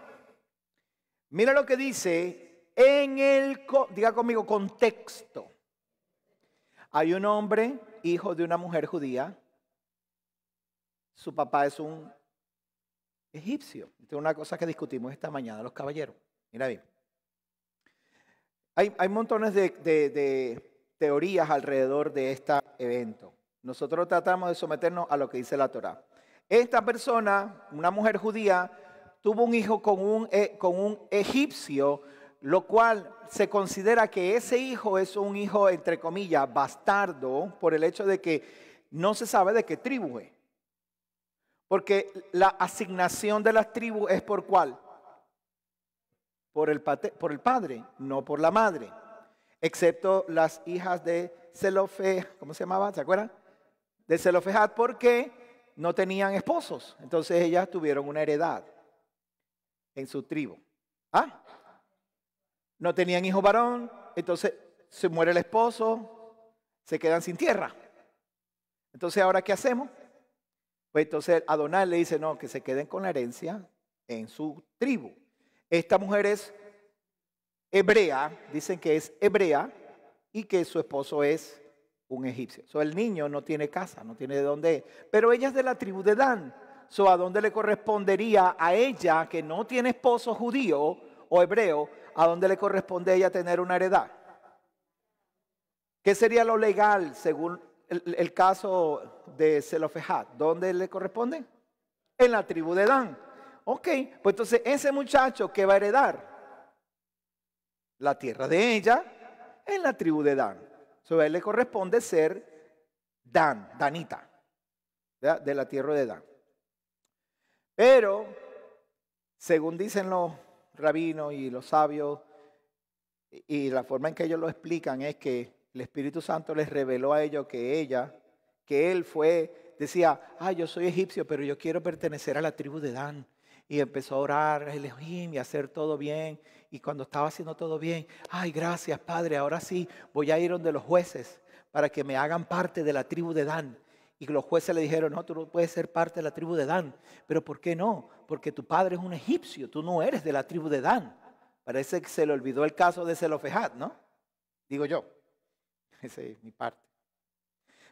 mira lo que dice diga conmigo, contexto. Hay un hombre, hijo de una mujer judía. Su papá es un egipcio. Esta es una cosa que discutimos esta mañana los caballeros. Mira bien. Hay montones de teorías alrededor de este evento. Nosotros tratamos de someternos a lo que dice la Torá. Esta persona, una mujer judía, tuvo un hijo con un egipcio, lo cual se considera que ese hijo es un hijo, entre comillas, bastardo, por el hecho de que no se sabe de qué tribu es. Porque la asignación de las tribus es ¿por cuál? Por el padre, no por la madre. Excepto las hijas de Zelofehad, ¿cómo se llamaba? ¿Se acuerdan? De Zelofehad, porque no tenían esposos. Entonces ellas tuvieron una heredad en su tribu. ¿Ah? No tenían hijo varón, entonces se muere el esposo, se quedan sin tierra. Entonces, ¿ahora qué hacemos? Pues entonces Adonai le dice, no, que se queden con la herencia en su tribu. Esta mujer es hebrea, dicen que es hebrea y que su esposo es un egipcio. El niño no tiene casa, no tiene de dónde, pero ella es de la tribu de Dan. ¿A dónde le correspondería a ella, que no tiene esposo judío o hebreo, a dónde le corresponde a ella tener una heredad? ¿Qué sería lo legal según el caso de Zelofehad? ¿Dónde le corresponde? En la tribu de Dan. Ok, pues entonces ese muchacho que va a heredar la tierra de ella en la tribu de Dan. A él le corresponde ser danita, ¿verdad? De la tierra de Dan. Pero, según dicen los rabinos y los sabios, y la forma en que ellos lo explican es que el Espíritu Santo les reveló a ellos que él decía, yo soy egipcio, pero yo quiero pertenecer a la tribu de Dan. Y empezó a orar a Elohim y a hacer todo bien. Y cuando estaba haciendo todo bien, gracias Padre, ahora sí voy a ir donde los jueces para que me hagan parte de la tribu de Dan. Y los jueces le dijeron, no, tú no puedes ser parte de la tribu de Dan. ¿Pero por qué no? Porque tu padre es un egipcio, tú no eres de la tribu de Dan. Parece que se le olvidó el caso de Zelofehad, ¿no? Digo yo. Esa es mi parte.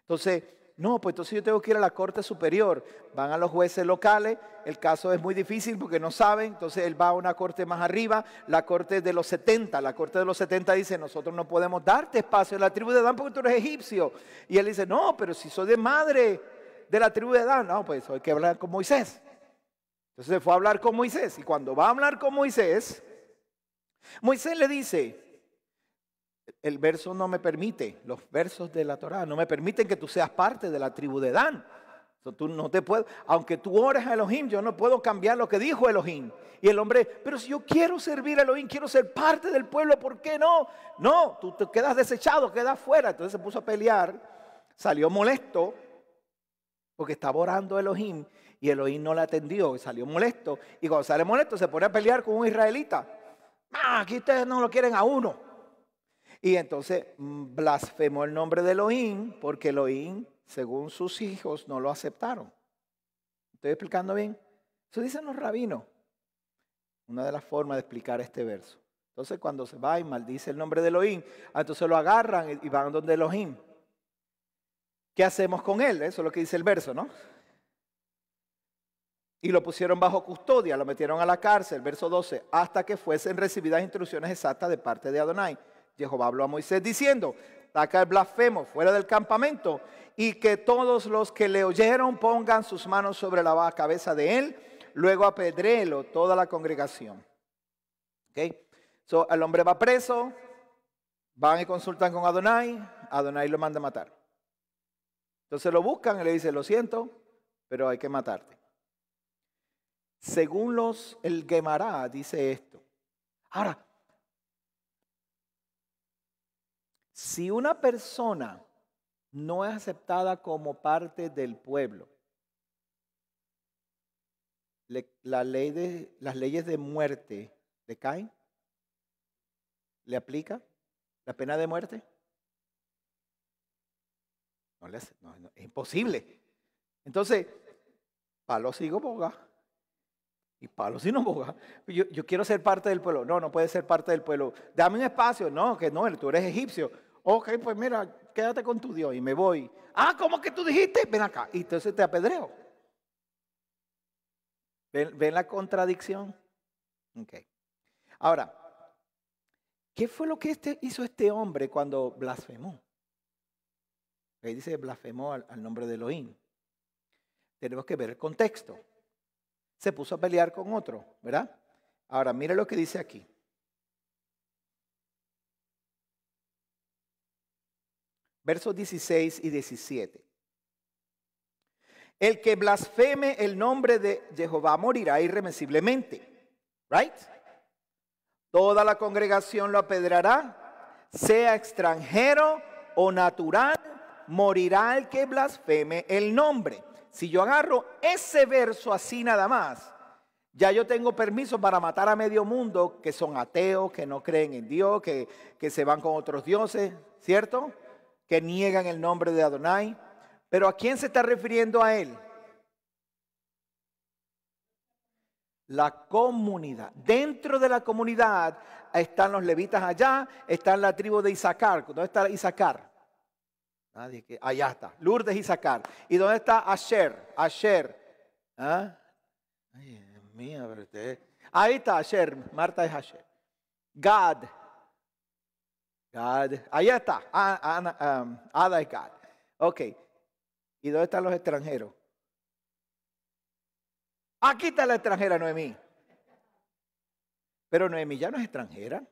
Entonces, no, pues entonces yo tengo que ir a la corte superior. Van a los jueces locales, el caso es muy difícil porque no saben, entonces él va a una corte más arriba, la corte de los 70. La corte de los 70 dice, nosotros no podemos darte espacio en la tribu de Dan porque tú eres egipcio. Y él dice, no, pero si soy de madre de la tribu de Dan, no, pues hay que hablar con Moisés. Entonces se fue a hablar con Moisés, y cuando va a hablar con Moisés, Moisés le dice, el verso no me permite, los versos de la Torá no me permiten que tú seas parte de la tribu de Dan. Tú no te puedes, aunque tú ores a Elohim, yo no puedo cambiar lo que dijo Elohim. Y el hombre, pero si yo quiero servir a Elohim, quiero ser parte del pueblo, ¿por qué no? No, tú te quedas desechado, quedas fuera. Entonces se puso a pelear, salió molesto, porque estaba orando a Elohim, y Elohim no le atendió, y salió molesto. Y cuando sale molesto, se pone a pelear con un israelita. Aquí ustedes no lo quieren a uno. Y entonces blasfemó el nombre de Elohim, porque Elohim, según sus hijos, no lo aceptaron. ¿Estoy explicando bien? Eso dicen los rabinos. Una de las formas de explicar este verso. Entonces cuando se va y maldice el nombre de Elohim, entonces lo agarran y van donde Elohim. ¿Qué hacemos con él? Eso es lo que dice el verso, ¿no? Y lo pusieron bajo custodia, lo metieron a la cárcel, verso 12, hasta que fuesen recibidas instrucciones exactas de parte de Adonai. Jehová habló a Moisés diciendo, saca el blasfemo fuera del campamento, y que todos los que le oyeron pongan sus manos sobre la cabeza de él, luego apedréelo toda la congregación. Okay. El hombre va preso, van y consultan con Adonai, Adonai lo manda a matar. Entonces lo buscan y le dicen, lo siento, pero hay que matarte. Según el Gemara dice esto. Ahora, si una persona no es aceptada como parte del pueblo, las leyes de muerte le caen, ¿le aplica la pena de muerte? No, es imposible. Entonces, palo sigo boga. Y palo si no boga. Yo quiero ser parte del pueblo. No, no puedes ser parte del pueblo. Dame un espacio. No, que no, tú eres egipcio. Ok, pues mira, quédate con tu Dios y me voy. ¿Cómo que tú dijiste? Ven acá. Y entonces te apedreo. ¿Ven la contradicción? Ok. Ahora, ¿qué fue lo que hizo este hombre cuando blasfemó? Ahí dice blasfemó al nombre de Elohim. Tenemos que ver el contexto. Se puso a pelear con otro, ¿verdad? Ahora, mire lo que dice aquí. Versos 16 y 17. El que blasfeme el nombre de Jehová morirá irremisiblemente. Right? Toda la congregación lo apedreará, sea extranjero o natural, morirá el que blasfeme el nombre. Si yo agarro ese verso así nada más, ya yo tengo permiso para matar a medio mundo que son ateos, que no creen en Dios, que se van con otros dioses, ¿cierto? Que niegan el nombre de Adonai. Pero ¿a quién se está refiriendo a él? La comunidad. Dentro de la comunidad están los levitas allá, está la tribu de Isaacar. ¿Dónde está Isaacar? Nadie que, allá está, Lourdes Isaacar. ¿Y dónde está Asher? Asher. ¿Ah? Ay, Dios mío, pero usted. Ahí está Asher, Marta es Asher. Gad. Gad. Allá está. Ada es Gad. Ok. ¿Y dónde están los extranjeros? Aquí está la extranjera Noemí. Pero Noemí ya no es extranjera.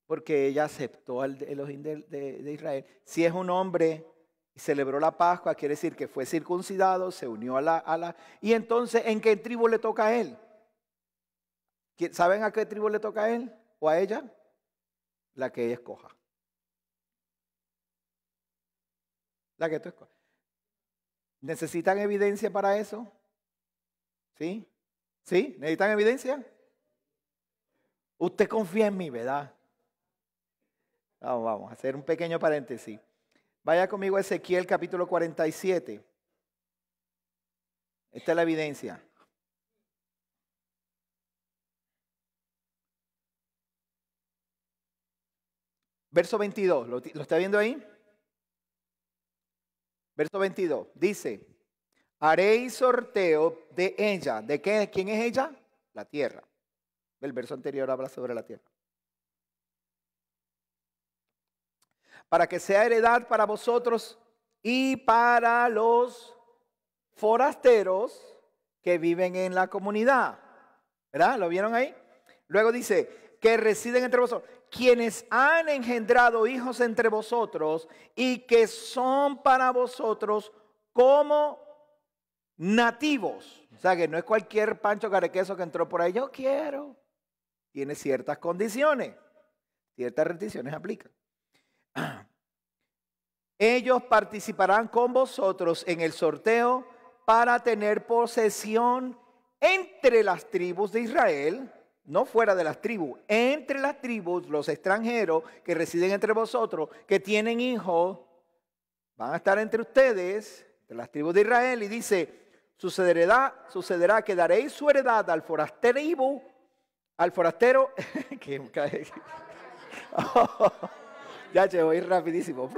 Porque ella aceptó al Elohim de Israel. Si es un hombre y celebró la Pascua, quiere decir que fue circuncidado, se unió a la... Y entonces, ¿en qué tribu le toca a él? ¿Saben a qué tribu le toca a él o a ella? La que ella escoja. La que tú escojas. ¿Necesitan evidencia para eso? ¿Sí? ¿Sí? ¿Necesitan evidencia? Usted confía en mí, ¿verdad? Vamos a hacer un pequeño paréntesis. Vaya conmigo a Ezequiel capítulo 47. Esta es la evidencia. Verso 22, ¿lo está viendo ahí? Verso 22, dice, haréis sorteo de ella. ¿De qué? ¿Quién es ella? La tierra. El verso anterior habla sobre la tierra. Para que sea heredad para vosotros y para los forasteros que viven en la comunidad. ¿Verdad? ¿Lo vieron ahí? Luego dice, que residen entre vosotros, quienes han engendrado hijos entre vosotros y que son para vosotros como nativos. O sea, que no es cualquier Pancho Carequeso que entró por ahí, yo quiero. Tiene ciertas condiciones, ciertas restricciones aplican. Ellos participarán con vosotros en el sorteo para tener posesión entre las tribus de Israel, no fuera de las tribus, entre las tribus, los extranjeros que residen entre vosotros, que tienen hijos, van a estar entre ustedes, entre las tribus de Israel, y dice, sucederá que daréis su heredad al forastero, ya llevo a ir rapidísimo.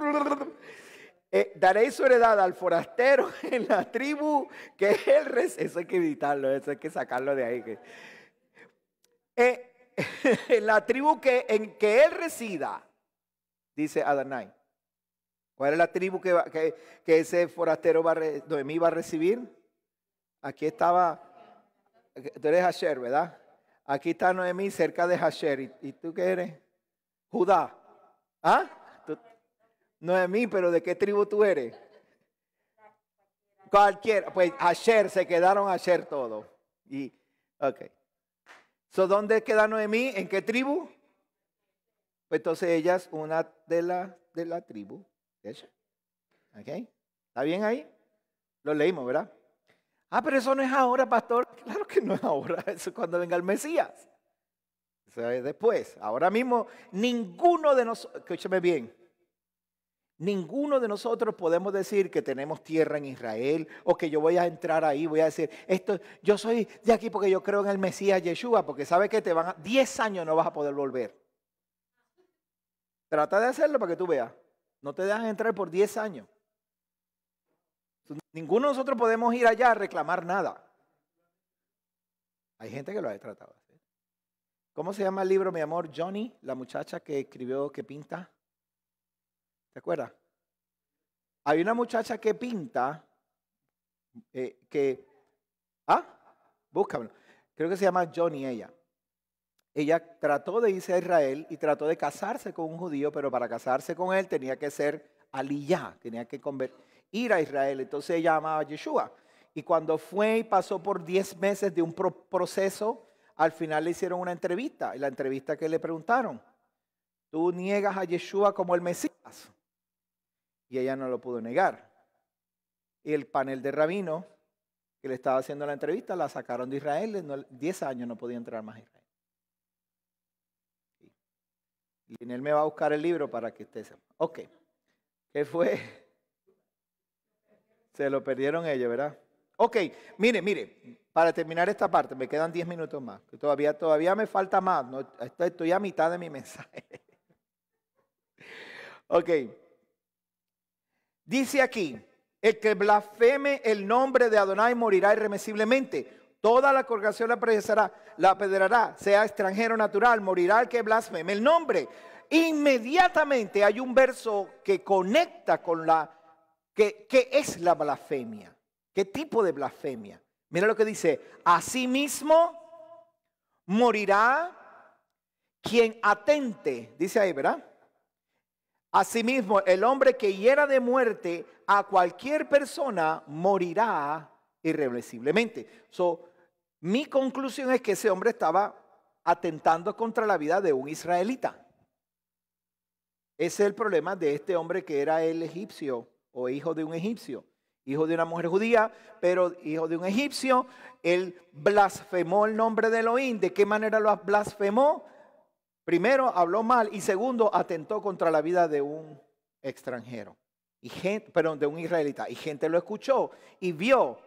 Daréis su heredad al forastero en la tribu que él eso hay que evitarlo, eso hay que sacarlo de ahí. En la tribu en que él resida, dice Adonai. ¿Cuál es la tribu que ese forastero Noemí va a recibir? Aquí estaba, tú eres Asher, ¿verdad? Aquí está Noemí cerca de Asher. ¿Y tú qué eres? Judá. ¿Ah? Noemí, pero ¿de qué tribu tú eres? Cualquiera. Pues Asher, se quedaron Asher todos. Ok. ¿Dónde queda Noemí? ¿En qué tribu? Pues entonces ella es una de la tribu de Asher. ¿Ok? ¿Está bien ahí? Lo leímos, ¿verdad? Pero eso no es ahora, pastor. Claro que no es ahora. Eso es cuando venga el Mesías. Eso es después. Ahora mismo, ninguno de nosotros, escúchame bien, ninguno de nosotros podemos decir que tenemos tierra en Israel o que yo voy a entrar ahí, voy a decir, yo soy de aquí porque yo creo en el Mesías Yeshua, porque sabe que 10 años no vas a poder volver. Trata de hacerlo para que tú veas. No te dejan entrar por 10 años. Ninguno de nosotros podemos ir allá a reclamar nada. Hay gente que lo ha tratado de hacer. ¿Cómo se llama el libro, mi amor? Johnny, la muchacha que escribió, que pinta. ¿Te acuerdas? Hay una muchacha que pinta, búscamelo. Creo que se llama Johnny ella. Ella trató de irse a Israel y trató de casarse con un judío, pero para casarse con él tenía que ser aliyá, tenía que ir a Israel. Entonces ella amaba a Yeshua. Y cuando fue y pasó por 10 meses de un proceso, al final le hicieron una entrevista. Y la entrevista que le preguntaron, ¿tú niegas a Yeshua como el Mesías? Y ella no lo pudo negar. Y el panel de rabinos que le estaba haciendo la entrevista la sacaron de Israel. 10 años no podía entrar más a Israel. Y él me va a buscar el libro para que usted sepa. Ok. ¿Qué fue? Se lo perdieron ellos, ¿verdad? Ok, mire, para terminar esta parte, me quedan 10 minutos más. Todavía me falta más. No, estoy a mitad de mi mensaje. Ok. Dice aquí, el que blasfeme el nombre de Adonai morirá irremisiblemente. Toda la congregación la apedreará, sea extranjero o natural, morirá el que blasfeme el nombre. Inmediatamente hay un verso que conecta con ¿qué es la blasfemia? ¿Qué tipo de blasfemia? Mira lo que dice, asimismo morirá quien atente, dice ahí, ¿verdad? Asimismo, el hombre que hiera de muerte a cualquier persona morirá irreversiblemente. Mi conclusión es que ese hombre estaba atentando contra la vida de un israelita. Ese es el problema de este hombre que era el egipcio o hijo de un egipcio. Hijo de una mujer judía, pero hijo de un egipcio. Él blasfemó el nombre de Elohim. ¿De qué manera lo blasfemó? Primero, habló mal y segundo, atentó contra la vida de un extranjero. De un israelita. Y gente lo escuchó y vio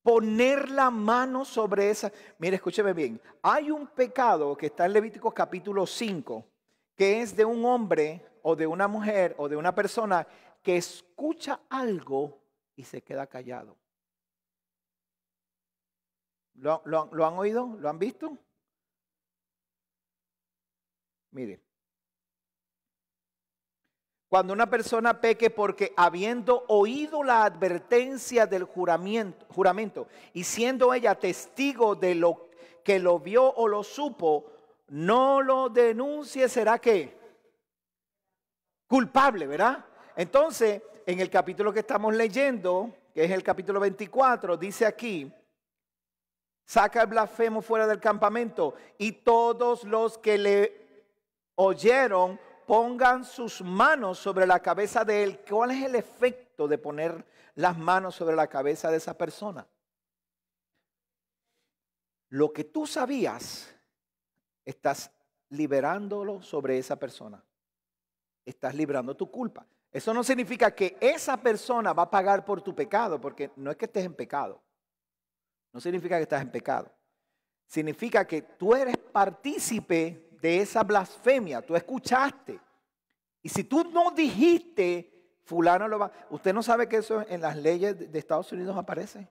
poner la mano sobre esa. Mire, escúcheme bien. Hay un pecado que está en Levíticos capítulo 5, que es de un hombre o de una mujer o de una persona que escucha algo y se queda callado. ¿Lo han oído? ¿Lo han visto? Mire, cuando una persona peque porque habiendo oído la advertencia del juramento y siendo ella testigo de lo que lo vio o lo supo, no lo denuncie, será que culpable, ¿verdad? Entonces, en el capítulo que estamos leyendo, que es el capítulo 24, dice aquí, saca el blasfemo fuera del campamento y todos los que le oyeron pongan sus manos sobre la cabeza de él. ¿Cuál es el efecto de poner las manos sobre la cabeza de esa persona? Lo que tú sabías, estás liberándolo sobre esa persona. Estás librando tu culpa. Eso no significa que esa persona va a pagar por tu pecado, porque no es que estés en pecado. No significa que estás en pecado. Significa que tú eres partícipe de esa blasfemia. Tú escuchaste. Y si tú no dijiste, fulano lo va. Usted no sabe que eso en las leyes de Estados Unidos aparece.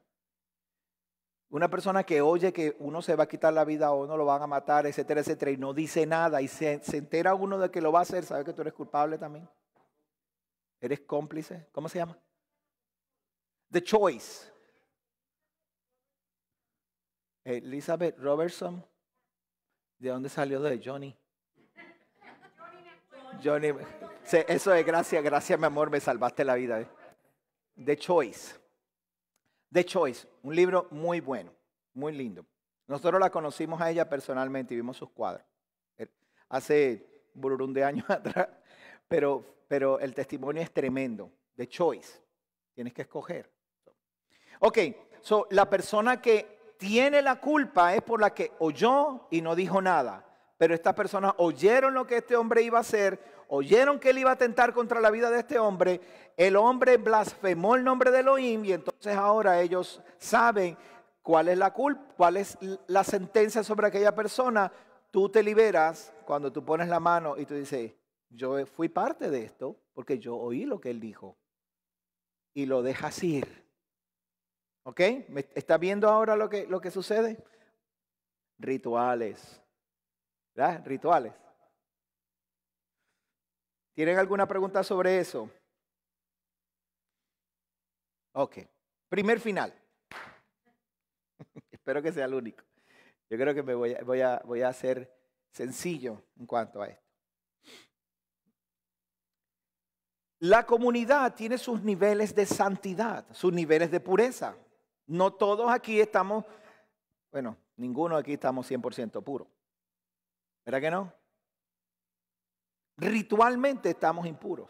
Una persona que oye que uno se va a quitar la vida o uno lo van a matar, etcétera, etcétera, y no dice nada y se entera uno de que lo va a hacer, ¿sabe que tú eres culpable también? ¿Eres cómplice? ¿Cómo se llama? The Choice. Elizabeth Robertson. ¿De dónde salió de Johnny? Johnny. Eso es gracias mi amor, me salvaste la vida. The Choice. The Choice, un libro muy bueno, muy lindo. Nosotros la conocimos a ella personalmente y vimos sus cuadros. Hace bururún de años atrás, pero el testimonio es tremendo. The Choice, tienes que escoger. Ok, la persona que tiene la culpa es por la que oyó y no dijo nada. Pero estas personas oyeron lo que este hombre iba a hacer, oyeron que él iba a atentar contra la vida de este hombre. El hombre blasfemó el nombre de Elohim y entonces ahora ellos saben cuál es la culpa, cuál es la sentencia sobre aquella persona. Tú te liberas cuando tú pones la mano y tú dices, yo fui parte de esto porque yo oí lo que él dijo. Y lo dejas ir. ¿Ok? ¿Me está viendo ahora lo que sucede? Rituales. ¿Verdad? Rituales. ¿Tienen alguna pregunta sobre eso? Ok. Primer final. Espero que sea el único. Yo creo que voy a ser sencillo en cuanto a esto. La comunidad tiene sus niveles de santidad, sus niveles de pureza. No todos aquí estamos, bueno, ninguno aquí estamos 100% puros. ¿Verdad que no? Ritualmente estamos impuros.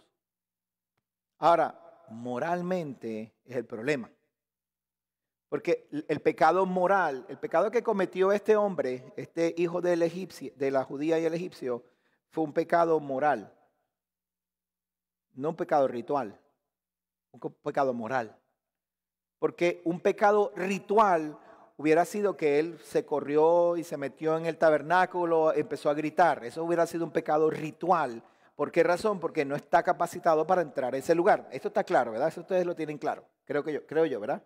Ahora, moralmente es el problema. Porque el pecado moral, el pecado que cometió este hombre, este hijo del egipcio, de la judía y el egipcio, fue un pecado moral. No un pecado ritual, un pecado moral. Porque un pecado ritual hubiera sido que él se corrió y se metió en el tabernáculo, empezó a gritar. Eso hubiera sido un pecado ritual. ¿Por qué razón? Porque no está capacitado para entrar a ese lugar. Esto está claro, ¿verdad? Eso ustedes lo tienen claro. Creo yo, ¿verdad?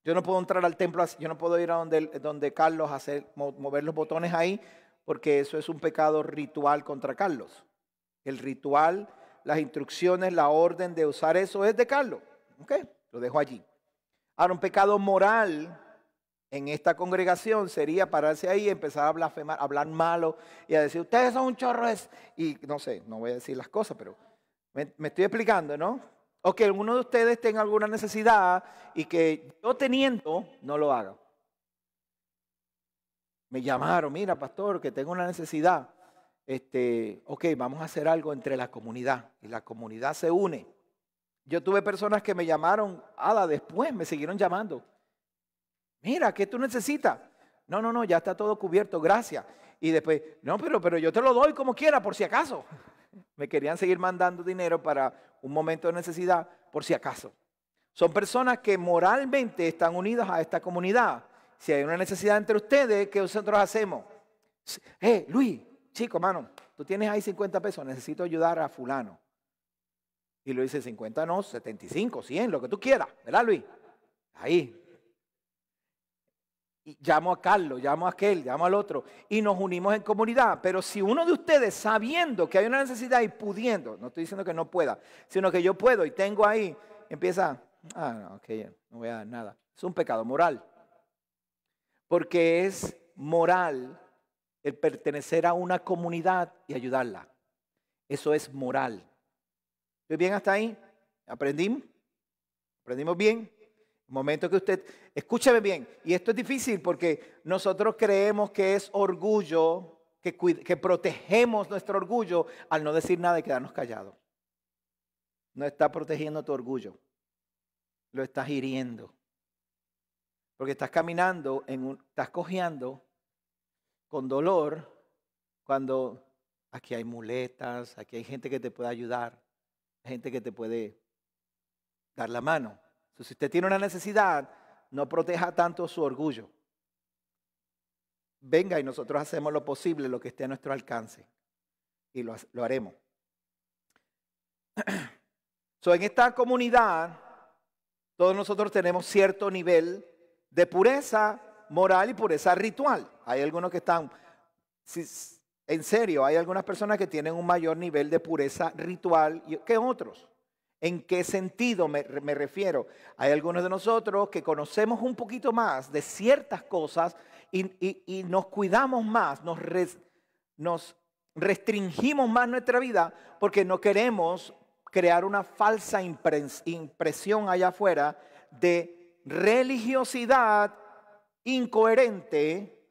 Yo no puedo entrar al templo, yo no puedo ir a donde Carlos a mover los botones ahí, porque eso es un pecado ritual contra Carlos. El ritual, las instrucciones, la orden de usar eso es de Carlos. ¿Ok? Lo dejo allí. Ahora, un pecado moral en esta congregación sería pararse ahí y empezar a blasfemar, a hablar malo y a decir, ustedes son un chorro. Y no sé, no voy a decir las cosas, pero me estoy explicando, ¿no? O que alguno de ustedes tenga alguna necesidad y que yo teniendo no lo haga. Me llamaron, mira pastor, que tengo una necesidad. Ok, vamos a hacer algo entre la comunidad. Y la comunidad se une. Yo tuve personas que me llamaron, después me siguieron llamando. Mira, ¿qué tú necesitas? No, ya está todo cubierto, gracias. Y después, no, pero yo te lo doy como quiera, por si acaso. Me querían seguir mandando dinero para un momento de necesidad, por si acaso. Son personas que moralmente están unidas a esta comunidad. Si hay una necesidad entre ustedes, ¿qué nosotros hacemos? Luis, chico, mano, tú tienes ahí 50 pesos, necesito ayudar a fulano. Y Luis dice, 50 no, 75, 100, lo que tú quieras, ¿verdad, Luis? Ahí. Y llamo a Carlos, llamo a aquel, llamo al otro y nos unimos en comunidad. Pero si uno de ustedes, sabiendo que hay una necesidad y pudiendo, no estoy diciendo que no pueda, sino que yo puedo y tengo ahí, empieza, no voy a dar nada. Es un pecado moral. Porque es moral el pertenecer a una comunidad y ayudarla. Eso es moral. ¿Estoy bien hasta ahí? ¿Aprendimos? ¿Aprendimos bien? Momento que usted, escúcheme bien, y esto es difícil porque nosotros creemos que es orgullo, que protegemos nuestro orgullo al no decir nada y quedarnos callados. No está protegiendo tu orgullo, lo estás hiriendo. Porque estás caminando, estás cojeando con dolor cuando aquí hay muletas, aquí hay gente que te puede ayudar, gente que te puede dar la mano. Si usted tiene una necesidad, no proteja tanto su orgullo. Venga y nosotros hacemos lo posible, lo que esté a nuestro alcance. Y lo haremos. En esta comunidad, todos nosotros tenemos cierto nivel de pureza moral y pureza ritual. Hay algunos que están, en serio, hay algunas personas que tienen un mayor nivel de pureza ritual que otros. ¿En qué sentido me refiero? Hay algunos de nosotros que conocemos un poquito más de ciertas cosas y nos cuidamos más, nos restringimos más nuestra vida porque no queremos crear una falsa impresión allá afuera de religiosidad incoherente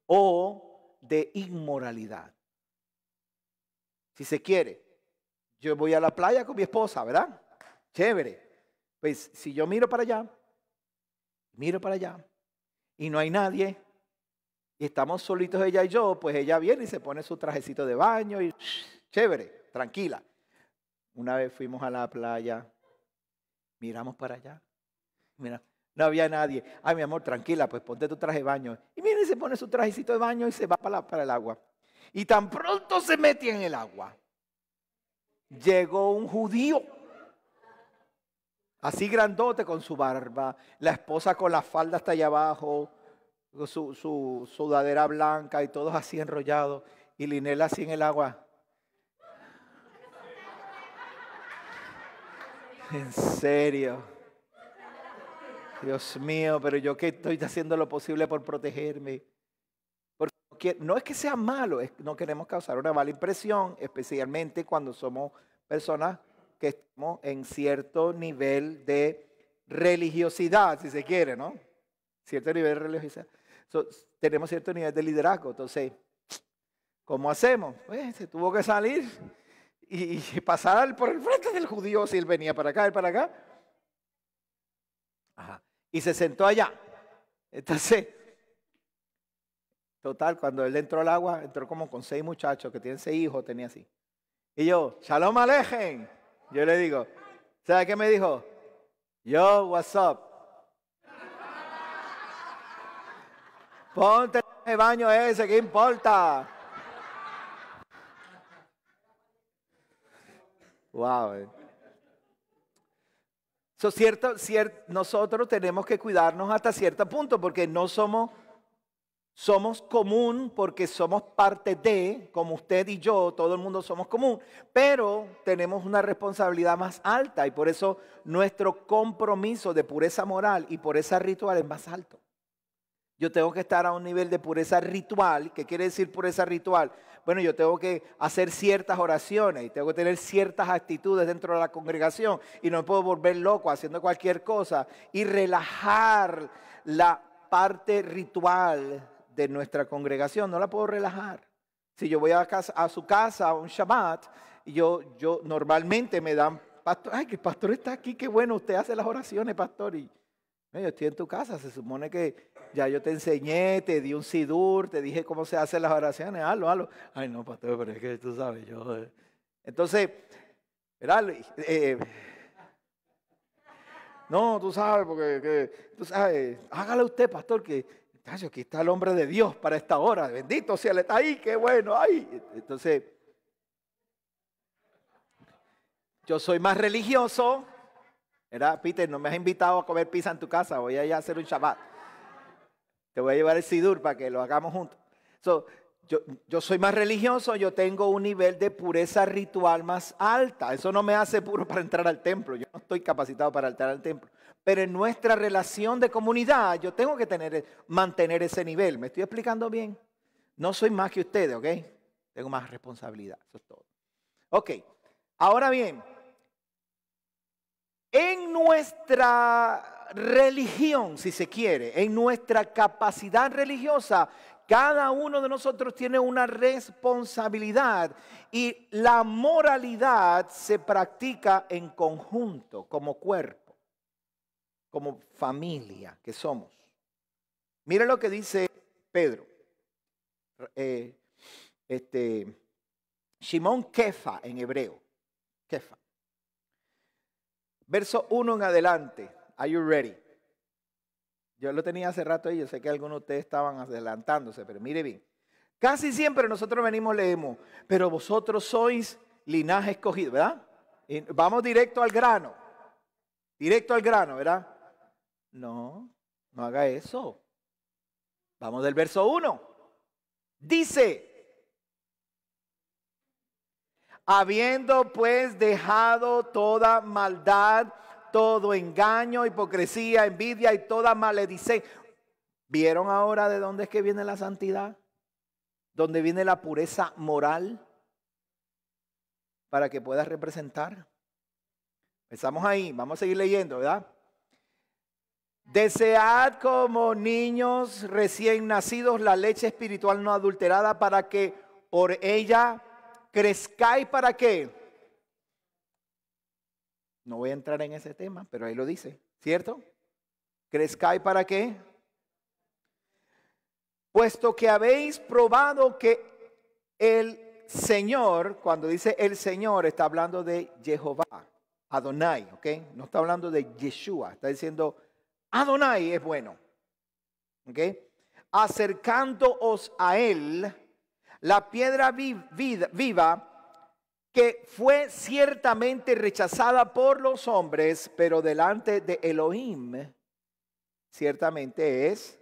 o de inmoralidad. Si se quiere, yo voy a la playa con mi esposa, ¿verdad? Chévere. Pues si yo miro para allá y no hay nadie y estamos solitos ella y yo, pues ella viene y se pone su trajecito de baño y chévere, tranquila. Una vez fuimos a la playa, miramos para allá, mira, no había nadie. Ay, mi amor, tranquila, pues ponte tu traje de baño. Y viene y se pone su trajecito de baño y se va para el agua. Y tan pronto se mete en el agua, llegó un judío. Así grandote con su barba, la esposa con la falda hasta allá abajo, su sudadera blanca y todos así enrollados. Y Linel así en el agua. En serio. Dios mío, pero yo que estoy haciendo lo posible por protegerme. Porque no es que sea malo, no queremos causar una mala impresión, especialmente cuando somos personas que estamos en cierto nivel de religiosidad, si se quiere, ¿no? Cierto nivel de religiosidad. Tenemos cierto nivel de liderazgo. Entonces, ¿cómo hacemos? Pues se tuvo que salir y pasar por el frente del judío si él venía para acá, él para acá. Ajá. Y se sentó allá. Entonces, total, cuando él entró al agua, entró como con 6 muchachos que tienen 6 hijos, tenía así. Y yo, Shalom Alejem. Yo le digo, ¿sabe qué me dijo? Yo, what's up? Ponte el baño ese, ¿qué importa? Wow. Nosotros tenemos que cuidarnos hasta cierto punto porque no somos común, porque somos parte de, como usted y yo, todo el mundo somos común, pero tenemos una responsabilidad más alta y por eso nuestro compromiso de pureza moral y pureza ritual es más alto. Yo tengo que estar a un nivel de pureza ritual. ¿Qué quiere decir pureza ritual? Bueno, yo tengo que hacer ciertas oraciones y tengo que tener ciertas actitudes dentro de la congregación y no me puedo volver loco haciendo cualquier cosa y relajar la parte ritual de nuestra congregación. No la puedo relajar. Si yo voy a su casa un Shabbat, yo normalmente me dan, pastor, ay, que el pastor está aquí, qué bueno, usted hace las oraciones, pastor, y yo estoy en tu casa, se supone que ya yo te enseñé, te di un sidur, te dije cómo se hacen las oraciones, hazlo. Ay, no, pastor, pero es que tú sabes, yo... Entonces, ¿verdad? No, tú sabes, porque tú sabes, hágale usted, pastor, que aquí está el hombre de Dios para esta hora, bendito sea, él está ahí, qué bueno, ahí. Entonces, yo soy más religioso. ¿Verdad? Peter, no me has invitado a comer pizza en tu casa, voy a ir a hacer un Shabbat. Te voy a llevar el sidur para que lo hagamos juntos. Yo soy más religioso, yo tengo un nivel de pureza ritual más alta. Eso no me hace puro para entrar al templo, yo no estoy capacitado para entrar al templo. Pero en nuestra relación de comunidad yo tengo que mantener ese nivel. ¿Me estoy explicando bien? No soy más que ustedes, ¿ok? Tengo más responsabilidad, eso es todo. Ok, ahora bien. En nuestra religión, si se quiere, en nuestra capacidad religiosa, cada uno de nosotros tiene una responsabilidad y la moralidad se practica en conjunto, como cuerpo, como familia que somos. Mira lo que dice Pedro. Shimon Kefa en hebreo. Kefa. Verso 1 en adelante. Are you ready? Yo lo tenía hace rato ahí. Yo sé que algunos de ustedes estaban adelantándose, pero mire bien. Casi siempre nosotros leemos, pero vosotros sois linaje escogido, ¿verdad? Y vamos directo al grano. Directo al grano, ¿verdad? No haga eso. Vamos del verso 1. Dice... Habiendo pues dejado toda maldad, todo engaño, hipocresía, envidia y toda maledicencia. ¿Vieron ahora de dónde es que viene la santidad? ¿Dónde viene la pureza moral? Para que puedas representar. Empezamos ahí, vamos a seguir leyendo, ¿verdad? Desead como niños recién nacidos la leche espiritual no adulterada para que por ella... crezcáis para qué. No voy a entrar en ese tema, pero ahí lo dice, ¿cierto? Crezcáis para qué. Puesto que habéis probado que el Señor, cuando dice el Señor, está hablando de Jehová, Adonai, ¿ok? No está hablando de Yeshua, está diciendo Adonai es bueno, ¿ok? Acercándoos a Él, la piedra viva que fue ciertamente rechazada por los hombres, pero delante de Elohim, ciertamente es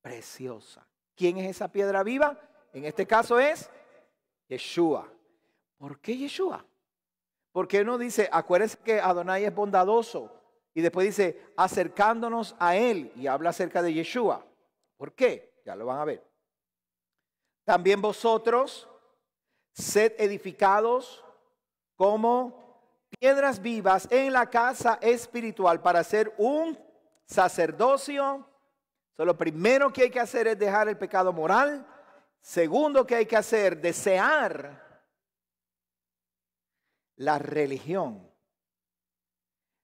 preciosa. ¿Quién es esa piedra viva? En este caso es Yeshua. ¿Por qué Yeshua? ¿Por qué uno dice, acuérdense que Adonai es bondadoso, y después dice acercándonos a Él y habla acerca de Yeshua. ¿Por qué? Ya lo van a ver. También vosotros sed edificados como piedras vivas en la casa espiritual para ser un sacerdocio. So, lo primero que hay que hacer es dejar el pecado moral. Segundo que hay que hacer, desear la religión.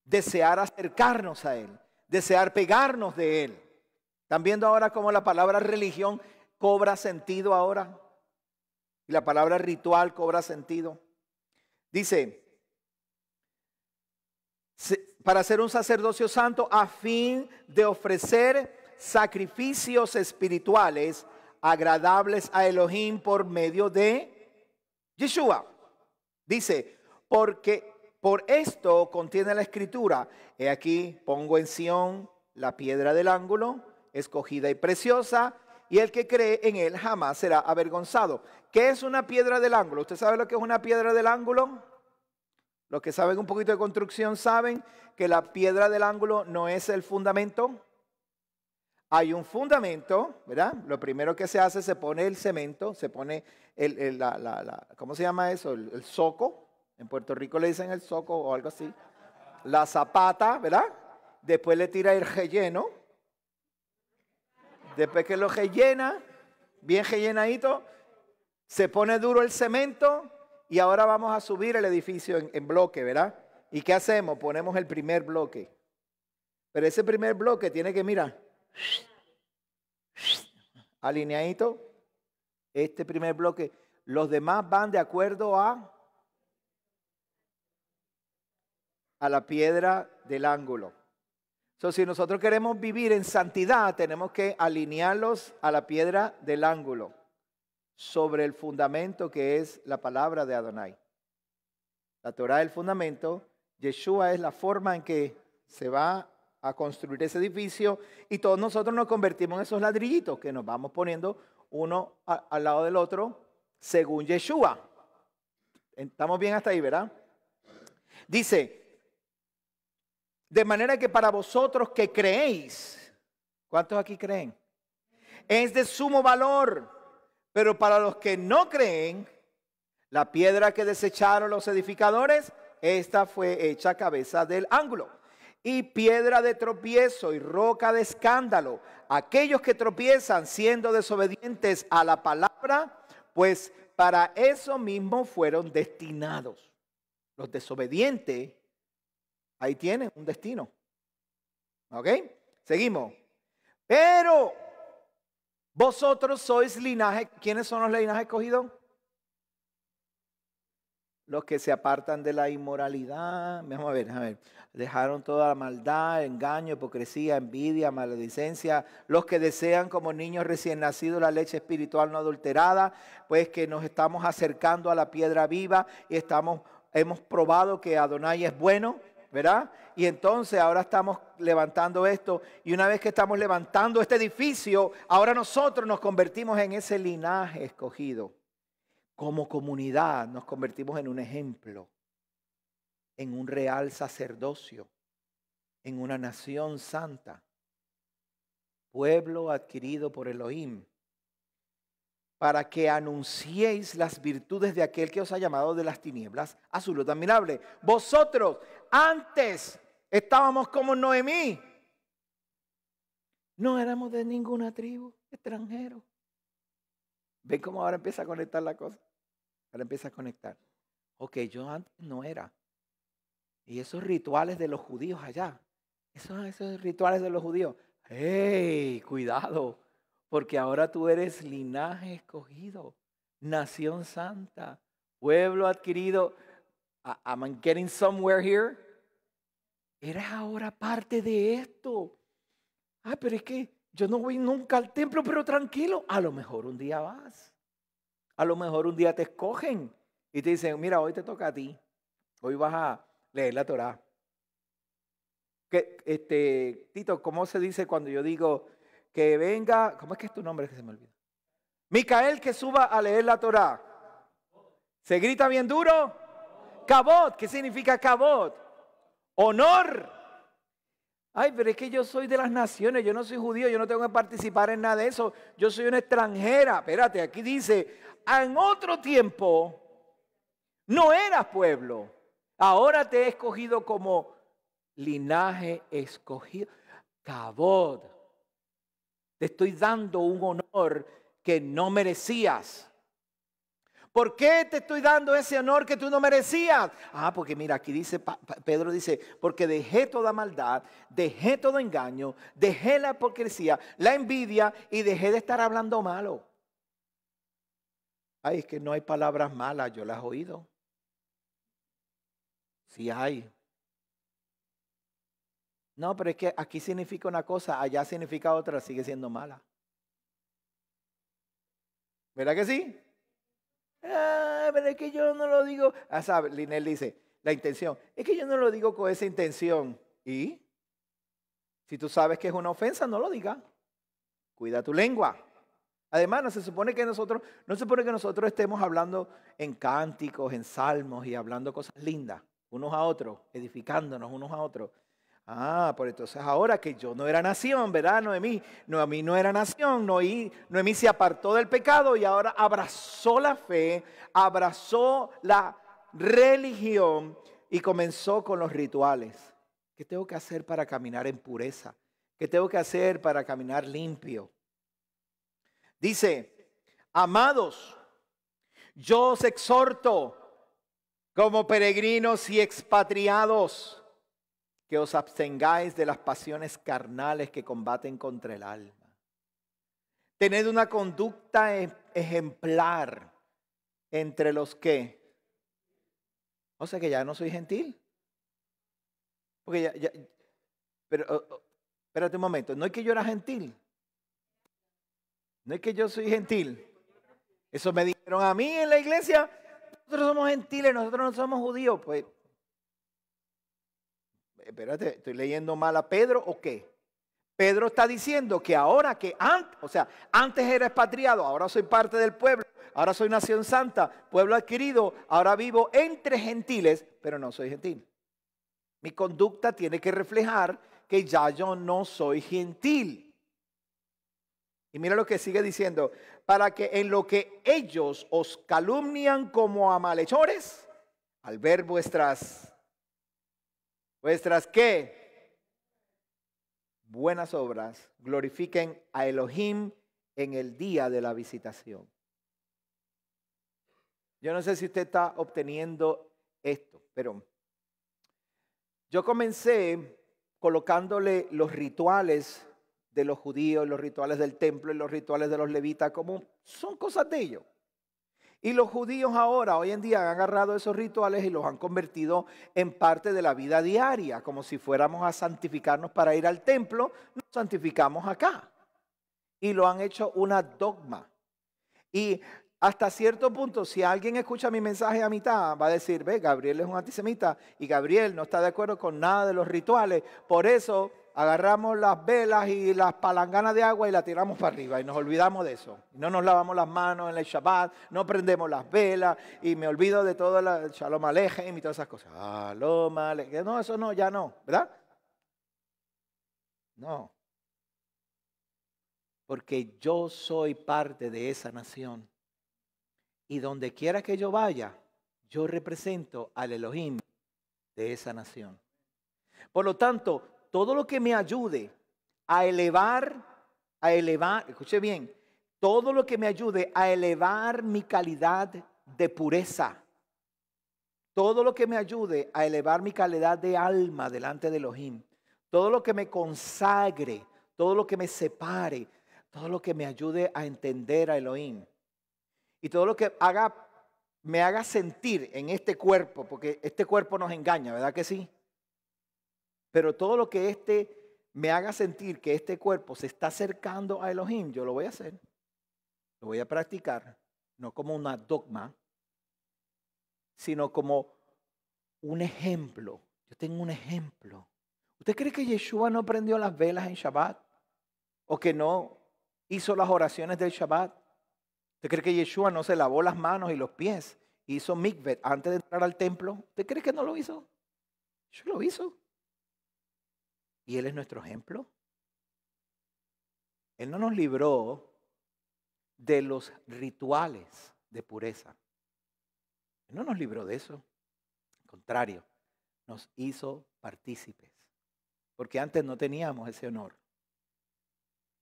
Desear acercarnos a Él. Desear pegarnos de Él. ¿Están viendo ahora cómo la palabra religión cobra sentido ahora? Y la palabra ritual cobra sentido. Dice, para ser un sacerdocio santo a fin de ofrecer sacrificios espirituales agradables a Elohim por medio de Yeshua. Dice, porque por esto contiene la escritura, he aquí pongo en Sión la piedra del ángulo, escogida y preciosa, y el que cree en él jamás será avergonzado. ¿Qué es una piedra del ángulo? ¿Usted sabe lo que es una piedra del ángulo? Los que saben un poquito de construcción saben que la piedra del ángulo no es el fundamento. Hay un fundamento, ¿verdad? Lo primero que se hace, se pone el cemento, se pone ¿cómo se llama eso? El zoco. En Puerto Rico le dicen el zoco o algo así. La zapata, ¿verdad? Después le tira el relleno. Después que lo rellena, bien rellenadito, se pone duro el cemento y ahora vamos a subir el edificio en bloque, ¿verdad? ¿Y qué hacemos? Ponemos el primer bloque. Pero ese primer bloque tiene que, mira, alineadito. Este primer bloque. Los demás van de acuerdo a la piedra del ángulo. So, si nosotros queremos vivir en santidad, tenemos que alinearlos a la piedra del ángulo sobre el fundamento que es la palabra de Adonai. La Torah es el fundamento, Yeshua es la forma en que se va a construir ese edificio y todos nosotros nos convertimos en esos ladrillitos que nos vamos poniendo uno al lado del otro según Yeshua. Estamos bien hasta ahí, ¿verdad? Dice, de manera que para vosotros que creéis, ¿cuántos aquí creen? Es de sumo valor, pero para los que no creen, la piedra que desecharon los edificadores, esta fue hecha cabeza del ángulo. Y piedra de tropiezo y roca de escándalo, aquellos que tropiezan siendo desobedientes a la palabra, pues para eso mismo fueron destinados. Los desobedientes, ahí tienen un destino. ¿Ok? Seguimos. Pero vosotros sois linaje. ¿Quiénes son los linajes escogidos? Los que se apartan de la inmoralidad. Vamos a ver. Dejaron toda la maldad, engaño, hipocresía, envidia, maledicencia. Los que desean como niños recién nacidos la leche espiritual no adulterada. Pues que nos estamos acercando a la piedra viva y hemos probado que Adonai es bueno, ¿verdad? Y entonces ahora estamos levantando esto. Y una vez que estamos levantando este edificio, ahora nosotros nos convertimos en ese linaje escogido. Como comunidad nos convertimos en un ejemplo, en un real sacerdocio, en una nación santa, pueblo adquirido por Elohim, para que anunciéis las virtudes de aquel que os ha llamado de las tinieblas a su luz admirable. Vosotros antes estábamos como Noemí, no éramos de ninguna tribu, extranjeros. ¿Ven cómo ahora empieza a conectar la cosa? Ahora empieza a conectar. Ok, yo antes no era. Y esos rituales de los judíos allá, esos rituales de los judíos, ¡hey! Cuidado, porque ahora tú eres linaje escogido, nación santa, pueblo adquirido. I'm getting somewhere here. Eres ahora parte de esto. Pero es que yo no voy nunca al templo, pero tranquilo. A lo mejor un día vas. A lo mejor un día te escogen y te dicen, mira, hoy te toca a ti. Hoy vas a leer la Torah. Tito, ¿cómo se dice cuando yo digo que venga? ¿Cómo es que es tu nombre que se me olvida? Micael, que suba a leer la Torah. ¿Se grita bien duro? Kabod. ¿Qué significa kabod? Honor. Ay, pero es que yo soy de las naciones, yo no soy judío, yo no tengo que participar en nada de eso. Yo soy una extranjera. Espérate, aquí dice, en otro tiempo no eras pueblo. Ahora te he escogido como linaje escogido. Cabod. Te estoy dando un honor que no merecías. ¿Por qué te estoy dando ese honor que tú no merecías? Porque mira, aquí dice, Pedro dice, porque dejé toda maldad, dejé todo engaño, dejé la hipocresía, la envidia y dejé de estar hablando malo. Ay, es que no hay palabras malas, yo las he oído. Sí hay. No, pero es que aquí significa una cosa, allá significa otra, sigue siendo mala. ¿Verdad que sí? Pero es que yo no lo digo. ¿Sabe? Linel dice, la intención. Es que yo no lo digo con esa intención. ¿Y? Si tú sabes que es una ofensa, no lo digas. Cuida tu lengua. Además, no se supone que nosotros estemos hablando en cánticos, en salmos y hablando cosas lindas, unos a otros, edificándonos unos a otros. Por entonces ahora que yo no era nación, ¿verdad? Noemí no era nación, Noemí se apartó del pecado y ahora abrazó la fe, abrazó la religión y comenzó con los rituales. ¿Qué tengo que hacer para caminar en pureza? ¿Qué tengo que hacer para caminar limpio? Dice, amados, yo os exhorto como peregrinos y expatriados, que os abstengáis de las pasiones carnales que combaten contra el alma. Tened una conducta ejemplar entre los que. O sea que ya no soy gentil. Porque pero espérate un momento, no es que yo era gentil. No es que yo soy gentil. Eso me dijeron a mí en la iglesia. Nosotros somos gentiles, nosotros no somos judíos. Pues, espérate, ¿estoy leyendo mal a Pedro o qué? Pedro está diciendo que ahora que antes era expatriado, ahora soy parte del pueblo, ahora soy nación santa, pueblo adquirido, ahora vivo entre gentiles, pero no soy gentil. Mi conducta tiene que reflejar que ya yo no soy gentil. Y mira lo que sigue diciendo, para que en lo que ellos os calumnian como a malhechores, al ver vuestras ¿qué? Buenas obras, glorifiquen a Elohim en el día de la visitación. Yo no sé si usted está obteniendo esto, pero yo comencé colocándole los rituales de los judíos, los rituales del templo y los rituales de los levitas como son cosas de ellos. Y los judíos ahora, hoy en día, han agarrado esos rituales y los han convertido en parte de la vida diaria, como si fuéramos a santificarnos para ir al templo, nos santificamos acá. Y lo han hecho una dogma. Y hasta cierto punto, si alguien escucha mi mensaje a mitad, va a decir, ve, Gabriel es un antisemita y Gabriel no está de acuerdo con nada de los rituales, por eso agarramos las velas y las palanganas de agua y las tiramos para arriba y nos olvidamos de eso. No nos lavamos las manos en el Shabbat, no prendemos las velas y me olvido de todo el Shalom Alejem y todas esas cosas. Shalom Alejem. No, eso no, ya no, ¿verdad? No. Porque yo soy parte de esa nación. Y donde quiera que yo vaya, yo represento al Elohim de esa nación. Por lo tanto, todo lo que me ayude a elevar, escuche bien, todo lo que me ayude a elevar mi calidad de pureza, todo lo que me ayude a elevar mi calidad de alma delante de Elohim, todo lo que me consagre, todo lo que me separe, todo lo que me ayude a entender a Elohim y todo lo que me haga sentir en este cuerpo, porque este cuerpo nos engaña, ¿verdad que sí? Pero todo lo que me haga sentir que este cuerpo se está acercando a Elohim, yo lo voy a hacer. Lo voy a practicar, no como una dogma, sino como un ejemplo. Yo tengo un ejemplo. ¿Usted cree que Yeshua no prendió las velas en Shabbat? ¿O que no hizo las oraciones del Shabbat? ¿Usted cree que Yeshua no se lavó las manos y los pies? Hizo mikveh antes de entrar al templo. ¿Usted cree que no lo hizo? Yo lo hizo. Y Él es nuestro ejemplo. Él no nos libró de los rituales de pureza. Él no nos libró de eso. Al contrario, nos hizo partícipes. Porque antes no teníamos ese honor.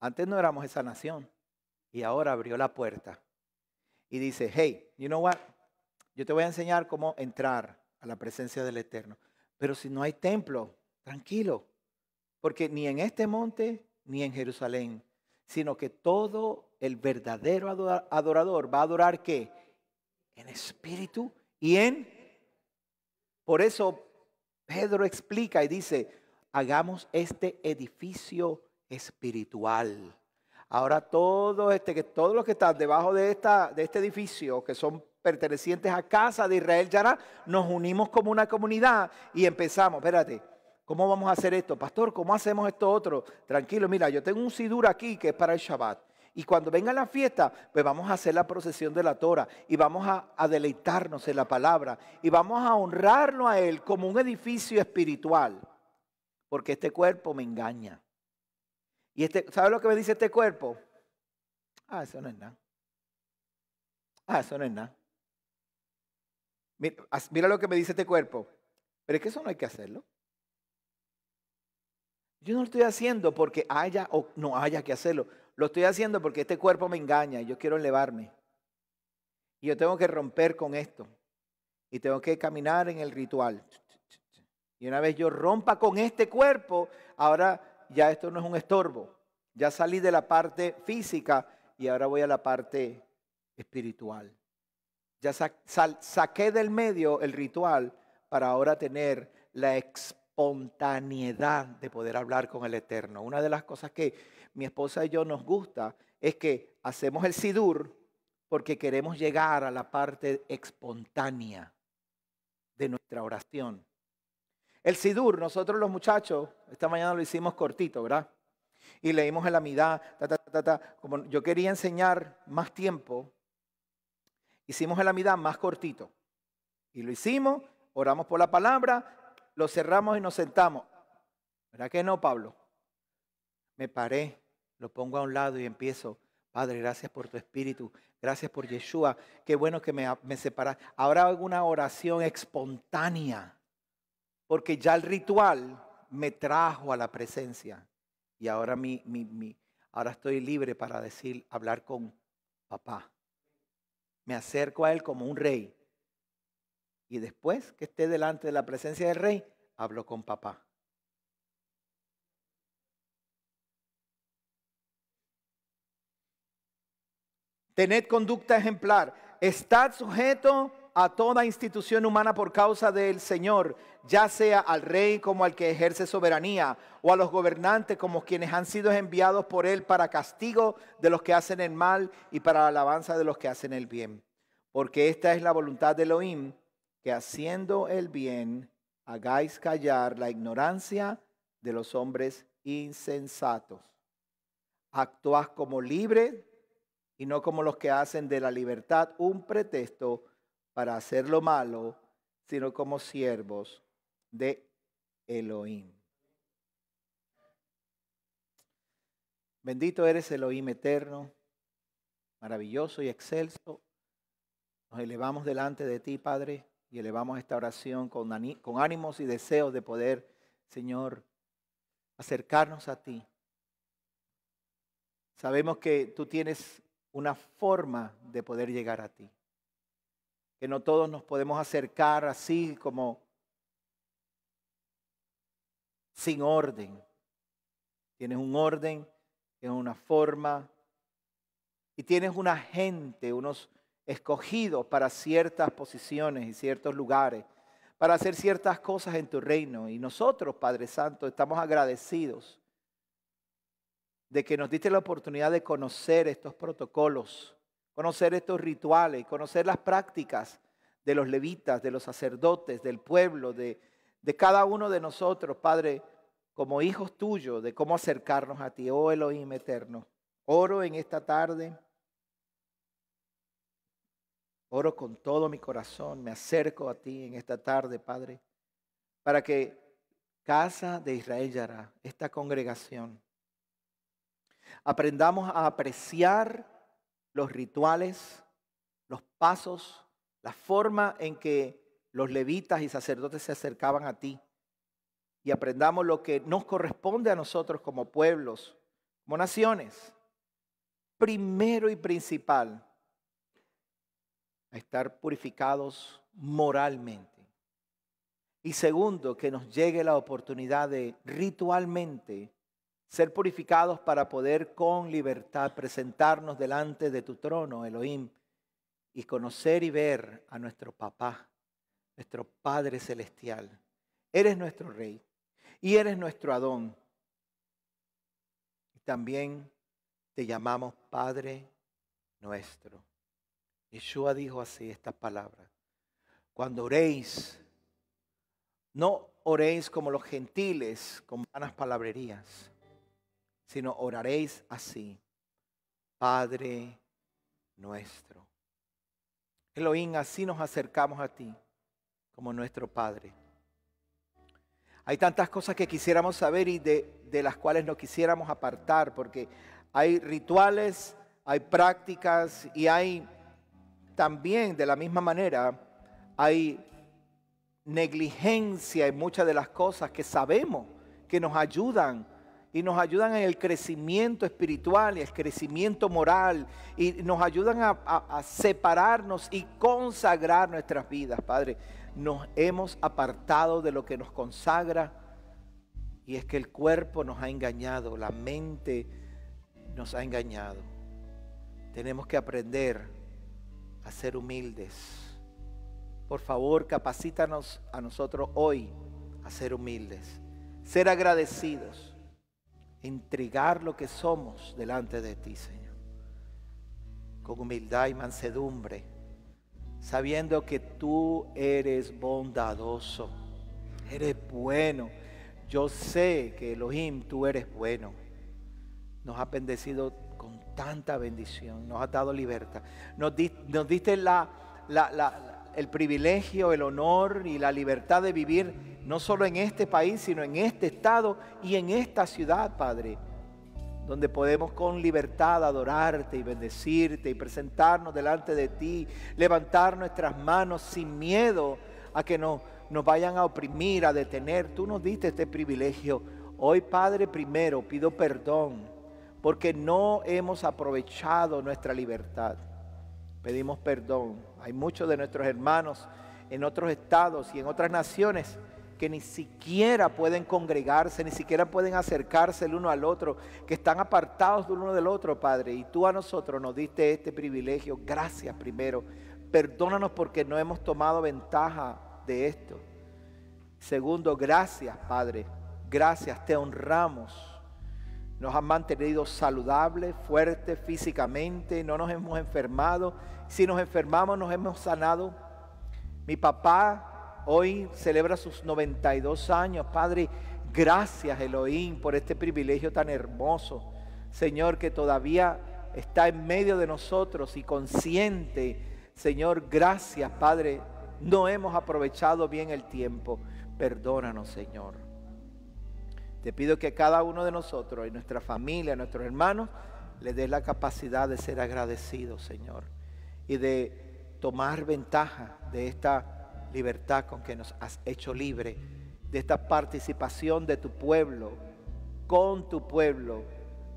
Antes no éramos esa nación. Y ahora abrió la puerta. Y dice, hey, you know what? Yo te voy a enseñar cómo entrar a la presencia del Eterno. Pero si no hay templo, tranquilo. Porque ni en este monte, ni en Jerusalén, sino que todo el verdadero adorador va a adorar ¿qué? En espíritu y en... Por eso Pedro explica y dice, hagamos este edificio espiritual. Ahora todos los que están debajo de este edificio, que son pertenecientes a casa de Israel Yará, nos unimos como una comunidad y empezamos, espérate, ¿cómo vamos a hacer esto? Pastor, ¿cómo hacemos esto otro? Tranquilo, mira, yo tengo un sidur aquí que es para el Shabbat. Y cuando venga la fiesta, pues vamos a hacer la procesión de la Torah y vamos a deleitarnos en la palabra y vamos a honrarlo a Él como un edificio espiritual. Porque este cuerpo me engaña. Y ¿sabe lo que me dice este cuerpo? Ah, eso no es nada. Ah, eso no es nada. Mira lo que me dice este cuerpo. Pero es que eso no hay que hacerlo. Yo no lo estoy haciendo porque haya o no haya que hacerlo. Lo estoy haciendo porque este cuerpo me engaña y yo quiero elevarme. Y yo tengo que romper con esto. Y tengo que caminar en el ritual. Y una vez yo rompa con este cuerpo, ahora ya esto no es un estorbo. Ya salí de la parte física y ahora voy a la parte espiritual. Ya saqué del medio el ritual para ahora tener la espontaneidad de poder hablar con el Eterno. Una de las cosas que mi esposa y yo nos gusta es que hacemos el sidur porque queremos llegar a la parte espontánea de nuestra oración. El sidur, nosotros los muchachos, esta mañana lo hicimos cortito, ¿verdad? Y leímos el Amidá, como yo quería enseñar más tiempo, hicimos el Amidá más cortito. Y lo hicimos, oramos por la palabra, lo cerramos y nos sentamos. ¿Verdad que no, Pablo? Me paré, lo pongo a un lado y empiezo, Padre, gracias por tu espíritu, gracias por Yeshua, qué bueno que me separas. Ahora hago una oración espontánea, porque ya el ritual me trajo a la presencia. Y ahora, ahora estoy libre para hablar con papá. Me acerco a él como un rey. Y después que esté delante de la presencia del rey, hablo con papá. Tened conducta ejemplar. Estad sujeto a toda institución humana por causa del Señor, ya sea al rey como al que ejerce soberanía, o a los gobernantes como quienes han sido enviados por él para castigo de los que hacen el mal y para alabanza de los que hacen el bien. Porque esta es la voluntad de Elohim, que haciendo el bien hagáis callar la ignorancia de los hombres insensatos. Actuad como libres y no como los que hacen de la libertad un pretexto para hacer lo malo, sino como siervos de Elohim. Bendito eres, Elohim eterno, maravilloso y excelso. Nos elevamos delante de ti, Padre, y elevamos esta oración con ánimos y deseos de poder, Señor, acercarnos a ti. Sabemos que tú tienes una forma de poder llegar a ti. Que no todos nos podemos acercar así como sin orden. Tienes un orden, tienes una forma y tienes una gente, unos escogidos para ciertas posiciones y ciertos lugares, para hacer ciertas cosas en tu reino. Y nosotros, Padre Santo, estamos agradecidos de que nos diste la oportunidad de conocer estos protocolos, conocer estos rituales, conocer las prácticas de los levitas, de los sacerdotes, del pueblo, de cada uno de nosotros, Padre, como hijos tuyos, de cómo acercarnos a ti, oh Elohim eterno. Oro en esta tarde, oro con todo mi corazón, me acerco a ti en esta tarde, Padre, para que casa de Israel Yará, esta congregación, aprendamos a apreciar los rituales, los pasos, la forma en que los levitas y sacerdotes se acercaban a ti. Y aprendamos lo que nos corresponde a nosotros como pueblos, como naciones. Primero y principal, a estar purificados moralmente. Y segundo, que nos llegue la oportunidad de ritualmente ser purificados para poder con libertad presentarnos delante de tu trono, Elohim, y conocer y ver a nuestro papá, nuestro Padre Celestial. Eres nuestro Rey y eres nuestro Adón. Y también te llamamos Padre nuestro. Yeshua dijo así estas palabras: cuando oréis, no oréis como los gentiles, con vanas palabrerías, sino oraréis así: Padre nuestro. Elohim, así nos acercamos a ti como nuestro Padre. Hay tantas cosas que quisiéramos saber y de las cuales no quisiéramos apartar, porque hay rituales, hay prácticas y hay también, de la misma manera, hay negligencia en muchas de las cosas que sabemos que nos ayudan y nos ayudan en el crecimiento espiritual y el crecimiento moral y nos ayudan a separarnos y consagrar nuestras vidas, Padre. Nos hemos apartado de lo que nos consagra y es que el cuerpo nos ha engañado, la mente nos ha engañado. Tenemos que aprender a ser humildes. Por favor, capacítanos a nosotros hoy a ser humildes, ser agradecidos, entregar lo que somos delante de ti, Señor, con humildad y mansedumbre, sabiendo que tú eres bondadoso, eres bueno. Yo sé que Elohim, tú eres bueno. Nos has bendecido con tanta bendición, nos has dado libertad, nos diste el privilegio, el honor y la libertad de vivir no solo en este país, sino en este estado y en esta ciudad, Padre, donde podemos con libertad adorarte y bendecirte y presentarnos delante de ti, levantar nuestras manos sin miedo a que nos vayan a oprimir, a detener. Tú nos diste este privilegio. Hoy, Padre, primero pido perdón porque no hemos aprovechado nuestra libertad. Pedimos perdón. Hay muchos de nuestros hermanos en otros estados y en otras naciones que ni siquiera pueden congregarse, ni siquiera pueden acercarse el uno al otro, que están apartados del uno del otro, Padre. Y tú a nosotros nos diste este privilegio. Gracias primero. Perdónanos porque no hemos tomado ventaja de esto. Segundo, gracias, Padre. Gracias, te honramos. Nos han mantenido saludables, fuertes físicamente, no nos hemos enfermado. Si nos enfermamos, nos hemos sanado. Mi papá hoy celebra sus 92 años. Padre, gracias, Elohim, por este privilegio tan hermoso. Señor, que todavía está en medio de nosotros y consciente. Señor, gracias, Padre. No hemos aprovechado bien el tiempo. Perdónanos, Señor. Te pido que cada uno de nosotros y nuestra familia, nuestros hermanos, les des la capacidad de ser agradecidos, Señor, y de tomar ventaja de esta libertad con que nos has hecho libre, de esta participación de tu pueblo, con tu pueblo.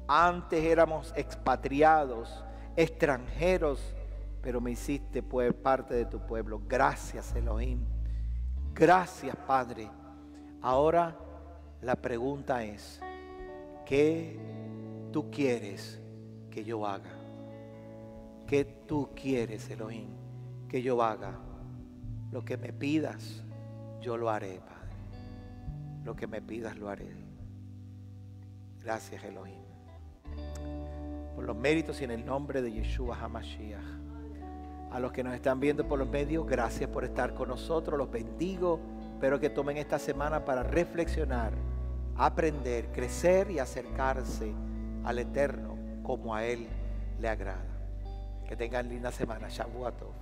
Antes éramos expatriados, extranjeros, pero me hiciste parte de tu pueblo. Gracias, Elohim. Gracias, Padre. Ahora la pregunta es, ¿qué tú quieres que yo haga? ¿Qué tú quieres, Elohim, que yo haga? Lo que me pidas, yo lo haré, Padre. Lo que me pidas, lo haré. Gracias, Elohim. Por los méritos y en el nombre de Yeshua HaMashiach. A los que nos están viendo por los medios, gracias por estar con nosotros. Los bendigo. Espero que tomen esta semana para reflexionar, aprender, crecer y acercarse al Eterno como a Él le agrada. Que tengan linda semana. Shavuot Tov.